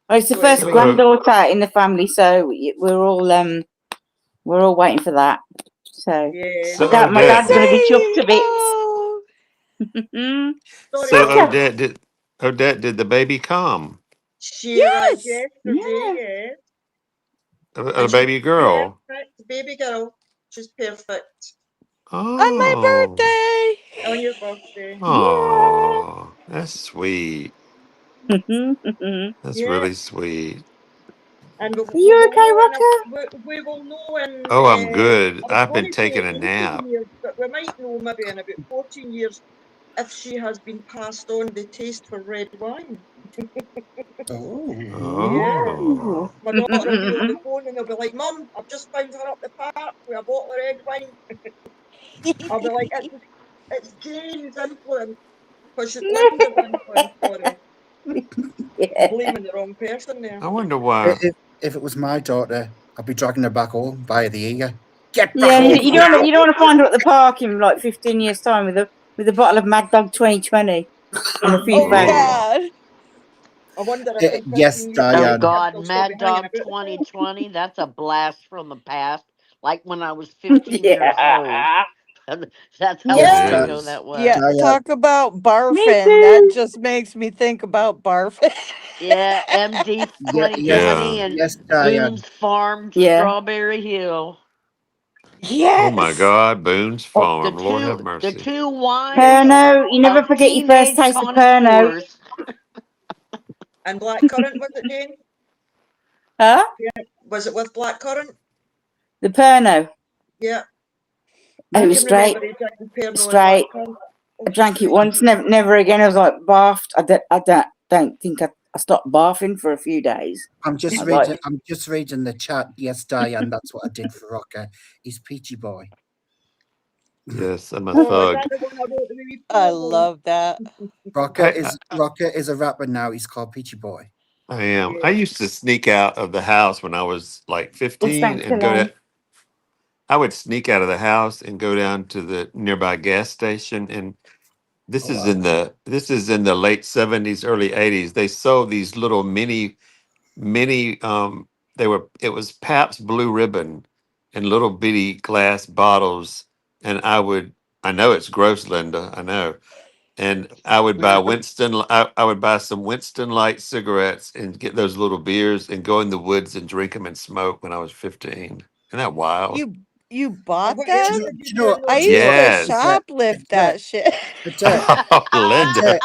Well, it's the So first anyway, granddaughter in the family, so we're all waiting for that. So yeah. my So dad's Odette, gonna be chuffed Same. to bits. Oh. Sorry, so Rocker. Odette, did the baby come? She arrived Yes. yesterday, yeah, A and she's baby girl. perfect, baby girl. She's perfect On my Oh, birthday. on your birthday. oh, that's sweet. Yeah. That's Yeah, really sweet. and Are we you will okay, know in Rocker? we will know in Oh, I'm good. I was I've going been to say taking a 18 nap. years, but we might know maybe in about 14 years if she has been passed on the taste for red wine. Oh. Yeah. Oh, My daughter will be on the phone and they'll be like, Mum, I've just found her up the park with a bottle of red wine. I'll be like, it's Jane's influence. Because she's Linda's influence, sorry. I'm Yeah. blaming the wrong person there. I wonder why. If it was my daughter, I'd be dragging her back home via the ear. Get back Yeah, home you now. don't want to find her at the park in like 15 years' time with a bottle of Mad Dog 2020 and a few Oh fags. Oh, God. I wonder if in Yes, 15 years' Oh time Diane. kids God, will still be Mad hanging Dog about the place. 2020, that's a blast from the past. Like when I was 15 years old. Yeah. That's how Yes, well Yeah, I It go is. that way. Yeah, Diane. talk about me barfing. That too. just makes me think about barfing. Yeah, MD Yeah, yes, 2020 Yeah. and yes, Diane. Boone's Farm, Yeah. Strawberry Hill. Oh my Yes. God, Boone's Oh, The Farm. Lord have the mercy. two wines Pernod. You never of forget your first teenage taste of Pernod. connoisseurs. And blackcurrant, was it, Jane? Huh? Yeah. Was it with blackcurrant? The Pernod. Yeah. Oh, I it was can straight. remember he drinking Pernod and Straight. blackcurrant. I Oh, drank it sweet. once, never again. I was like barfed. I don't think I stopped barfing for a few days. I'm I just was like, reading. I'm just reading the chat. Yes, Diane. That's what I did for Rocker. He's Peachy Boy. Yes, I'm a Oh, is thug. that the one I wrote the wee I poem on? love that. Rocker is a rapper now. He's called Peachy Boy. I am. I Yeah. used to sneak out of the house when I was like yes, 15 thanks, and go Elaine. to, I would sneak out of the house and go down to the nearby gas station. And Oh wow. this is in the late 70s, early 80s. They sold these little mini it was Pabst Blue Ribbon in little bitty glass bottles. And I know it's gross, Linda, I know. And I would buy I would buy some Winston Light cigarettes and get those little beers and go in the woods and drink them and smoke when I was 15. Isn't that wild? You And bought what else that? did you do in I those used to days? Yes. shoplift that shit. But Oh, I Linda.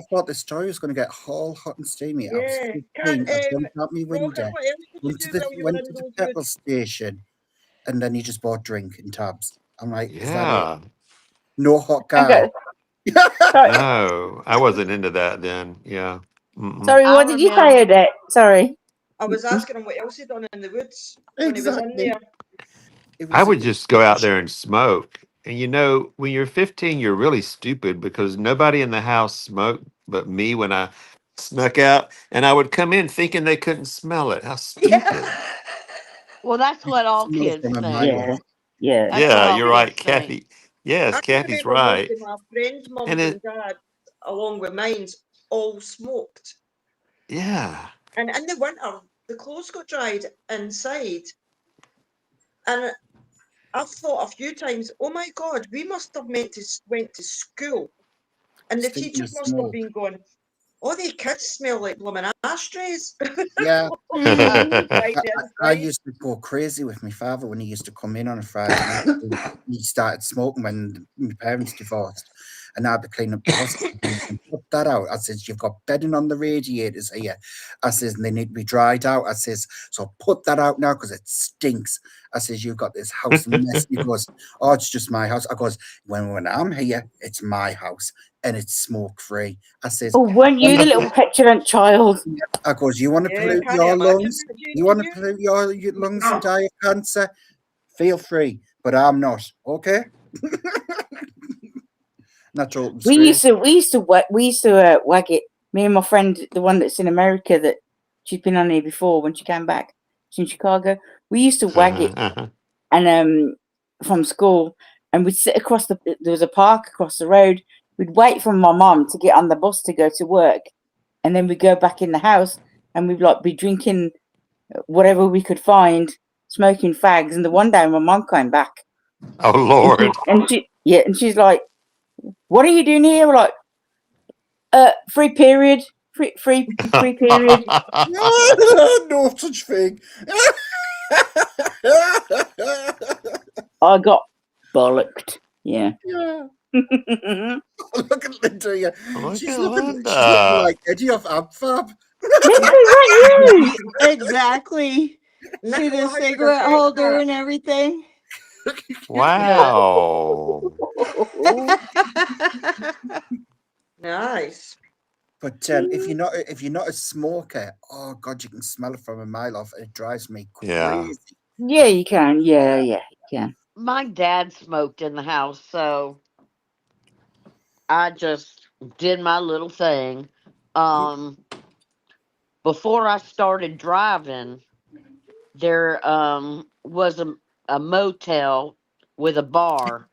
thought this story was going to get all hot and steamy. I was Yeah. 15. I jumped out my Rocket, window, what else did you do while you were went in to the those petrol woods? station, and then you just bought drink in tabs. I'm like, is that it? Yeah. No hot guy. Okay. Sorry, No, I wasn't into that then. Yeah. Mm-mm. sorry. I What did you say, remember. Odette? Sorry. I was asking him what else he'd done in the woods when he was in Exactly. there. I It would was just go out there and smoke. And when you're 15, you're really stupid because nobody in the house smoked but me when I snuck out. And I would come in thinking they couldn't smell it. How Yeah. stupid. Well, that's what all smell kids from a mile think. off. Yeah. Yeah. That's what Yeah, all you're kids right, think. Kathy. Yes, I can Kathy's remember most right. of my friends' And mums and it, dads, along with mine's, all smoked. yeah. And in the winter, the clothes got dried inside. And I've thought a few times, oh my God, we must have went to school. And the Stinking of teachers must have smoke. been going, oh, they kids smell like blooming ashtrays. Yeah. Mhm. Right I, there I inside. used to go crazy with my father when he used to come in on a Friday night. He started smoking when my parents divorced, and I'd be cleaning up the house. And put that out. I says, you've got bedding on the radiators here. I says, and they need to be dried out. I says, so put that out now because it stinks. I says, you've got this house mess. He goes, oh, it's just my house. I goes, when I'm here, it's my house and it's smoke free. I says, Oh, weren't you the little petulant child? I goes, you want to Yeah, pollute can you your imagine lungs? that, Jane, You can want to you? pollute your lungs and die of cancer? Feel free, but I'm not. Okay. Not talking We straight. used to wag it. Me and my friend, the one that's in America, that she's been on here before when she came back. She's in Chicago. We used to wag it, and from school, and we'd sit across there was a park across the road. We'd wait for my mum to get on the bus to go to work, and then we'd go back in the house, and we'd like be drinking whatever we could find, smoking fags. And the one day my mum came back, Oh, Lord. and she's like, "What are you doing here?" We're like, free period, free period. No such thing. I got bollocked. Yeah. Yeah. Look at Linda. Yeah. Look She's at looking Linda. like Eddie off AbFab. Literally, weren't you? Exactly. See Nicola, the how would I cigarette take holder that? and everything. Wow. Nice. But if you're not a smoker, oh God, you can smell it from a mile off. It drives me Yeah. crazy. Yeah, you can. Yeah, you can. My dad smoked in the house, so I just did my little thing. Um, Before I started driving, there was a motel with a bar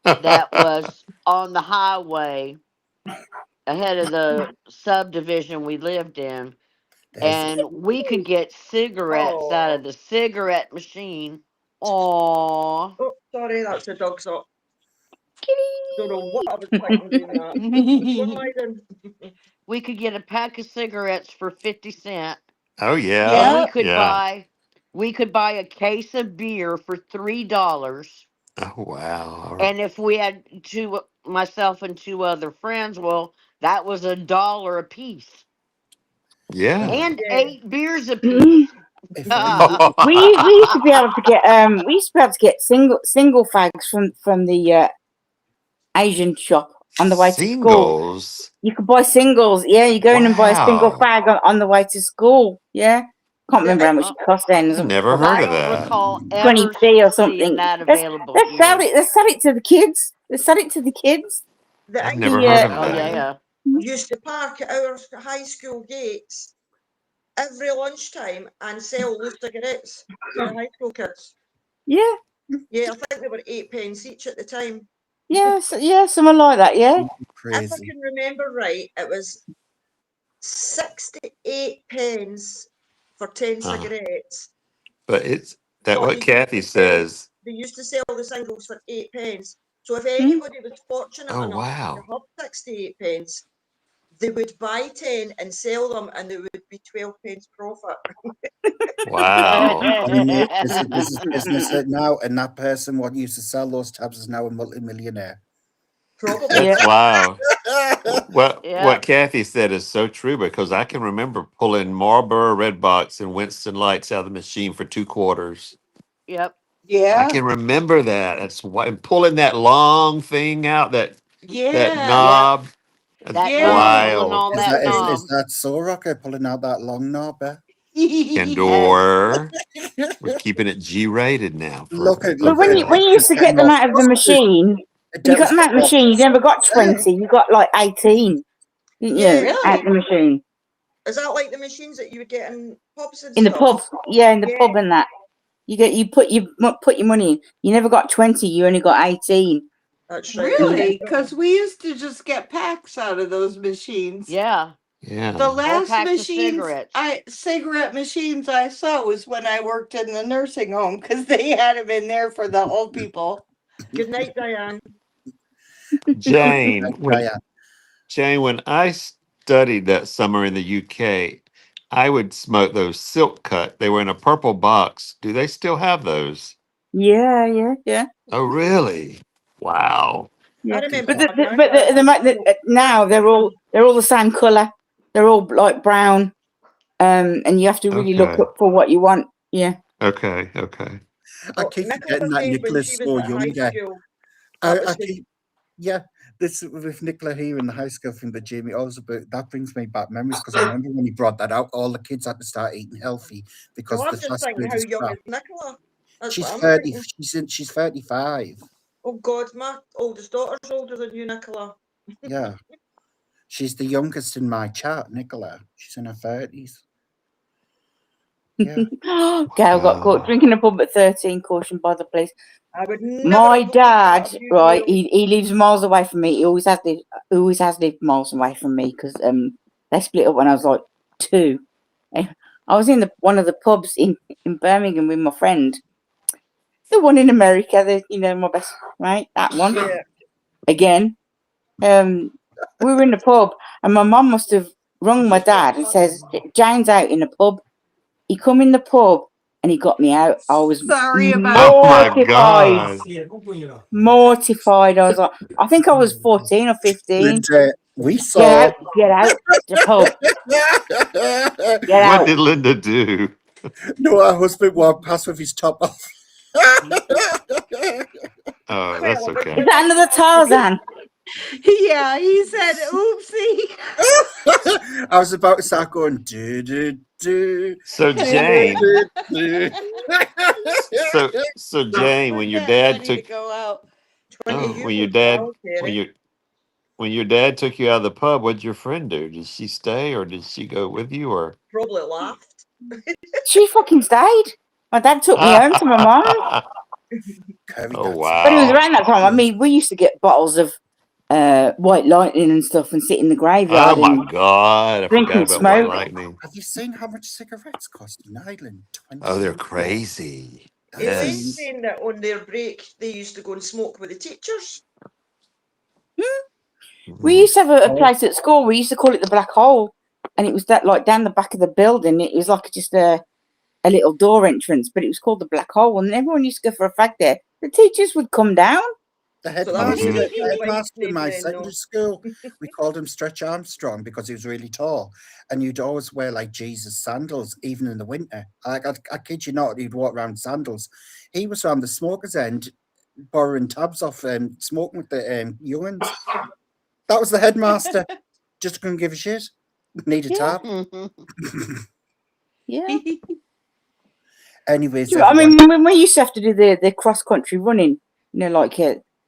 that was on the highway ahead of the subdivision we lived in, There's and we could get cigarettes out Oh, of the cigarette machine. Aww. Sorry, that's the dog's up. Kitty. Don't know what I was thinking doing that. Go on, Lyden. We could get a pack of cigarettes for 50 cents, Oh and yeah, we Yeah. could yeah. buy a case of beer for $3. Oh wow. And if we had myself and two other friends, well, that was $1 a piece, Yeah. and Yeah. 8 beers a Mm. piece. If We used to be able to get single fags from the Asian shop on the way to school. Singles. You could buy singles. Yeah, you go in and buy a single Wow. fag on the way to school. Yeah. Can't remember how much The, it cost then. It was Never probably heard I of don't that. recall ever 20p or seeing something. that Let's available sell here. it. Let's sell it to the kids. Let's sell it to the kids. the I've Irish never The heard of Oh that. yeah. used to park at our high school gates every lunchtime and sell loose cigarettes to the high school kids. yeah, Yeah, I think they were 8p each at the time. yeah, something like that. Yeah. If I crazy. can remember right, it was 68p for 10 Uh, cigarettes. but it's that But what they used Kathy to sell says. they used to sell the singles for 8p. So if Mm. anybody was fortunate Oh enough to wow. have 68p, they would buy 10 and sell them, and there would be 12p profit. Wow. And this is business now, and that person what used to sell those tabs is now a multimillionaire. Probably. Yeah. That's wow. What Yeah. Kathy said is so true because I can remember pulling Marlboro Red Box and Winston Lights out of the machine for 2 quarters. Yep. I Yeah. can remember that. That's why and pulling that long thing out, that Yeah. Yep. knob. That's That Yeah. knob, pulling wild. all Is that that knob. is that Soul Rocker pulling out that long knob? And Candor. We're keeping it G rated now for Look at But look when at you Unfiltered. used to get getting them off out of the busted. machine, when you got Devil's them out of the getting off machine, you never got busted. 20. You got like 18, didn't you? Yeah. Out Really? the machine. Is that like the machines that you would get in pubs and In the stuff? pub. Yeah, in the Yeah. pub and that. You put your money in. You never got 20, you only got 18. That's right. Really? Because we used to just get packs out of those machines. yeah, The Yeah. last packs of machines cigarettes. cigarette machines I saw was when I worked in the nursing home because they had them in there for the old people. Good night, Diane. Jane, when Diane. Jane, when I studied that summer in the UK, I would smoke those silk cut. They were in a purple box. Do they still have those? Yeah. Oh, really? Wow. I Yeah. remember But my granddad. now they're all the same colour. They're all like brown. And you have to really look Okay. up for what you want. Yeah. Okay. I But keep Nicola forgetting that said when Nicola's she was so at high younger. school, that was I the keep, yeah, this with Nicola here in the high school thing that Jamie always about. That brings me back memories because I remember when he brought that out, all the kids had to start eating healthy because well, the I'm just fast thinking, food how is young crap. is Nicola? That's She's what I'm 30. thinking. She's 35. Oh God, my oldest daughter's older than you, Nicola. Yeah, she's the youngest in my chat, Nicola. She's in her 30s. Yeah. Gail got caught Wow. drinking a pub at 13, cautioned by the police. I would never My have believed that dad, of you, right? Gail. He lives miles away from me. He always has lived miles away from me because they split up when I was like 2. I was in one of the pubs in Birmingham with my friend, the one in America. My best mate, that one. Yeah. Again, we were in the pub, and my mum must have rung my dad and says Jane's out in the pub. He come in the pub and he got me out. I was Sorry about Oh my mortified. God. Mortified. I was like, I think I was 14 or 15. Linda, we Get saw. out the pub. Get What out. did Linda do? No, her husband walked past with his top off. Oh, Well, that's it was okay. Is that another Tarzan? Yeah, he said, oopsie. I was about to start going do do do. So Jane, do. so Jane, when your dad took go out. 20 when your euros dad now, when Terry. your dad took you out of the pub, what'd your friend do? Did she stay or did she go with you or? Probably laughed. She fucking stayed. My dad took me home to my mum. Carry Oh that. But it was wow. around that time. I mean, we used to get bottles of White Lightning and stuff and sit in the Oh graveyard my and God. I drink forgot and about White smoke. Lightning. Have you seen how much cigarettes cost in Ireland? 20 Oh, they're euros. crazy. Elaine Yes. saying that on their break they used to go and smoke with the teachers. We used to have a Oh. place at school. We used to call it the Black Hole, and it was that like down the back of the building. It was like just a little door entrance, but it was called the Black Hole, and everyone used to go for a fag there. The teachers would come down. The So that was headmaster, your the advice, headmaster in my then, no? secondary school, we called him Stretch Armstrong because he was really tall, and you'd always wear like Jesus sandals, even in the winter. I kid you not, he'd walk around sandals. He was around the smokers' end, borrowing tabs off smoking with the young'uns. That was the headmaster. Just couldn't give a shit. Need a tab. Yeah. Anyways, I everyone. mean, when we used to have to do the cross country running, you know, like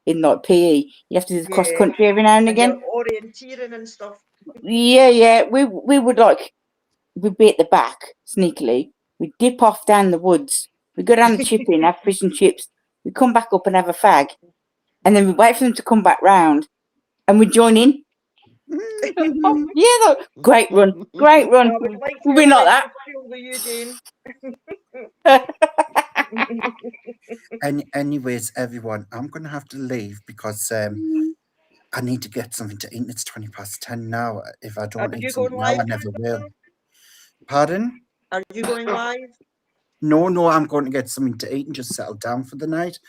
in like PE, you have to do the cross country every now and again. Orienteering and stuff. Yeah. We would like we'd be at the back sneakily. We'd dip off down the woods. We'd go down the chipping, have fish and chips. We'd come back up and have a fag, and then we'd wait for them to come back round, and we'd join in. Yeah, great run. I would like to We'd be like that. with you, Jane. Anyways, everyone, I'm going to have to leave because I need to get something to eat. It's 10:20 now. If I don't eat something now, I never will. Pardon? Are you going live? No, I'm going to get something to eat and just settle down for the night.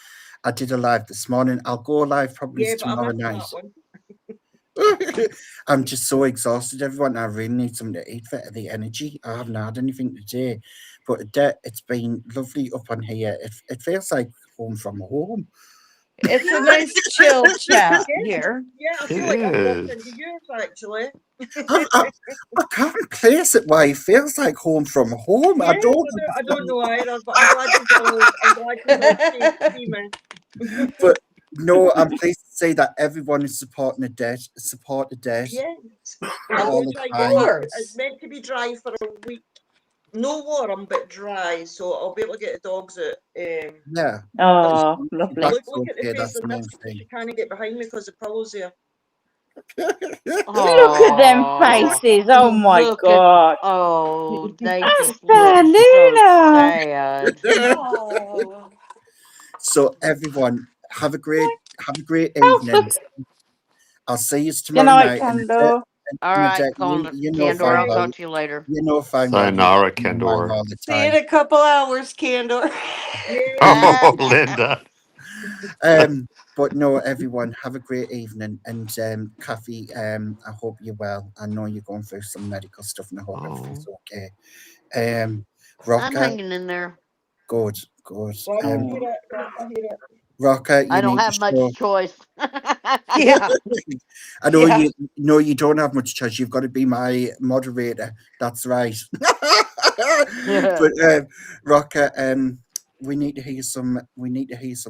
I did a live this morning. I'll go live probably tomorrow night. I'm just so exhausted, everyone. I really need something to eat for the energy. I haven't had anything today, but it's been lovely up on here. It feels like home from home. It's a nice chill chat here. Yeah, I feel like I've walked into yours actually. I can't place it why it feels like home from home. Yeah, I don't know either, but I'm glad you know. But no, I'm pleased to say that everyone is supporting the debt. Yes. All the time. It's meant to be dry for a week. No warm, but dry, so I'll be able to get the dogs out. Yeah. Oh, lovely. Look at the face of this. She can't get behind me because the pillow's here. Look at them faces. Oh my God. They That's just look Luna. so sad. So everyone, have a great evening. I'll see you tomorrow night. All right, Candor, I'll talk to you later. You know if I'm Sayonara, Candor. all the See you time. in a couple hours, Candor. Oh, Linda. But no, everyone, have a great evening. And Kathy, I hope you're well. I know you're going through some medical stuff, and I hope everything's okay. Rocker, I'm hanging in there. Good. Well, I hear it. Rocker, I don't have much choice. Yeah. I know you know you don't have much choice. You've got to be my moderator. That's right. But Rocker, we need to hear some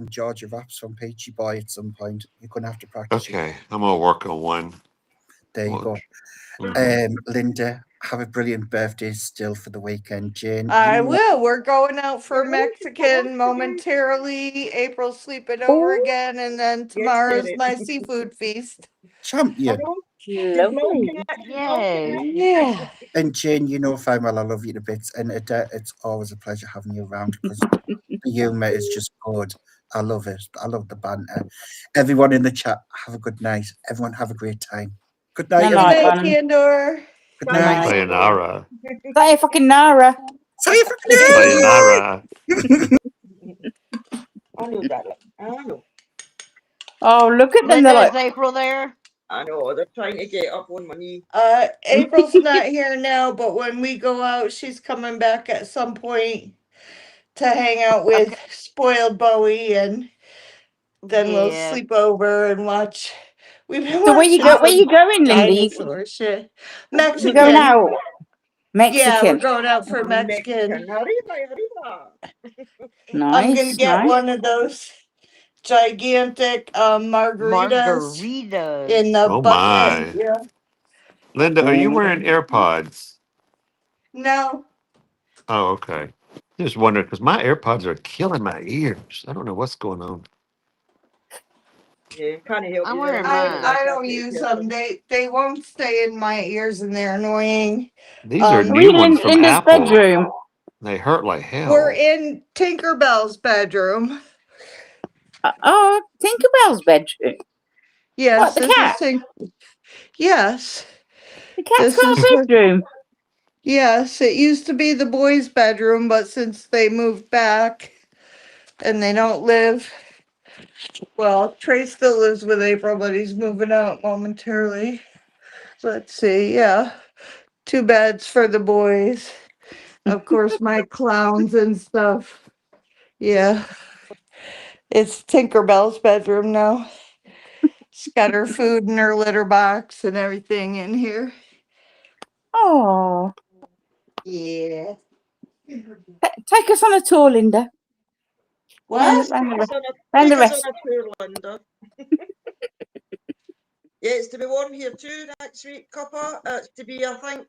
Georgia raps from Peachy Boy at some point. You're gonna have to practice. Okay, I'm gonna work on one. There you go. Linda, have a brilliant birthday still for the weekend. Jane, I will. We're going out for Mexican momentarily. April's sleeping over again, and then tomorrow's my seafood feast. Champion. Lovely. Yay. Yeah. And Jane, you know fine well I love you to bits, and it's always a pleasure having you around because the humour is just good. I love it. I love the banter. Everyone in the chat, have a good night. Everyone have a great time. Good night, Good night, everyone. Candor. Good night. Sayonara. Say fucking Nara. Say fucking Sayonara. I know that. I know. Oh, look at them. Linda, They're like, is April there? I know. They're trying to get up on my knee. April's not here now, but when we go out, she's coming back at some point to hang out with Spoiled Bowie, and then we'll sleep over and watch. We've been so where you going, Linda? Dinosaur shit. Mexican. You going out? Mexican. Yeah, we're going out for Mexican. Nice. I'm gonna get one of those gigantic margaritas in the bucket. My. Yeah. Linda, are you wearing AirPods? No. Oh, okay. Just wondering because my AirPods are killing my ears. I don't know what's going on. Yeah, kind of help I'm you wearing there. mine. I don't use them. They won't stay in my ears and they're annoying. These are new ones from Linda's Apple. bedroom. They hurt like hell. We're in Tinkerbell's bedroom. Oh, Tinkerbell's bedroom. Yes, What, the this cat? is Yes, The cat's this got is a her. bedroom. Yes, it used to be the boys' bedroom, but since they moved back and they don't live, well, Trey still lives with April, but he's moving out momentarily. Let's see, yeah, 2 beds for the boys. Of course, my clowns and stuff. Yeah, it's Tinkerbell's bedroom now. She's got her food in her litter box and everything in here. Oh, Yeah. take us on a tour, Linda. What? Round Take us on the a rest. tour, Linda. Yeah, it's to be warm here too next week, Copper. It's to be, I think,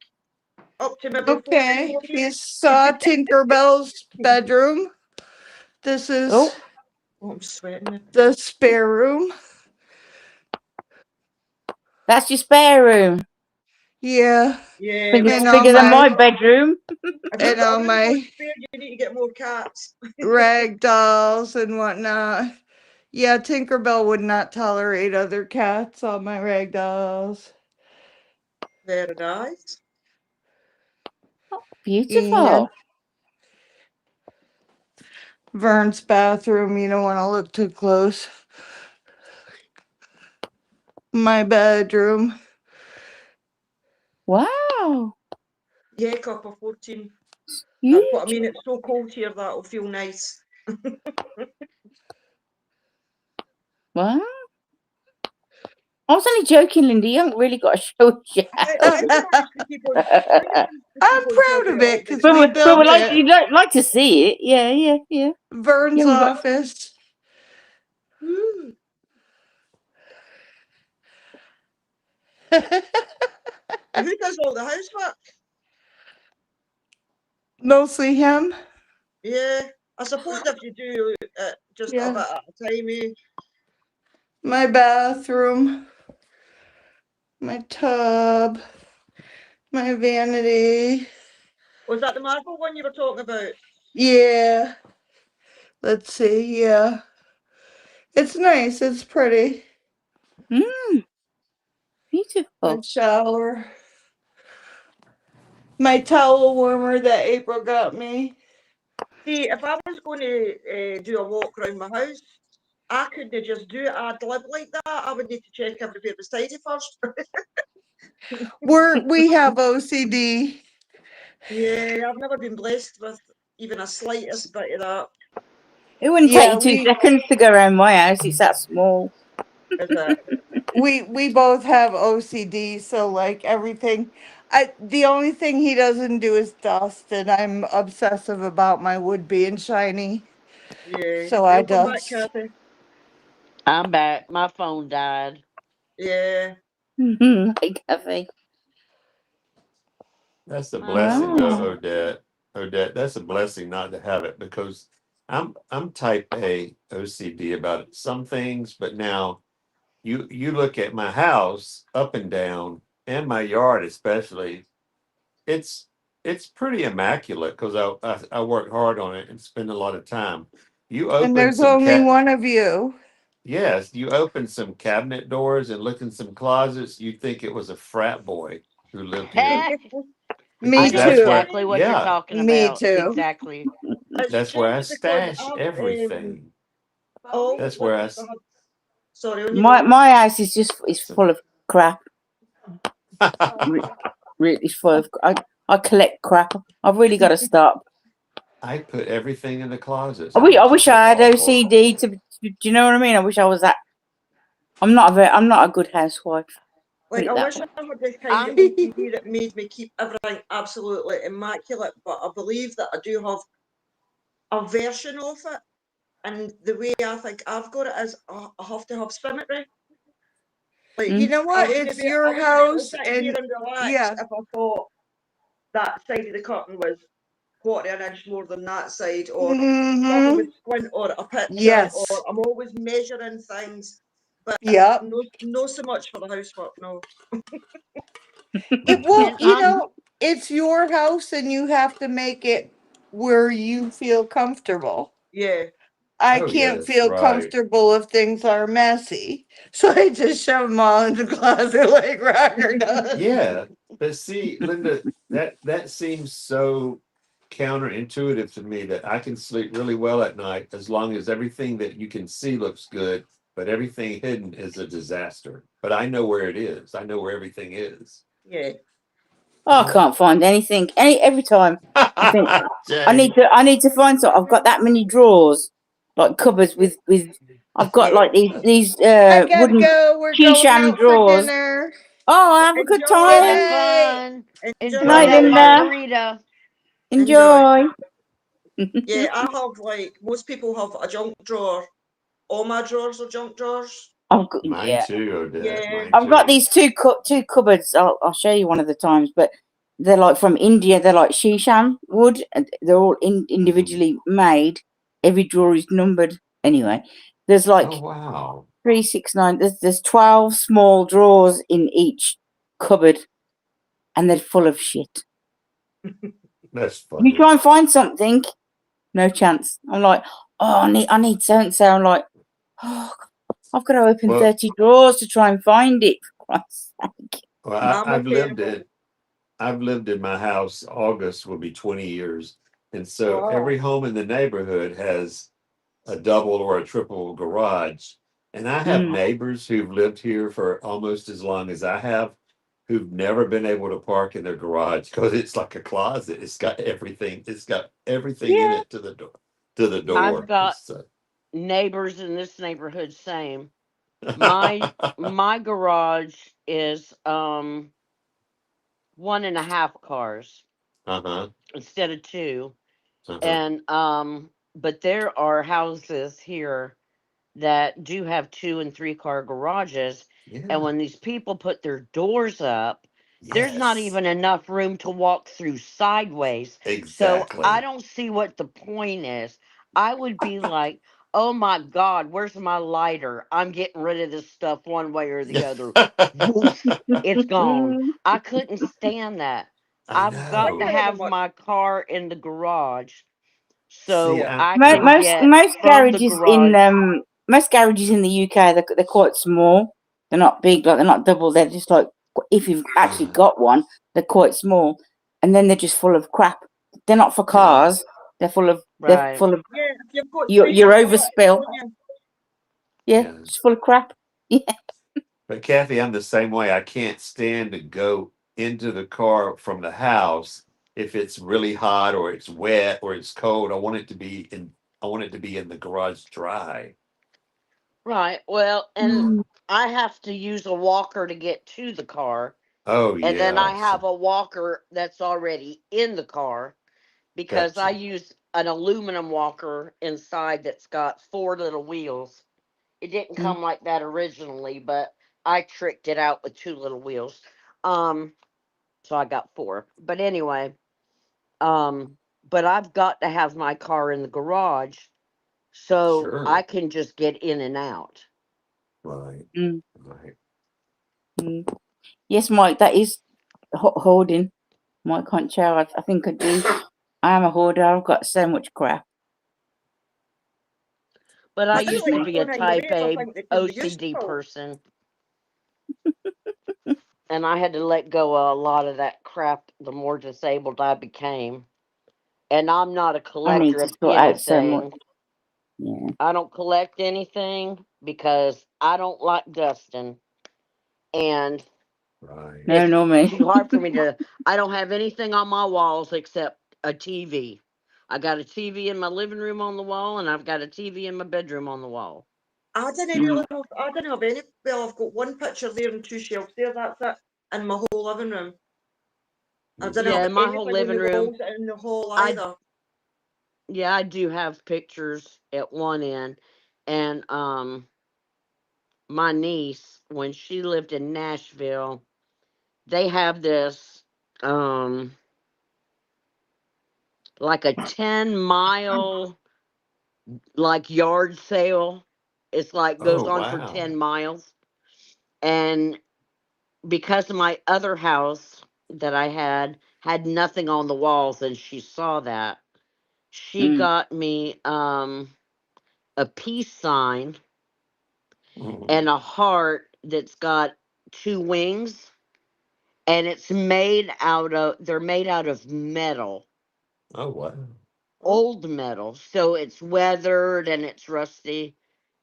up to maybe 4 Okay, you saw Tinkerbell's bedroom. This is Oh, Oh, I'm sweating. the spare room. that's your spare room. Yeah, Yeah, Think it's and well, all bigger than my my bedroom. if you've and got all a room full of my spare, you need to get more cats. rag dolls and whatnot. Yeah, Tinkerbell would not tolerate other cats on my rag dolls. Very nice. And Beautiful. Vern's bathroom, you don't want to look too close. My bedroom. Wow. Yeah, Copper 14. That's what I Huge. mean. It's so cold here that'll feel nice. Wow. I was only joking, Linda. You haven't really got a show yet. I think it's nice to keep on. I think it's nice to I'm keep on proud talking of about it what we because But, we do. built it. you'd like to see it. Yeah, yeah, yeah. Vern's Yeah, we got. office. Woo. Who does all the housework? Mostly him. Yeah, I suppose if you do just a Yeah. bit at a time, eh? My bathroom. My tub. My vanity. Was that the marble one you were talking about? Yeah. Let's see. Yeah. It's nice. It's pretty. Mm, My beautiful. shower. My towel warmer that April got me. See, if I was going to do a walk around my house, I couldn't just do it ad lib like that. I would need to check everywhere was tidy first. We have OCD. Yeah, I've never been blessed with even a slightest bit of that. It wouldn't Yeah, take you 2 seconds to go around my house. It's that small. Is it? we both have OCD, so like everything. The only thing he doesn't do is dust, and I'm obsessive about my wood being shiny, Yeah. so I Welcome back, dust. Kathy. I'm back. My phone died. Yeah. Hey, Kathy. That's a I know, blessing, though, Wow. right? Odette. Odette, that's a blessing not to have it because I'm type A OCD about some things, but now you look at my house up and down and my yard especially, it's it's pretty immaculate because I work hard on it and spend a lot of time. You And open there's some only one of you. yes, you open some cabinet doors and look in some closets, you think it was a frat boy who lived here I Me because know that's where too. exactly what you're yeah, talking Me about. too. Exactly. It's that's where I strange because stash I've everything. oh That's where sorry, on you My go. my house is so full of crap. Really full of. I collect crap. I've really got to stop. I put everything in the closets I and wish, it I just wish look I had awful. OCD to. Do you know what I mean? I wish I was that. I'm not a good housewife. Put Like, it I that wish way. I had this kind of I'm OCD that made me keep everything absolutely immaculate, but I believe that I do have a version of it. And the way I think I've got it is I have to have symmetry. Like, You know I what? wouldn't It's be I your wouldn't be able to house, sit here and and relax yeah, if I thought that side of the curtain was quarter of an inch more than that side, or something mm-hmm. would squint, or a picture, Yes. or I'm always measuring things. But Yep. no so much for the housework, no. It will, and I'm it's your house and you have to make it where you feel comfortable. Yeah. I Oh can't yes, feel right. comfortable if things are messy. So I just shove them all in the closet like Roger does. Yeah, but see, Linda, that seems so counterintuitive to me that I can sleep really well at night as long as everything that you can see looks good, but everything hidden is a disaster. But I know where it is. I know where everything is. Yeah. Oh, I can't find anything. Every time I think Jay. I need to find something. I've got that many drawers, like cupboards with. I've got Yeah. like these I gotta wooden go. We're going Shisham out for drawers. dinner. Oh, have a good Enjoy. Good Have time. night. fun. Good Enjoy night, Enjoy. that Linda. margarita. Enjoy. Enjoy. Yeah, I have like most people have a junk drawer. All my drawers are junk drawers. Mine Yeah. too, Odette. Yeah. Mine I've got too. these two cupboards. I'll show you one of the times, but they're like from India. They're like Shisham wood, and they're all individually made. Every drawer is numbered. Anyway, there's Oh like wow. 369. There's 12 small drawers in each cupboard, and they're full of shit. That's You funny. try and find something, no chance. I'm like, oh, I need so and so. I'm like, oh, I've got to open Well, 30 drawers to try and find it. For Christ's sake. I'm I've lived terrible. in my house. August will be 20 years. And so Wow. every home in the neighborhood has a double or a triple garage. And I have Mm. neighbors who've lived here for almost as long as I have who've never been able to park in their garage because it's like a closet. It's got everything. It's got everything in Yeah. it to the door. To the I've door. got So. neighbors in this neighborhood. Same. My garage is 1.5 cars Uh-huh. instead of two, Uh-huh. and but there are houses here that do have 2 and 3 car garages. And Yeah. when these people put their doors up, there's not Yes. even enough room to walk through sideways. So I Exactly. don't see what the point is. I would be like, oh my God, where's my lighter? I'm getting rid of this stuff one way or the other. Woof, it's gone. I couldn't stand that. I I've got I to know. can have a have much. my car in the garage See, so Yeah. I can get Most from the garage. most garages in the UK they're quite small. They're not big, like they're not double. They're just like if you've actually uh, got one, they're quite small, and then they're just full of crap. They're not for yeah, cars. They're Right. full of Yeah. You've got your space for it, overspill. don't you? Yeah, yeah. just full of crap. Yeah. But Kathy, I'm the same way. I can't stand to go into the car from the house if it's really hot or it's wet or it's cold. I want it to be in the garage dry. Right. Well, and Mm. I have to use a walker to get to the car. Oh And then I yeah. have a walker that's already in the car because I Gotcha. use an aluminum walker inside that's got 4 little wheels. It didn't Mm. come like that originally, but I tricked it out with 2 little wheels. Um, so I got four. But anyway, but I've got to have my car in the garage so I Sure. can just get in and out. Right. Mm. Right. Mm. Yes, Mike, that is hoarding. Mike can't show. I think I do. I am a hoarder. I've got so much crap. But I I don't used like to be a throwing things type away if I A think they could be OCD useful. person, and I had to let go of a lot of that crap the more disabled I became. And I'm not a I need collector to of sort out so much. anything. Yeah. I don't collect anything because I don't like dusting. And Right. No, it's no, me. too hard for me to. I don't have anything on my walls except a TV. I got a TV in my living room on the wall, and I've got a TV in my bedroom on the wall. I didn't Mm. really have. I didn't have any. Well, I've got one picture there and two shelves there. That's it. In my whole living room. I didn't Yeah, have in my whole anything on living the room, walls in the hall I either. yeah, I do have pictures at one end, and my niece when she lived in Nashville, they have this um like a 10 mile like yard sale. It's like Oh goes on for wow. 10 miles, and because my other house that I had nothing on the walls, and she saw that. she got me a peace sign and a heart that's got two wings, and they're made out of metal, Oh wow. old metal, so it's weathered and it's rusty,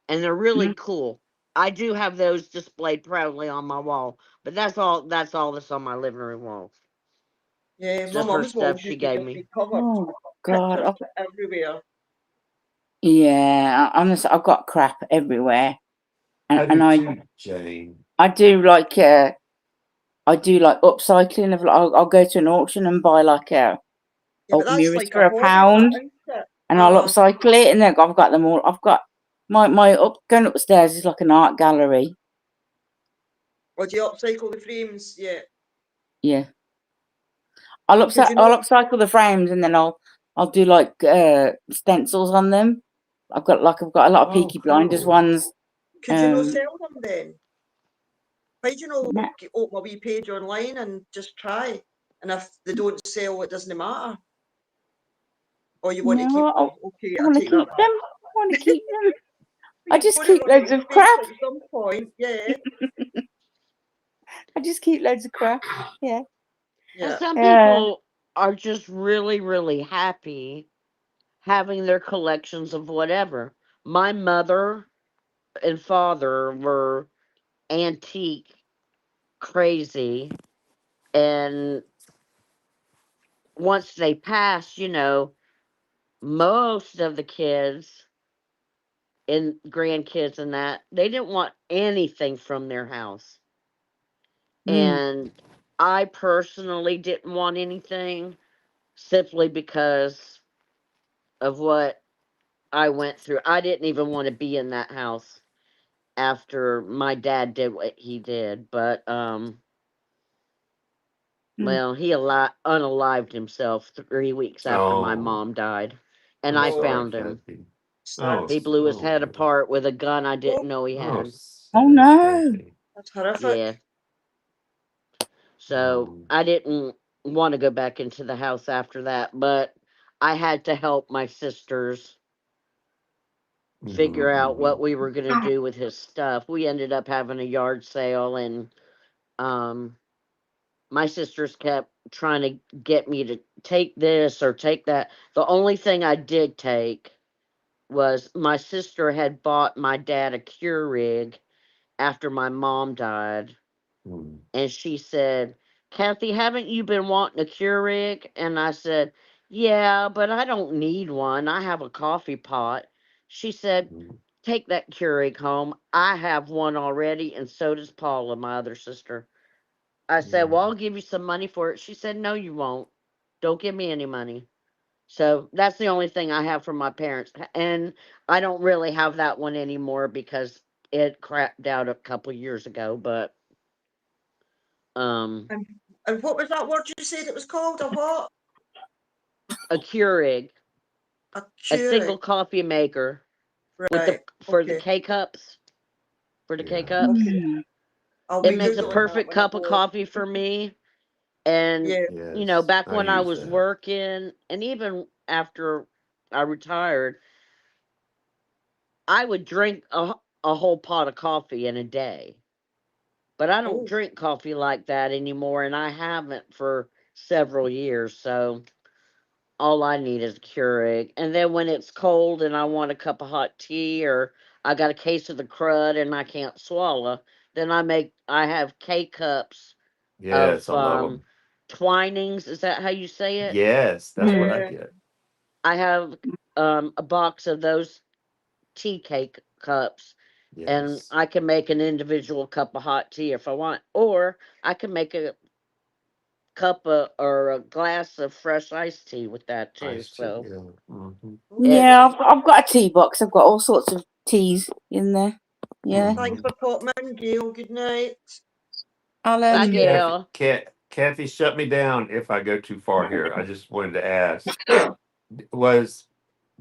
and they're really cool. I do have those displayed proudly on my wall, but that's all that's on my living room wall. Yeah, my Just her mum's wall stuff she used to gave just me. be covered Oh with God. pictures everywhere. Yeah, honestly, I've got crap everywhere, I and do too, Jane. I do like upcycling of I'll go to an auction and buy like Yeah, but old that's mirrors like for a a hobby, that pound, isn't it? and I'll upcycle it, and then I've got them all. I've got my going upstairs is like an art gallery. Or do you upcycle the frames? Yeah. Yeah, I'll Because upcycle the frames, and then I'll do like stencils on them. I've got a lot of Oh, Peaky Blinders cool. ones. could you not sell them then? Why do you not nah, open a wee page online and just try? And if they don't sell, it doesn't matter. Or you want to keep no, them? Okay, I I'll want to take that keep back. them. I want to keep them. I You've just got to keep run out loads of of space crap. at some point. Yeah. I just keep loads of crap. Yeah. And Yeah. some people are just really, really happy having their collections of whatever. My mother and father were antique crazy, and once they passed, most of the kids and grandkids and that, they didn't want anything from their house. And I personally didn't want anything simply because of what I went through. I didn't even want to be in that house after my dad did what he did, but well, he unalived himself 3 weeks after my Oh, mom died, and I'm I sorry, found him. Kathy. Sad. Oh, He blew his head man. apart with a gun I Oh, didn't know he Oh, had. Oh sad, no. Kathy. that's horrific. Yeah. So I didn't want to go back into the house after that, but I had to help my sisters figure out what we were going to do with his stuff. We ended up having a yard sale, and um, my sisters kept trying to get me to take this or take that. The only thing I did take was my sister had bought my dad a Keurig after my mom died, and she said, "Kathy, haven't you been wanting a Keurig?" And I said, "Yeah, but I don't need one. I have a coffee pot." She said, "Take that Keurig home. I have one already, and so does Paula, my other sister." I said, "Well, I'll give you some money for it." She said, "No, you won't. Don't give me any money." So that's the only thing I have from my parents. And I don't really have that one anymore because it crapped out a couple years ago. But um, And what was that word you said it was called? A what? a Keurig, A a Keurig. single coffee maker with Right. for the Okay. K cups, for the K cups. Okay. I'll It be makes a googling that perfect when I cup of go. coffee for me. And Yeah. Yes, back I when I use was that. working, and even after I retired, I would drink a whole pot of coffee in a day. But I don't Oh. drink coffee like that anymore, and I haven't for several years. So all I need is a Keurig. And then when it's cold and I want a cup of hot tea, or I got a case of the crud and I can't swallow, then I have K cups of Yes, I love them. Twinings. Is that how you say it? Yes, that's what I Yeah. get. I have a box of those tea cake cups, and Yes, I can make an individual cup of hot tea if I want, or I can make a cup of, or a glass of fresh iced tea with that too. iced tea. So Yeah. it, Yeah, I've got a tea box. I've got all sorts of teas in there. Yeah. Thanks for popping in, Gail. Good night. I'll bye, That's good. Kathy, Gail. Kathy, shut me down if I go too far here. I just wanted to ask: Was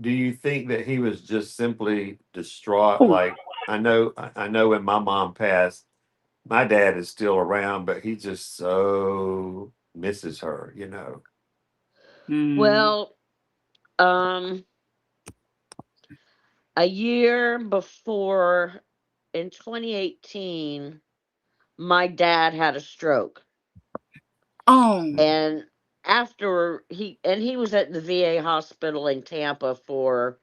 do you think that he was just simply distraught? Oh. Like I know when my mom passed, my dad is still around, but he just so misses her. Mm. Well, Um, a year before, in 2018, my dad had a stroke. Oh. And after he was at the VA hospital in Tampa for,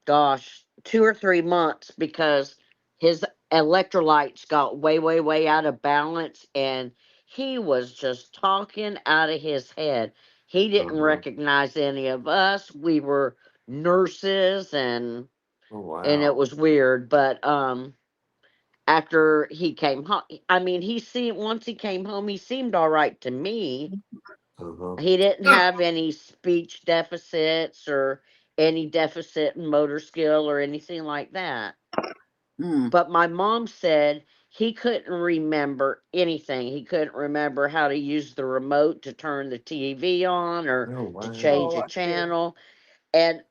gosh, 2 or 3 months because his electrolytes got way, way, way out of balance, and he was just talking out of his head. He didn't Uh-huh. recognize any of us. We were nurses, and Oh it wow. was weird. But after he came home, I mean, he seemed once he came home, he seemed all right to me. Uh-huh. He didn't have any speech deficits or any deficit in motor skill or anything like that. Mm. But my mom said he couldn't remember anything. He couldn't remember how to use the remote to turn the TV on or Oh to wow. change Oh, a what a shame. channel.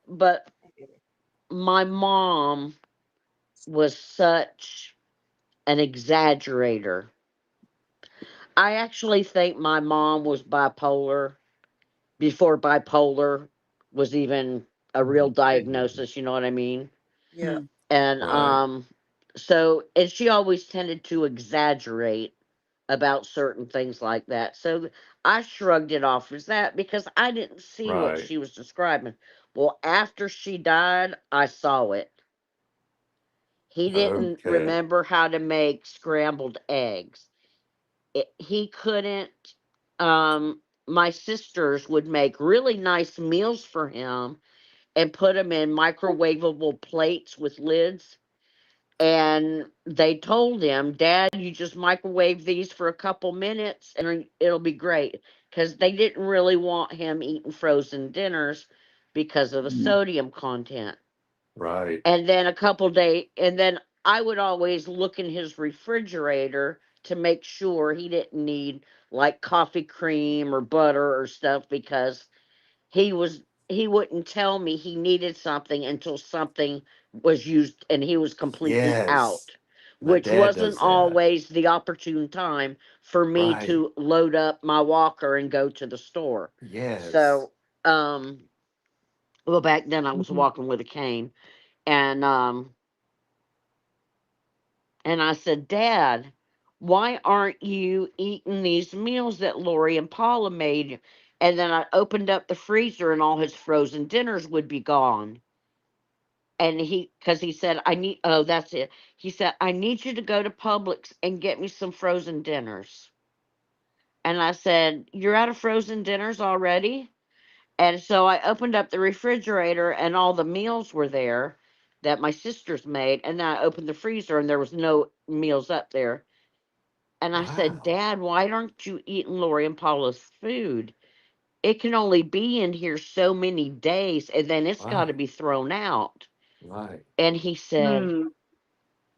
But my mom was such an exaggerator. I actually think my mom was bipolar before bipolar was even a real diagnosis, you know what I mean? Yeah. Mm. And Right. and she always tended to exaggerate about certain things like that. So I shrugged it off as that because I didn't see what Right. she was describing. Well, after she died, I saw it. He didn't Okay. remember how to make scrambled eggs. He couldn't. My sisters would make really nice meals for him and put them in microwavable plates with lids. And they told him, Dad, you just microwave these for a couple minutes and it'll be great. Because they didn't really want him eating frozen dinners because of the Mm. sodium content. Right. And then and then I would always look in his refrigerator to make sure he didn't need like coffee cream or butter or stuff because he wouldn't tell me he needed something until something was used and he was completely Yes. out, My which dad wasn't does that. always the opportune time for me Right. to load up my walker and go to the store. Yes. So well, back then I was Mhm. walking with a cane. And um and I said, Dad, why aren't you eating these meals that Lori and Paula made? And then I opened up the freezer and all his frozen dinners would be gone. And because he said, oh, that's it. He said, I need you to go to Publix and get me some frozen dinners. And I said, You're out of frozen dinners already? And so I opened up the refrigerator and all the meals were there that my sisters made. And then I opened the freezer and there was no meals up there. And I said, Wow. Dad, why aren't you eating Lori and Paula's food? It can only be in here so many days and then it's got Right. to be thrown out. Right. And he said,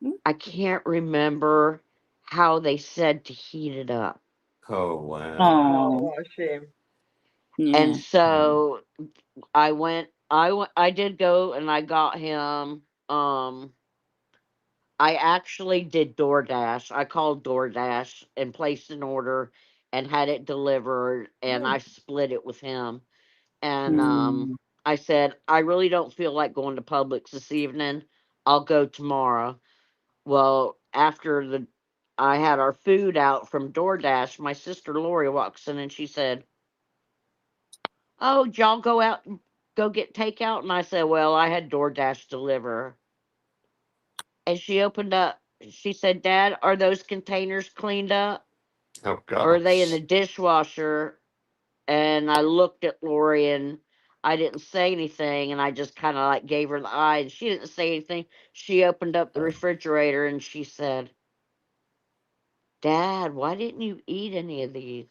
Mm. I can't remember how they said to heat it up. Oh wow. Oh, Oh. what a shame. And Yeah. Mm. so I did go and I got him. I actually did DoorDash. I called DoorDash and placed an order and had it delivered and I Oh, split it with him. And Mm. I said, I really don't feel like going to Publix this evening. I'll go tomorrow. Well, after the I had our food out from DoorDash, my sister Lori walks in and she said, "Oh, did y'all go out and go get takeout?" And I said, "Well, I had DoorDash deliver." And she opened up. She said, "Dad, are those containers cleaned up, Oh or are they in the gosh. dishwasher?" And I looked at Lori and I didn't say anything, and I just kind of like gave her the eye, and she didn't say anything. She opened up the Oh, refrigerator and she said, "Dad, why didn't you eat any of these?"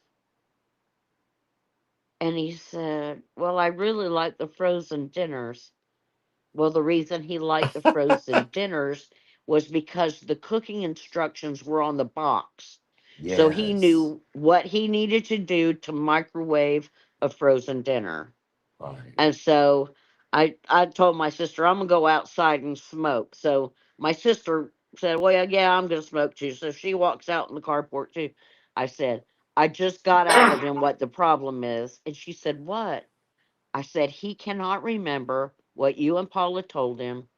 And he said, "Well, I really like the frozen dinners." Well, the reason he liked the frozen dinners was because the cooking instructions were on the box. So he yes. knew what he needed to do to microwave a frozen dinner. Right. And so I told my sister, I'm going to go outside and smoke. So my sister said, Well, yeah, I'm going to smoke too. So she walks out in the carport too. I said, I just got out of him what the problem is. And she said, What? I said, he cannot remember what you and Paula told him,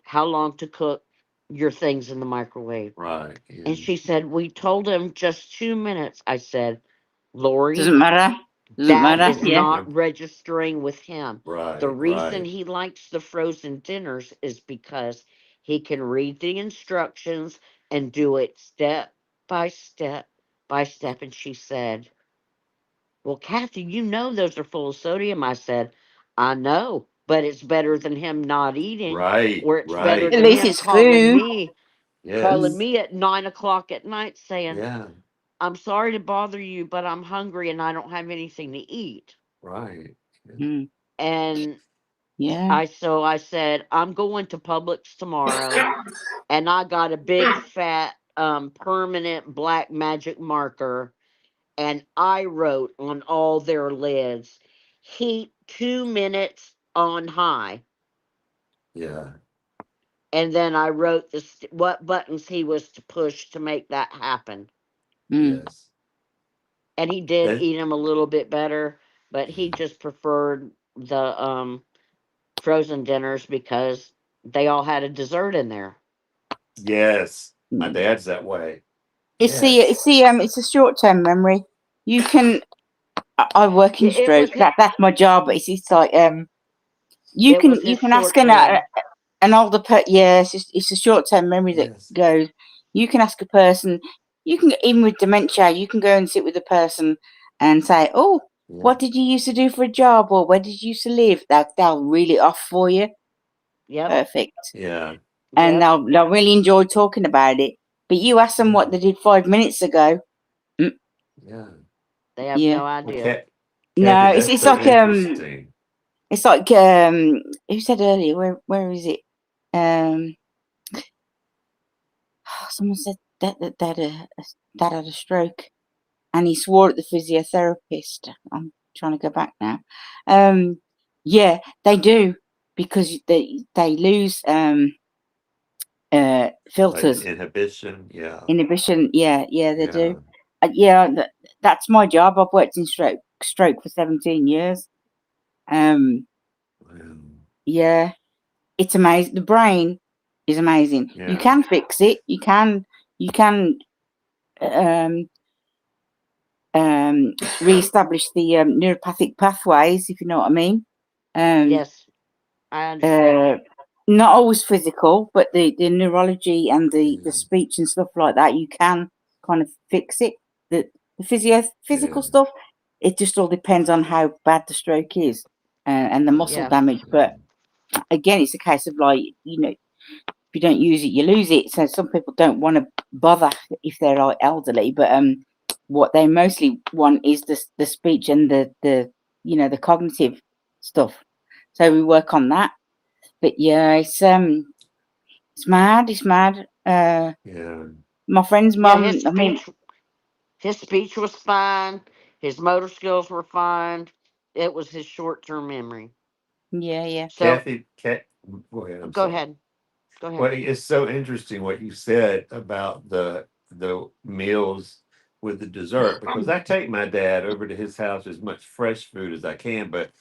how long to cook your things in the microwave. Right. And Yeah. she said, we told him just 2 minutes. I said, Lori, Doesn't matter. Doesn't that matter. is Yeah. Yeah. not registering with him. The Right. reason Right. he likes the frozen dinners is because he can read the instructions and do it step by step by step. And she said, well, Kathy, you know those are full of sodium. I said, I know, but it's better than him not eating, Right. or it's better At Right. than least him it's food. calling Yes. me at 9 o'clock at night saying, Yeah. I'm sorry to bother you, but I'm hungry and I don't have anything to eat. Right. Yeah. Mm, And yeah. I said, I'm going to Publix tomorrow, and I got a big fat permanent black magic marker, and I wrote on all their lids, heat 2 minutes on high. Yeah. And then I wrote what buttons he was to push to make that happen. Mm, Yes. And he did That. eat them a little bit better, but he just preferred the frozen dinners because they all had a dessert in there. Yes. My mm. dad's that way. It's the Yes. it's the it's a short term memory. You can. I work in It was stroke. That's my job. It's like it was you his can ask short term. an older yeah, it's a short term memory that Yes. goes. You can ask a person. You can, even with dementia, you can go and sit with a person and say, "Oh, Yeah. what did you used to do for a job, or where did you used to live?" They'll reel it off for you. Yep, Perfect, Yeah. and yep. they'll really enjoy talking about it. But you ask them Yeah. what they did 5 minutes ago. Mm, Yeah. They have yeah, no Well, idea. no, Kathy, that's it's so like interesting. it's like who said earlier? Where is it? Um, someone said dad had a stroke, and he swore at the physiotherapist. I'm trying to go back now. Yeah, they do, because they lose Like filters, inhibition. Yeah. inhibition. Yeah, yeah, they do. Yeah. Yeah, that's my job. I've worked in stroke for 17 years. Um, Wow. yeah, it's amazing. The brain is amazing. You Yeah. can fix it. You can um, re-establish the neuropathic pathways, if you know what I mean. Um, Yes, I understand. uh, not always physical, but the neurology and the Yeah. speech and stuff like that, you can kind of fix it. The Yeah. physical stuff, it just all depends on how bad the stroke is, and the muscle Yeah, damage. Yeah. But again, it's a case of, like, if you don't use it, you lose it. So some people don't want to bother if they're like elderly, but what they mostly want is the speech and the the cognitive stuff. So we work on that. But yeah, it's mad. It's mad. Yeah. My friend's yeah. mum. I mean, His speech was fine. His motor skills were fine. It was his short term memory. yeah, yeah. So Kathy, go ahead. I'm go sorry. ahead, go Well, ahead. it's so interesting what you said about the meals with the dessert, because I take my dad over to his house as much fresh food as I can, but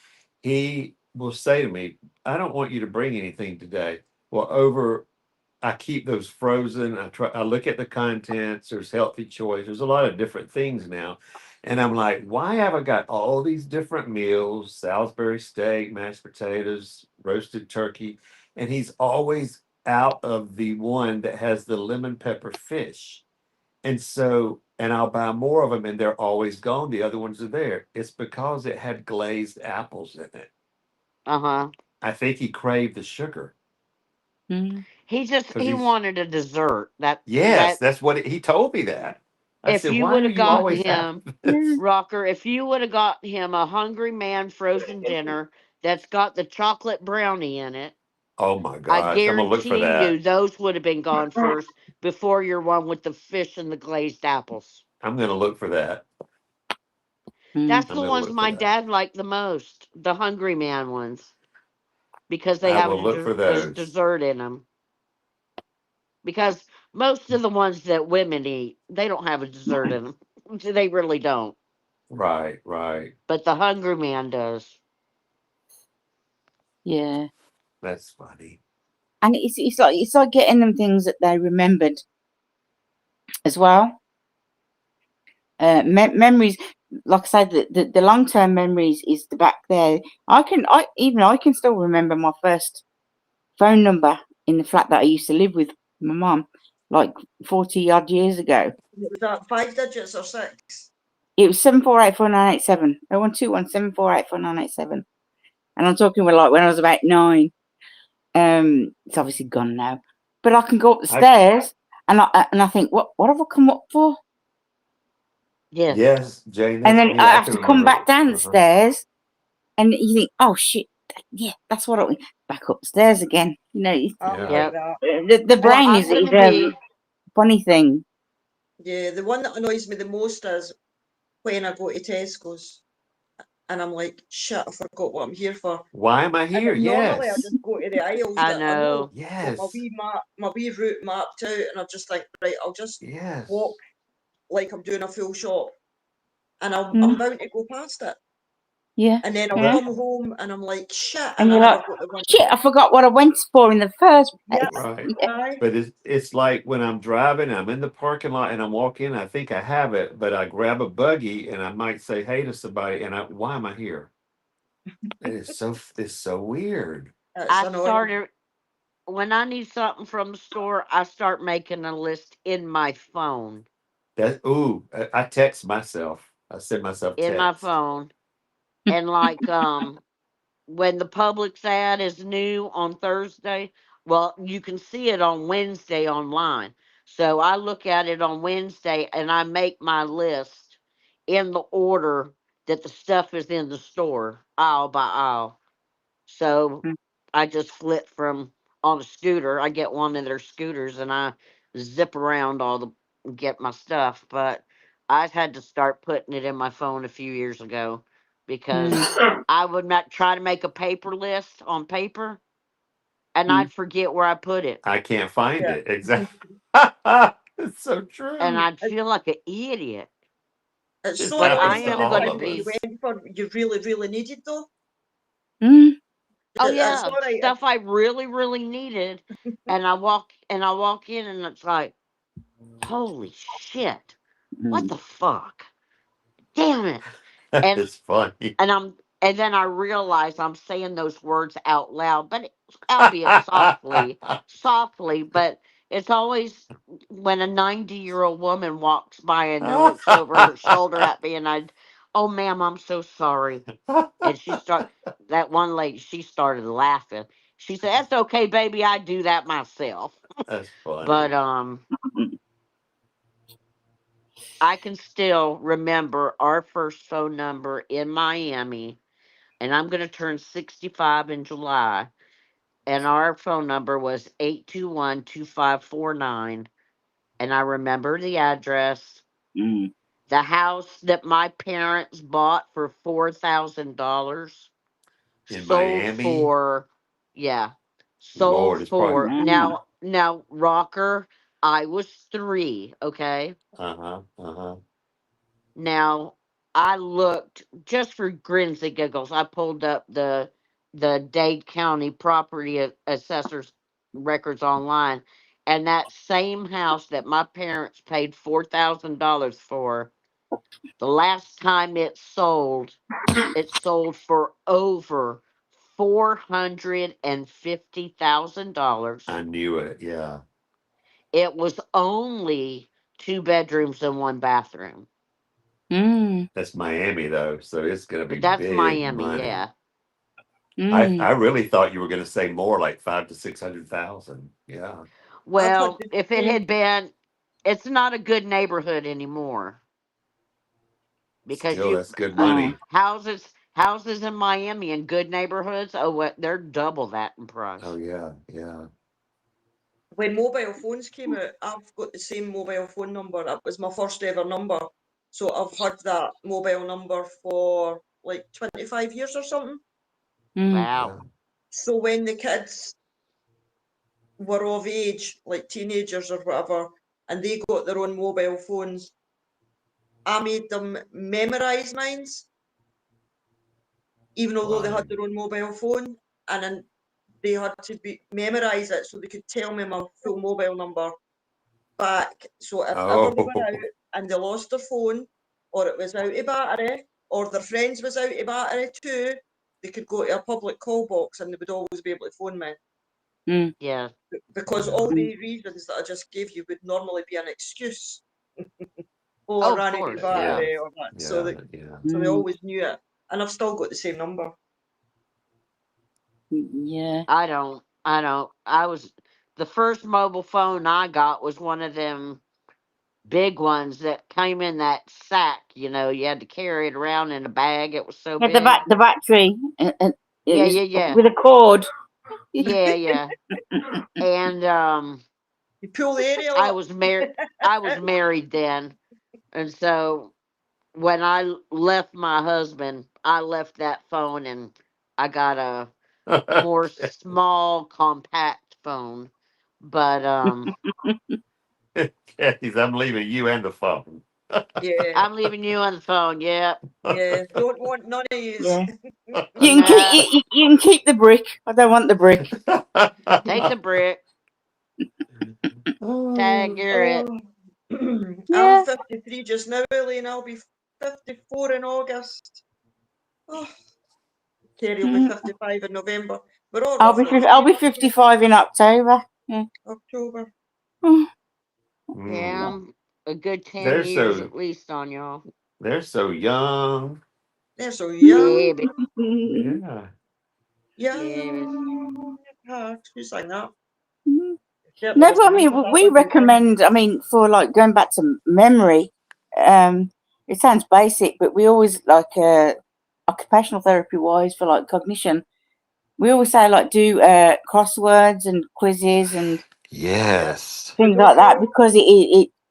he will say to me, "I don't want you to bring anything today." Well, over I keep those frozen. I look at the contents. There's healthy choice. There's a lot of different things now. And I'm like, why have I got all these different meals? Salisbury steak, mashed potatoes, roasted turkey. And he's always out of the one that has the lemon pepper fish. And so, and I'll buy more of them and they're always gone. The other ones are there. It's because it had glazed apples in it. Uh huh. I think he craved the sugar Mm. because He he's wanted a dessert. Yes, That that's what he told me that. I if said, you "Why would are have you gotten always having him, this?" Rocker, if you would have gotten him a hungry man frozen dinner that's got the chocolate brownie in it, Oh my I gosh, I'm gonna look for guarantee that. you those would have been gone first before your one with the fish and the glazed apples. I'm gonna look for that. That's Mm. I'm the gonna ones look for my that. dad liked the most, the hungry man ones, because they I have will look for a those. dessert in them. Because most of the ones that women eat, they don't have a dessert in them. They really don't. Right, right. But the hungry man does. Yeah. That's funny. And it's like getting them things that they remembered as well. Memories, like I said, the long term memories is the back there. I can still remember my first phone number in the flat that I used to live with my mum, like 40 odd years ago. Was that 5 digits or 6? It was 7484987. 01217484987. And I'm talking about like when I was about 9. It's obviously gone now. But I can go up the stairs and I think, what have I come up for? Yes. Yes, Jane, And that's then me. I I have can to come remember. back downstairs, and you think, oh shit, yeah, that's what I back upstairs again. You know, I'm Yeah. like Yep. that. the Well, brain I'm is gonna a be. funny thing. Yeah, the one that annoys me the most is when I go to Tesco's and I'm like, shit, I forgot what I'm here for. Why am I here? And normally I Yes. just go to the aisles I that I know, know. got Yes. my wee route mapped out, and I'm just like, right, I'll just Yes. walk like I'm doing a full shop, and I'm Mm. bound to go past it. Yeah. And then I'll Yeah. come home and I'm like, shit, And and I you're never like, got the one. shit, I forgot what I went for in the first place. Yeah, Right. Yeah. aye. But it's like when I'm driving, I'm in the parking lot and I'm walking, I think I have it, but I grab a buggy and I might say hey to somebody and why am I here? It's so weird. It's I annoying. started when I need something from the store. I start making a list in my phone. I text myself. I send myself In my text. phone, and like when the Publix ad is new on Thursday, well, you can see it on Wednesday online. So I look at it on Wednesday and I make my list in the order that the stuff is in the store, aisle by aisle. So Mm. I just flip from on a scooter. I get one of their scooters and I zip around get my stuff. But I had to start putting it in my phone a few years ago because I would not try to make a paper list on paper and Mm. I'd forget where I put it. I can't find Yeah. it. Exactly. It's so true. And I'd It- feel like an idiot. It's This so But I happens annoying to when am the going all to thing of that you be. us. went for you really, really needed though. Mm. Oh It's yeah, all right. stuff I really, really needed. And I walk in and it's like, holy shit. What Mm. the fuck? Damn it. That And is funny. and then I realize I'm saying those words out loud, but albeit softly, but it's always when a 90-year-old woman walks by and looks over her shoulder at me and oh ma'am, I'm so sorry. And that one lady, she started laughing. She said, "That's okay, baby, I do that myself." That's But funny. I can still remember our first phone number in Miami, and I'm going to turn 65 in July. And our phone number was 821-2549. And I remember the address. Mm. The house that my parents bought for $4,000 In sold Miami, for, yeah, sold Lord, it's probably for, Mm. now, Rocker, I was 3, okay? uh-huh. Now, I looked just for grins and giggles. I pulled up the Dade County property assessor's records online, and that same house that my parents paid $4,000 for, the last time it sold for over $450,000. I knew it. Yeah. It was only 2 bedrooms and 1 bathroom. Mm. That's Miami though, so it's gonna be But that's big Miami, money. yeah. Mm. I really thought you were gonna say more like 5 to 600,000. Yeah. I've had Well, the if it same. had been, it's not a good neighborhood anymore because Still that's good uh, Oh. money. houses in Miami in good neighborhoods. Oh, what they're double that in price. Oh yeah, yeah. When mobile phones came out, I've got the same mobile phone number. That was my first ever number. So I've had that mobile number for like 25 years or something. Mm. Wow. Yeah. So when the kids were of age, like teenagers or whatever, and they got their own mobile phones, I made them memorize mines, even although they had Right. their own mobile phone. and then they had to memorise it so they could tell me my full mobile number back. So if ever they were out Oh, and they lost their phone, or it was out of battery, or their friends was out of battery too, they could go to a public call box and they would always be able to phone me. Yeah. Because all the reasons that I just gave you would normally be an excuse. Oh, I Oh, of ran out of course. yeah, battery or that. yeah, yeah. So they always knew it. And I've still got the same number. Yeah. I don't. The first mobile phone I got was one of them big ones that came in that sack. You know, you had to carry it around in a bag. It was so Yeah, big. the battery, it Yeah, was yeah, yeah, with a cord. yeah, yeah. And You pull the aerial I up. was married. I was married then, and so when I left my husband, I left that phone and I got a more small, compact phone. But Kathy's, I'm leaving you and the phone. Yeah, I'm leaving you on the phone. Yep. yeah. Don't want none of yous. Yeah. Nah. You can keep the brick. I don't want the brick. Take the brick. Tag, you're it. Oh, I'm Yeah. 53 just now, Elaine. I'll be 54 in August. Oh, Kerry will be Mm. 55 in November. We're all roughly the I'll same be age, 55 in October. Yeah. October. Mm. Yeah, Mm, I'm a good 10 they're years so at least on y'all. they're so young. They're so Yeah, young. but Yeah. yeah, Young heart. Who sang that? Certainly No, but I wasn't me, mean, because that we wasn't fun. recommend. I mean, for like going back to memory, it sounds basic, but we always like occupational therapy wise for like cognition. We always say like do crosswords and quizzes and Yeah. Yes. things like that because it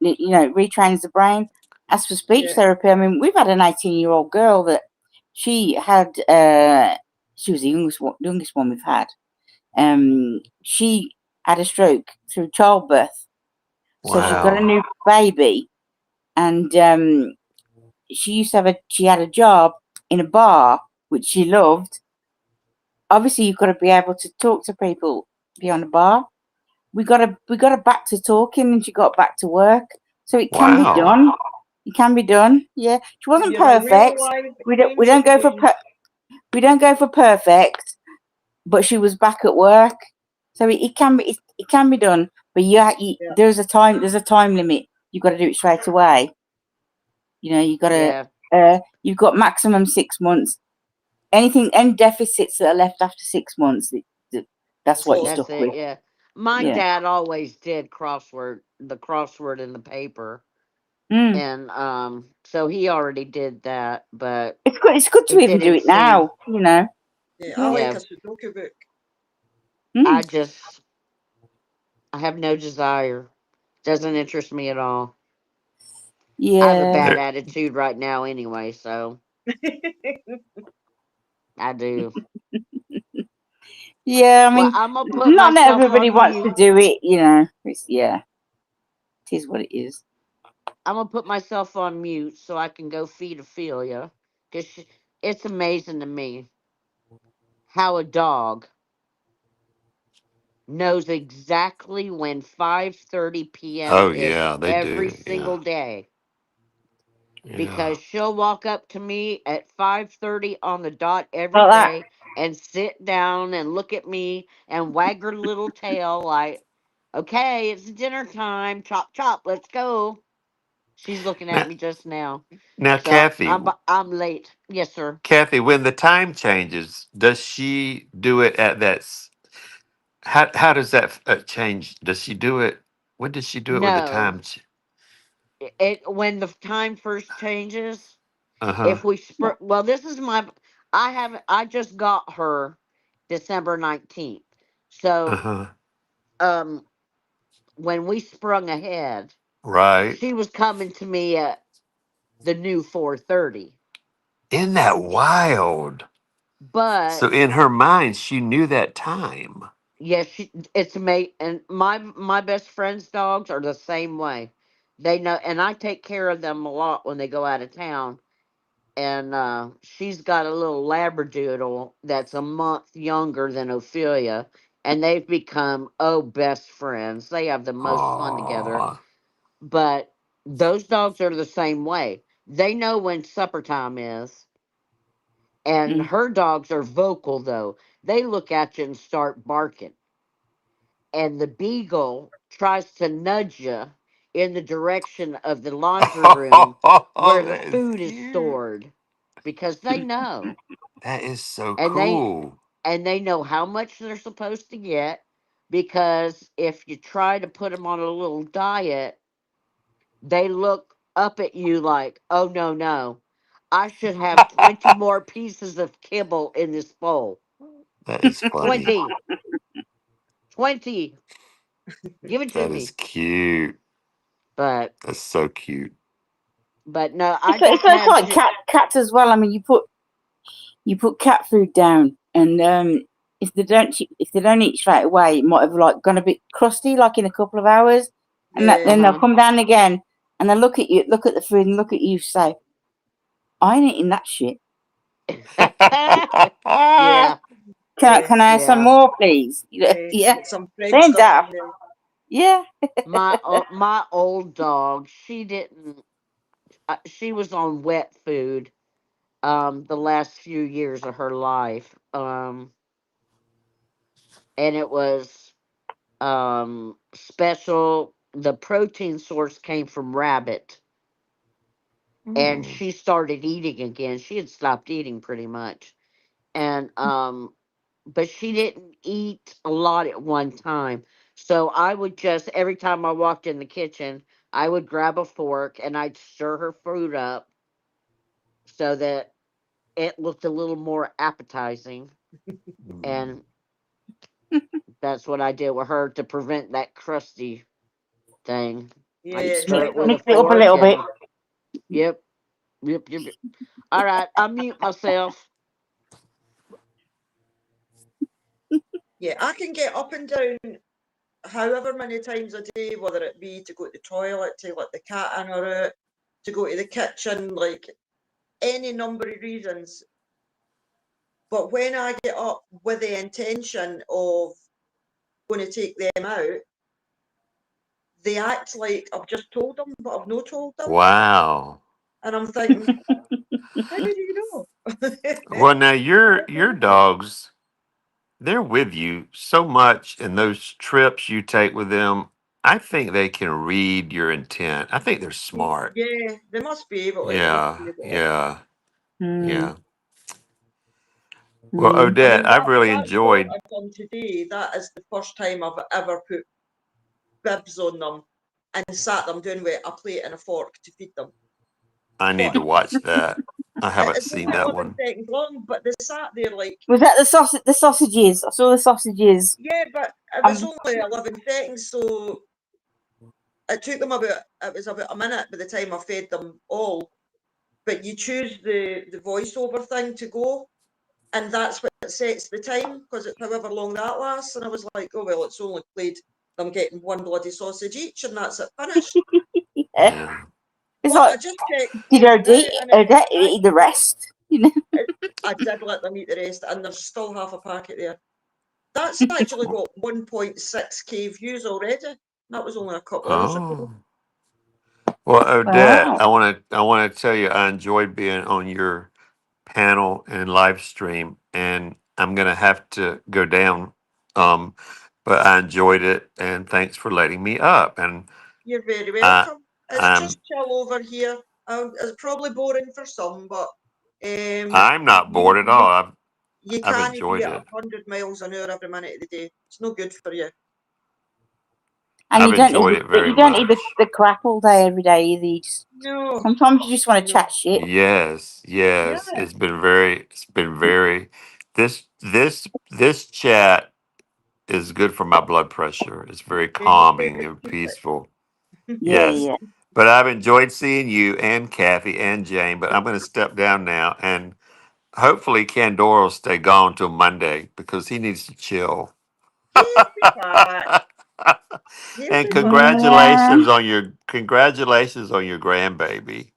you know retrains the brain. As for speech Yeah. therapy, I mean, we've had an 18-year-old girl that she had. She was the youngest one we've had. She had a stroke through childbirth, so she's got a Wow. new baby, and she had a job in a bar which she loved. Obviously, you've got to be able to talk to people beyond a bar. We got her back to talking, and she got back to work. So it can be Wow. done. It can be done. Yeah, she So wasn't you're a real perfect. live We don't go for engine. we don't go for perfect, but she was back at work. So it can be done. But Yeah. there's a time limit. You've got to do it straight away. You know, yeah. you've got maximum 6 months. Any deficits that are left after 6 months, that's what you're Close. That's stuck it. with. Yeah. My Yeah. dad always did the crossword in the paper, Mm. and so he already did that, but It's good. It's good to it even do didn't it seem. now. You know. Yeah, I Yeah. like Yeah, a Sudoku book. Mm. I just I have no desire. Doesn't interest me at all. I have a Yeah. bad There attitude right now anyway, so I do. Yeah. I Well, mean, I'm gonna put not myself everybody on wants mute. to do it. You know. It is what it is. I'm gonna put myself on mute so I can go feed Ophelia, because it's amazing to me how a dog knows exactly when 5:30 p.m. oh is yeah, they every do. single Yeah. day, Yeah. because she'll walk up to me at 5:30 on the dot every Like that. day and sit down and look at me and wag her little tail like, "Okay, it's dinner time. Chop chop, let's go." She's looking at Now, me just now. now, So Kathy, I'm late. Yes, sir. Kathy, when the time changes, does she do it at that? How does that change? Does she do it? When does she do it with the No. time? It when the time first changes, Uh huh. if we well, this is my I just got her December 19th. Uh So huh. um when we sprung ahead, Right. she was coming to me at the new 4:30. Isn't that wild? But So in her mind, she knew that time. yes, it's me, and my best friend's dogs are the same way. They know, and I take care of them a lot when they go out of town. and she's got a little labradoodle that's a month younger than Ophelia, and they've become best friends. They have the most fun together. Oh, But those dogs are the same way. They know when supper time is, and Mm. her dogs are vocal though. They look at you and start barking, and the beagle tries to nudge you in the direction of the laundry room where the that is food is cute. stored because they know, That is so and they cool. and they know how much they're supposed to get, because if you try to put them on a little diet, they look up at you like, oh no, no, I should have 20 more pieces of kibble in this bowl. That is funny. 20, 20, give it to That is me. cute. But That's so cute. no, I It's don't like have cats as well. I mean, you put cat food down, and if they don't eat straight away, it might have like gone a bit crusty, like in a couple of hours, and Yeah. then they'll uh-huh. come down again, and they look at you, look at the food, and look at you, say, "I ain't eating that shit. Yeah, Yeah. Can I have some yeah. more, please?" You know, Yeah. yeah, Get some French they're stuff in daft. there. Yeah. My old dog, she didn't. She was on wet food the last few years of her life, and it was special. The protein source came from rabbit, and Mm. she started eating again. She had stopped eating pretty much, and but she didn't eat a lot at one time. So I would just, every time I walked in the kitchen, I would grab a fork and I'd stir her food up so that it looked a little more appetizing. Mm. And that's what I did with her to prevent that crusty thing. Yeah. I'd It's stir like it with a Mix having it up a fork little bit. and yep, yep. All right, I mute myself. yeah. I can get up and down however many times a day, whether it be to go to the toilet, to let the cat in or out, to go to the kitchen, like any number of reasons. But when I get up with the intention of going to take them out, they act like I've just told them, but I've not told them. Wow. And I'm thinking, how did you know? Well, now your dogs, they're with you so much in those trips you take with them. I think they can read your intent. I think they're smart. Yeah, they must be able to. They must be Yeah, able to. yeah, Mm, yeah. Well, mm. I Odette, mean, I've really that walk enjoyed. I've done today, that is the first time I've ever put bibs on them and sat them down with a plate and a fork to feed them. I need But to watch that. I haven't it's seen only that 11 one. seconds long, but they sat there like, Was that the sausage? The sausages. I saw the sausages. yeah, but it was Um, only 11 seconds, so it took them it was about a minute by the time I fed them all. But you choose the voiceover thing to go, and that's what sets the time, because it's however long that lasts. And I was like, oh, well, it's only played them getting one bloody sausage each, and that's it, finished. yeah. Yeah. It's But like, I just checked did just now, and Odette eat the rest? You know. I did let them eat the rest, and there's still half a packet there. That's actually got 1.6k views already. That was only a couple of hours ago. Oh. Well, Odette, Wow. I want to tell you I enjoyed being on your panel and live stream, and I'm gonna have to go down. Um, but I enjoyed it, and thanks for letting me up. And You're very I, welcome. It's I'm just chill over here. It's probably boring for some, but I'm not you, bored at you, all. you I've can't be enjoyed at it. 100 miles an hour every minute of the day. It's no good for you. And I've enjoyed it very you don't eat much. the crap all day every day either. No, Sometimes you just want to no. chat shit. Yes, Yeah, yes. It's been very this chat is good for my blood pressure. It's very yeah, you keep calming it, and keep it. peaceful. Yeah, Yes. yeah. But I've enjoyed seeing you and Kathy and Jane, but I'm going to step down now and hopefully Candor will stay gone till Monday because he needs to chill. He'll be back. He'll And be back. Yeah. congratulations on your grandbaby.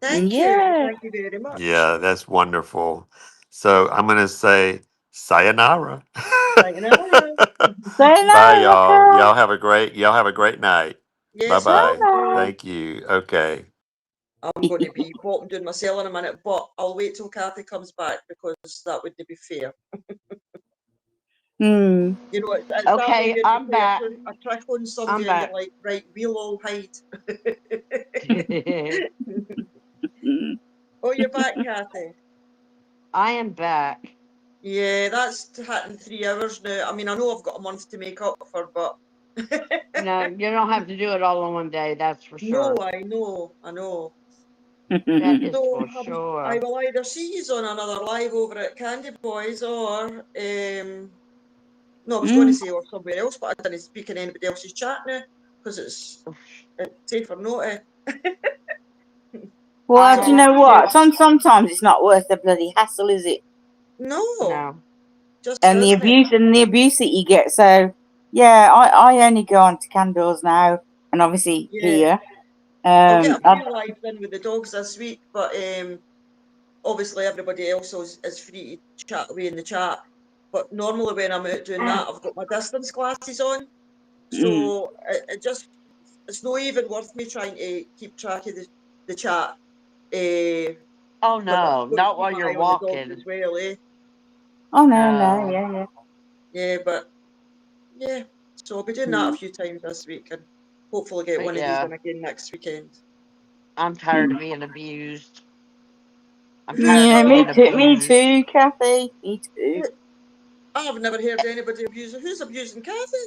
Thank you. Yeah. Thank you very much. Yeah, that's wonderful. So I'm gonna say sayonara. Sayonara. Bye, Sayonara, y'all. Kat. Y'all have a great night. Bye Yes, and bye. Bye-bye. Thank you. Okay. I'm going to be bolting doing my cell in a minute, but I'll wait till Kathy comes back because that wouldn't be fair. Hmm. You know, it's that way Okay, where you I'm play back. a trick on I'm somebody and you're back. like, right, we'll all hide. Hmm. Oh, you're back, Kathy. I am back. Yeah, that's hitting 3 hours now. I mean, I know I've got a month to make up for, but No, you don't have to do it all in one day, that's for no, sure. I know. That is So for I sure. will either see you on another live over at Candy Boys or no, I was going to say or somewhere else, but I didn't speak in anybody else's chat now because it's safer not to. Well, do you So know I what? Sometimes it's not worth the bloody hassle, is it? no, no. just And the isn't it? abuse that you get. So yeah, I only go on to candles now, and obviously Yeah, here. I'll get a I've, few lives in with the dogs this week, but obviously everybody else is free to chat away in the chat. But normally when I'm out doing that, I've got my distance glasses on, so it's not even worth me trying to keep track of the chat. Oh Because I've no, got to not keep while my you're eye on the dogs as walking. well, oh no, No. yeah. Yeah, but yeah, so I'll be doing that a few times this week and hopefully get But one of these yeah, in again next weekend. I'm tired of being abused. I'm Who's tired Yeah, of me being too. Me abused. too, Kathy. Me too. I've never heard anybody abuse it. Who's abusing Kathy?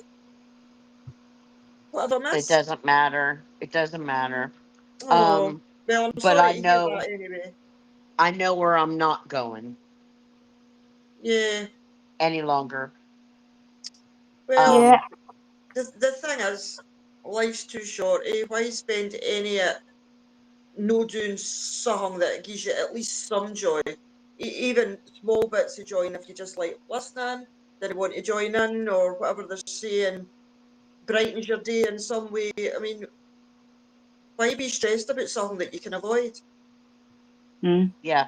What have I It missed? doesn't matter. It doesn't matter. Oh, well, I'm But sorry to hear that anyway. I know where I'm not going Yeah, any longer. well, Yeah. Um, the thing is, life's too short. Why spend any of it no doing something that gives you at least some joy? Even small bits of joy, and if you just like listening, did you want to join in or whatever they're saying, brightens your day in some way. I mean, why be stressed about something that you can avoid? Mm. yeah.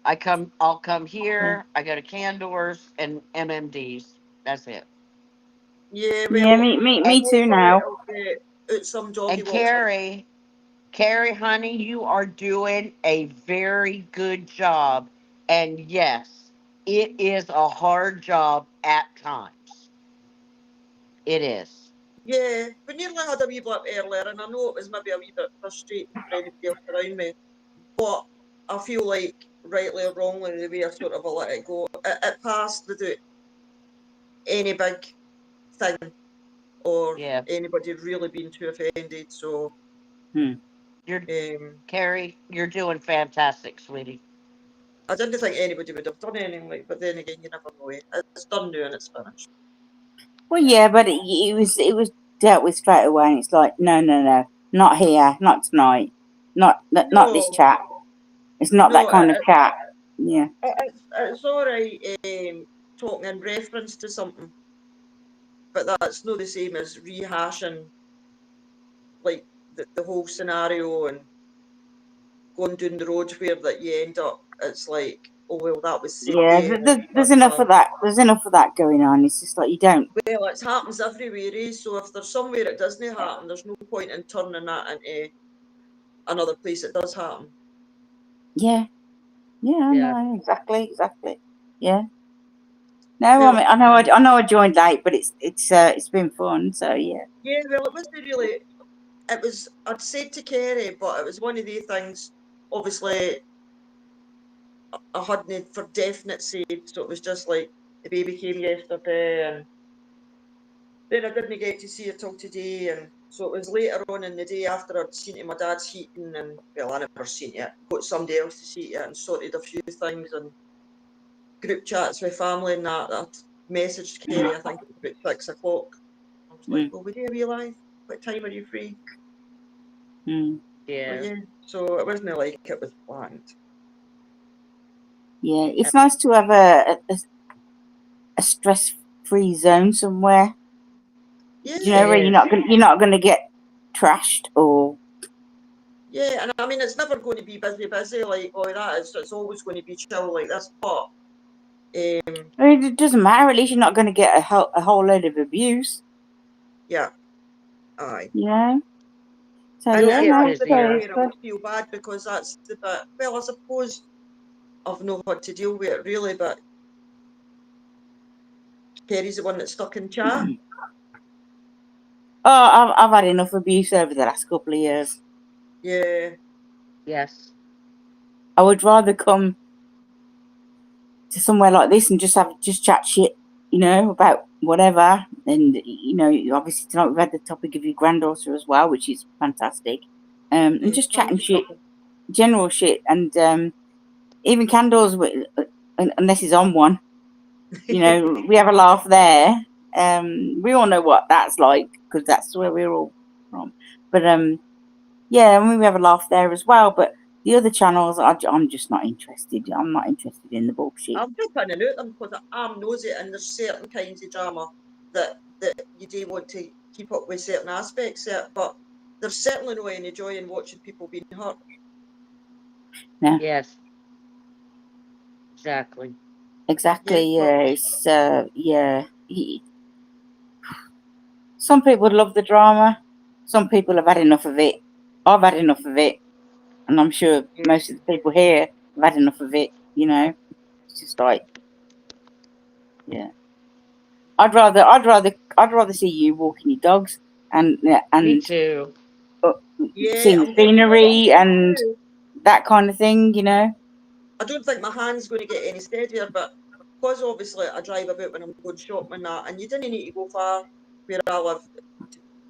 I'll come here, I go to Candors and MMDs. That's it. Yeah, Yeah, well, And, me too hopefully now. it'll get out some doggy and walks. Carrie, honey, you are doing a very good job. And yes, it is a hard job at times. It is. Yeah, we nearly had a wee blip earlier, and I know it was maybe a wee bit frustrating for anybody else around me, but I feel like, rightly or wrongly, the way I sort of let it go, it passed without any big thing or Yeah. anybody really being too offended. So, Mm. You're um, Carrie, you're doing fantastic, sweetie. I didn't think anybody would have done anything like, but then again, you never know. It's done now and it's finished. Well, yeah, but it was dealt with straight away, and it's like, no, not here, not tonight, not this No, chat. It's not that no, kind of chat. Yeah. it's all right talking in reference to something, but that's not the same as rehashing like the whole scenario and going down the road where that you end up. It's like, oh well, that was said Yeah, there, and there's that's enough of that. There's enough of that going on. It's just like you don't. well, it happens everywhere. So if there's somewhere it doesn't happen, there's no point in turning that into another place it does happen. Yeah, yeah, Yeah. no, exactly. Yeah. No, I Well, mean, I know I joined late, but it's been fun. So yeah. yeah, well, it wasn't really. It was. I'd said to Kerry, but it was one of the things. Obviously, I hadn't for definite said, so it was just like the baby came yesterday, and then I didn't get to see her till today, and so it was later on in the day after I'd seen to my dad's heating, and well, I never seen it. Got somebody else to see it and sorted a few things and group chats with family and that. I'd messaged Kerry, I think it was about 6 o'clock. I was like, Mm, "Well, would you be live? What time are you free?" mm. But Yeah. yeah, so it wasn't like it was planned. Yeah, it's nice to have a stress-free zone somewhere. Yeah, Do you know It where is. you're not gonna get trashed or Yeah, and I mean, it's never going to be busy like that. It's always going to be chill like this. But I mean, it doesn't matter. At least you're not going to get a whole load of abuse. yeah, aye. You know. So And yeah, get no, sometimes it's if you're a busier. parent, we feel bad because that's the bit. Well, I suppose I've not had to deal with it really, but Kerry's the one that's stuck in chat. Oh, I've had enough abuse over the last couple of years. Yeah. Yes. I would rather come to somewhere like this and just chat shit, you know, about whatever. And you know, obviously tonight we've had the topic of your granddaughter as well, which is fantastic. And just chatting shit, general shit, and even candles, unless it's on one. You know, we have a laugh there. We all know what that's like because that's where we're all from. But yeah, I mean, we have a laugh there as well. But the other channels, I'm just not interested. I'm not interested in the bullshit. I'm just finding out them because I'm nosy, and there's certain kinds of drama that you do want to keep up with certain aspects of it, but there's certainly no any joy in watching people being hurt. No. Yes. Exactly. Exactly. Yeah, Yeah. It's yeah. Some people love the drama. Some people have had enough of it. I've had enough of it, and I'm sure most of the people here have had enough of it. You know, it's just like, yeah. I'd rather see you walking your dogs and Me too. yeah, seeing the I'm going. You know what I'm scenery going to and do? that kind of thing. You know. I don't think my hand's going to get any steadier, but because obviously I drive about when I'm going shopping and that, and you didn't need to go far where I live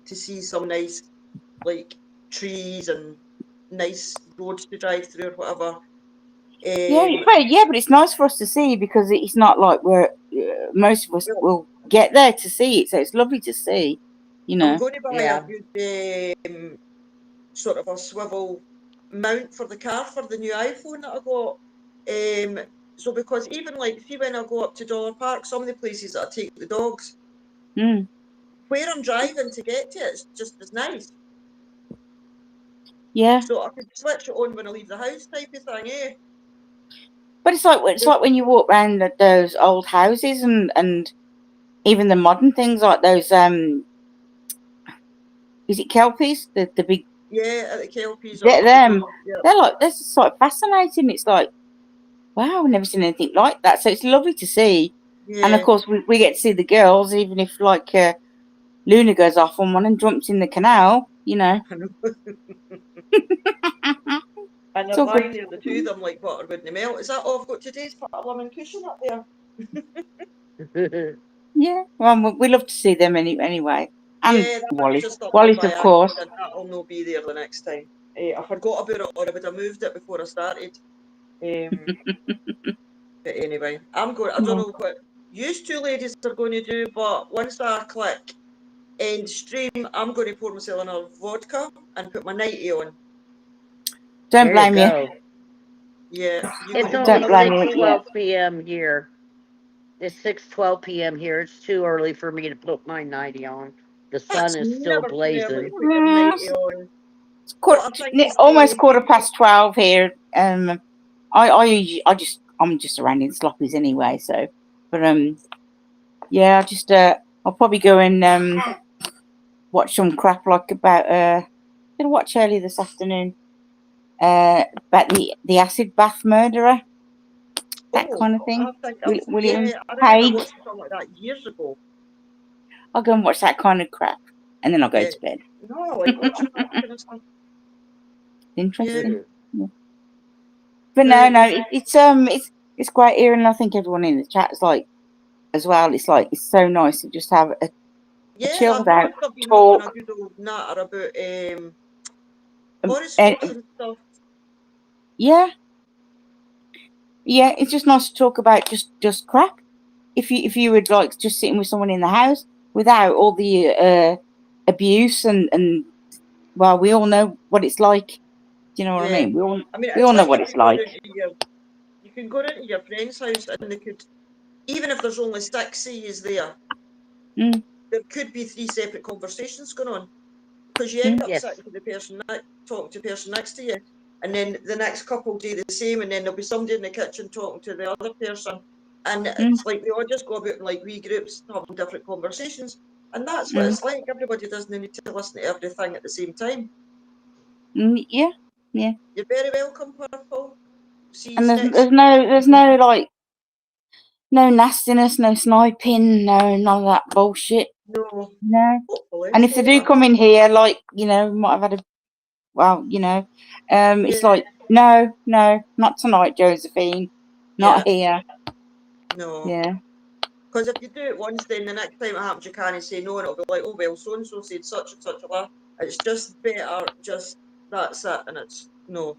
to see some nice like trees and nice roads to drive through or whatever. Yeah, but it's nice for us to see because it's not like we're most of us Well, will get there to see it, so it's lovely to see. You I'm know. going to buy a Yeah. good sort of a swivel mount for the car for the new iPhone that I got. So because even like see when I go up to Dollar Park, some of the places that I take the dogs, where I'm driving to get to it's just as nice. Yeah. So I could switch it on when I leave the house type of thing, eh? But it's like when you walk around those old houses and even the modern things like those is it kelpies, the big Yeah, at the Kelpies or them, yeah. they're like, that's just like fascinating. It's like, wow, I've never seen anything like that, so it's lovely to see. And of Yeah. course we get to see the girls, even if like Luna goes off on one and jumps in the canal, you know. I know. And It's they're all good. lying there, the two of them, like butter wouldn't melt. Is that all I've got today's part of lemon cushion up there? Yeah, well, we love to see them anyway. And Yeah, that's Wally. just up there Wally's, by of course. accident. That'll no be there the next time. I forgot about it, or I would have moved it before I started. But anyway, I'm going. I don't know what you two ladies are going to do, but once I click end stream, I'm going to pour myself another vodka and put my nightie on. Don't There you blame you. go. Yeah, you It's going to pour only Don't blame another you. Yeah. 6:12 p.m. here. It's 6:12 p.m. here. It's too early for me to put my nightie on. The sun That's is still never too early to blazing. put your nightie on. It's But I think it's almost 12:15 here. I'm just around in sloppies anyway. So, but yeah, I'll probably go and watch some crap like about gonna watch early this afternoon. About the acid bath murderer, that kind of thing. I think I've William I remember Hague. watching something like that years ago. I'll go and watch that kind of crap, and then I'll go Yeah. to bed. No, I like watching that kind of stuff. Interesting. Yeah. But Right. no, it's great here, and I think everyone in the chat is like as well. It's like it's so nice to just have a Yeah, chilled I've out noticed I've been having talk. a good old natter about And horoscopes and stuff. yeah, it's just nice to talk about just crap. If you would like just sitting with someone in the house without all the abuse and well, we all know what it's like. Do you know what I Yeah. mean? I mean, We it's all know like what if it's you go like. into you can go into your friend's house and they could, even if there's only 6 of yous there, there could be 3 separate conversations going on. because you end up Yes. sitting to the person, talking to the person next to you, and then the next couple do the same, and then there'll be somebody in the kitchen talking to the other person, and it's like they all just go about in like wee groups having different conversations, and that's what it's like. Everybody doesn't need to listen to everything at the same time. Yeah. You're very welcome, Purple. See And you there's no like no nastiness, no sniping, none of that bullshit. No. No. Hopefully. And if they do come in here, like, you know, might have had it's like, no, not tonight, Josephine. Not here. No. Yeah. Because if you do it once, then the next time it happens, you can't say no, and it'll be like, oh, well, so-and-so said such and such a lot. It's just better, just that's it, and it's no.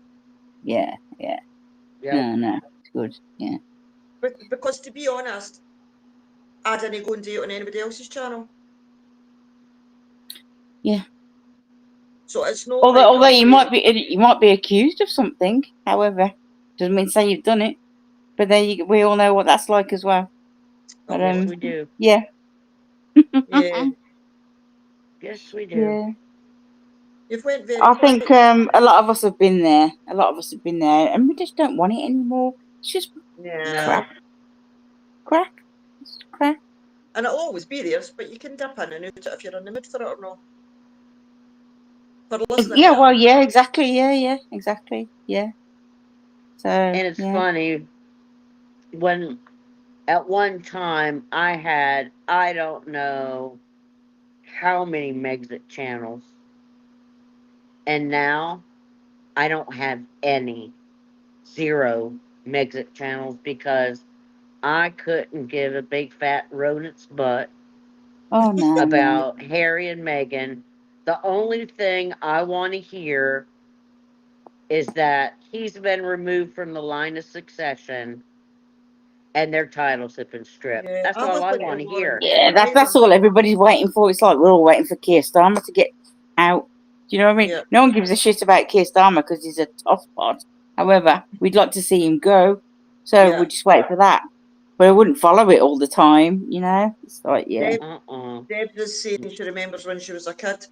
Yeah. Yep. No, it's good. Yeah. But because to be honest, I didn't go and do it on anybody else's channel. Yeah. So it's not Although like you might be accused of something, however, doesn't mean say you've done it. But we all know what that's like as well. But, Yes, we do. Yeah. Yeah. Yes, we do. Yeah. You've went very I quiet. think a lot of us have been there. And we just don't want it anymore. It's just Yeah. crap. It's crap. And it'll always be there, but you can dip in and out if you're in the mood for it or not. For listening. Yeah, well, yeah, exactly. Yeah, exactly. Yeah. So. And it's funny, when at one time I had, I don't know how many Megxit channels, and now I don't have any, 0 Megxit channels, because I couldn't give a big fat rodent's butt about Harry and Meghan. The only thing I want to hear is that he's been removed from the line of succession and their titles have been stripped. Yeah, That's all I want to hear. Yeah, that's all everybody's waiting for. It's like we're all waiting for Keir Starmer to get out. Do you know what I mean? Yeah. No one gives a shit about Keir Starmer because he's a tough pot. However, we'd like to see him go, so we'll just wait for that. But I wouldn't follow it all the time, you know. It's like, yeah. Deb was saying she remembers when she was a kid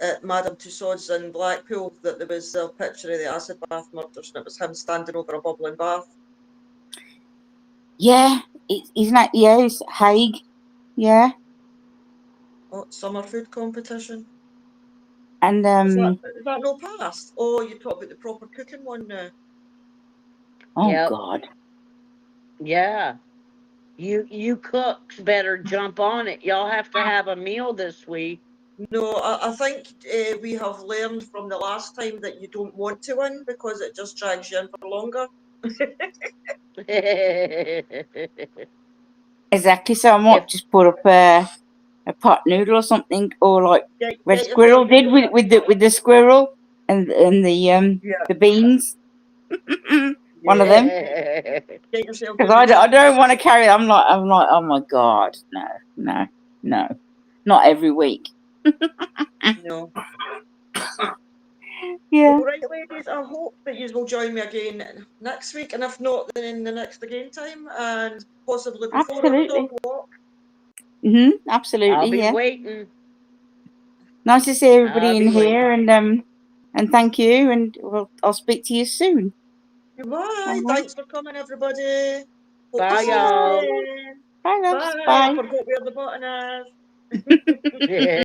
at Madame Tussauds in Blackpool that there was a picture of the acid bath murders, and it was him standing over a bubbling bath. Yeah, isn't that? Yeah, it's Hague. Yeah. Oh, summer food competition. And is that no past? Oh, you talk about the proper cooking one now. Oh God. Yeah. You cooks better jump on it. Y'all have to have a meal this week. No, I think we have learned from the last time that you don't want to win because it just drags you in for longer. Exactly. So I might just put up a pot noodle or something, or like Red Squirrel did with the squirrel and the beans. One of them. Because I don't want to carry. I'm like, oh my God, no, not every week. No. Yeah. All right, ladies, I hope that you will join me again next week, and if not, then in the next again time, and possibly before our dog walk. Absolutely. I'll be yeah. waiting. Nice to see everybody in here, and thank you, and I'll speak to you soon. Goodbye. Thanks for coming, everybody. Hope Bye, y'all. Bye, loves. Bye. Bye. I forgot where the button is.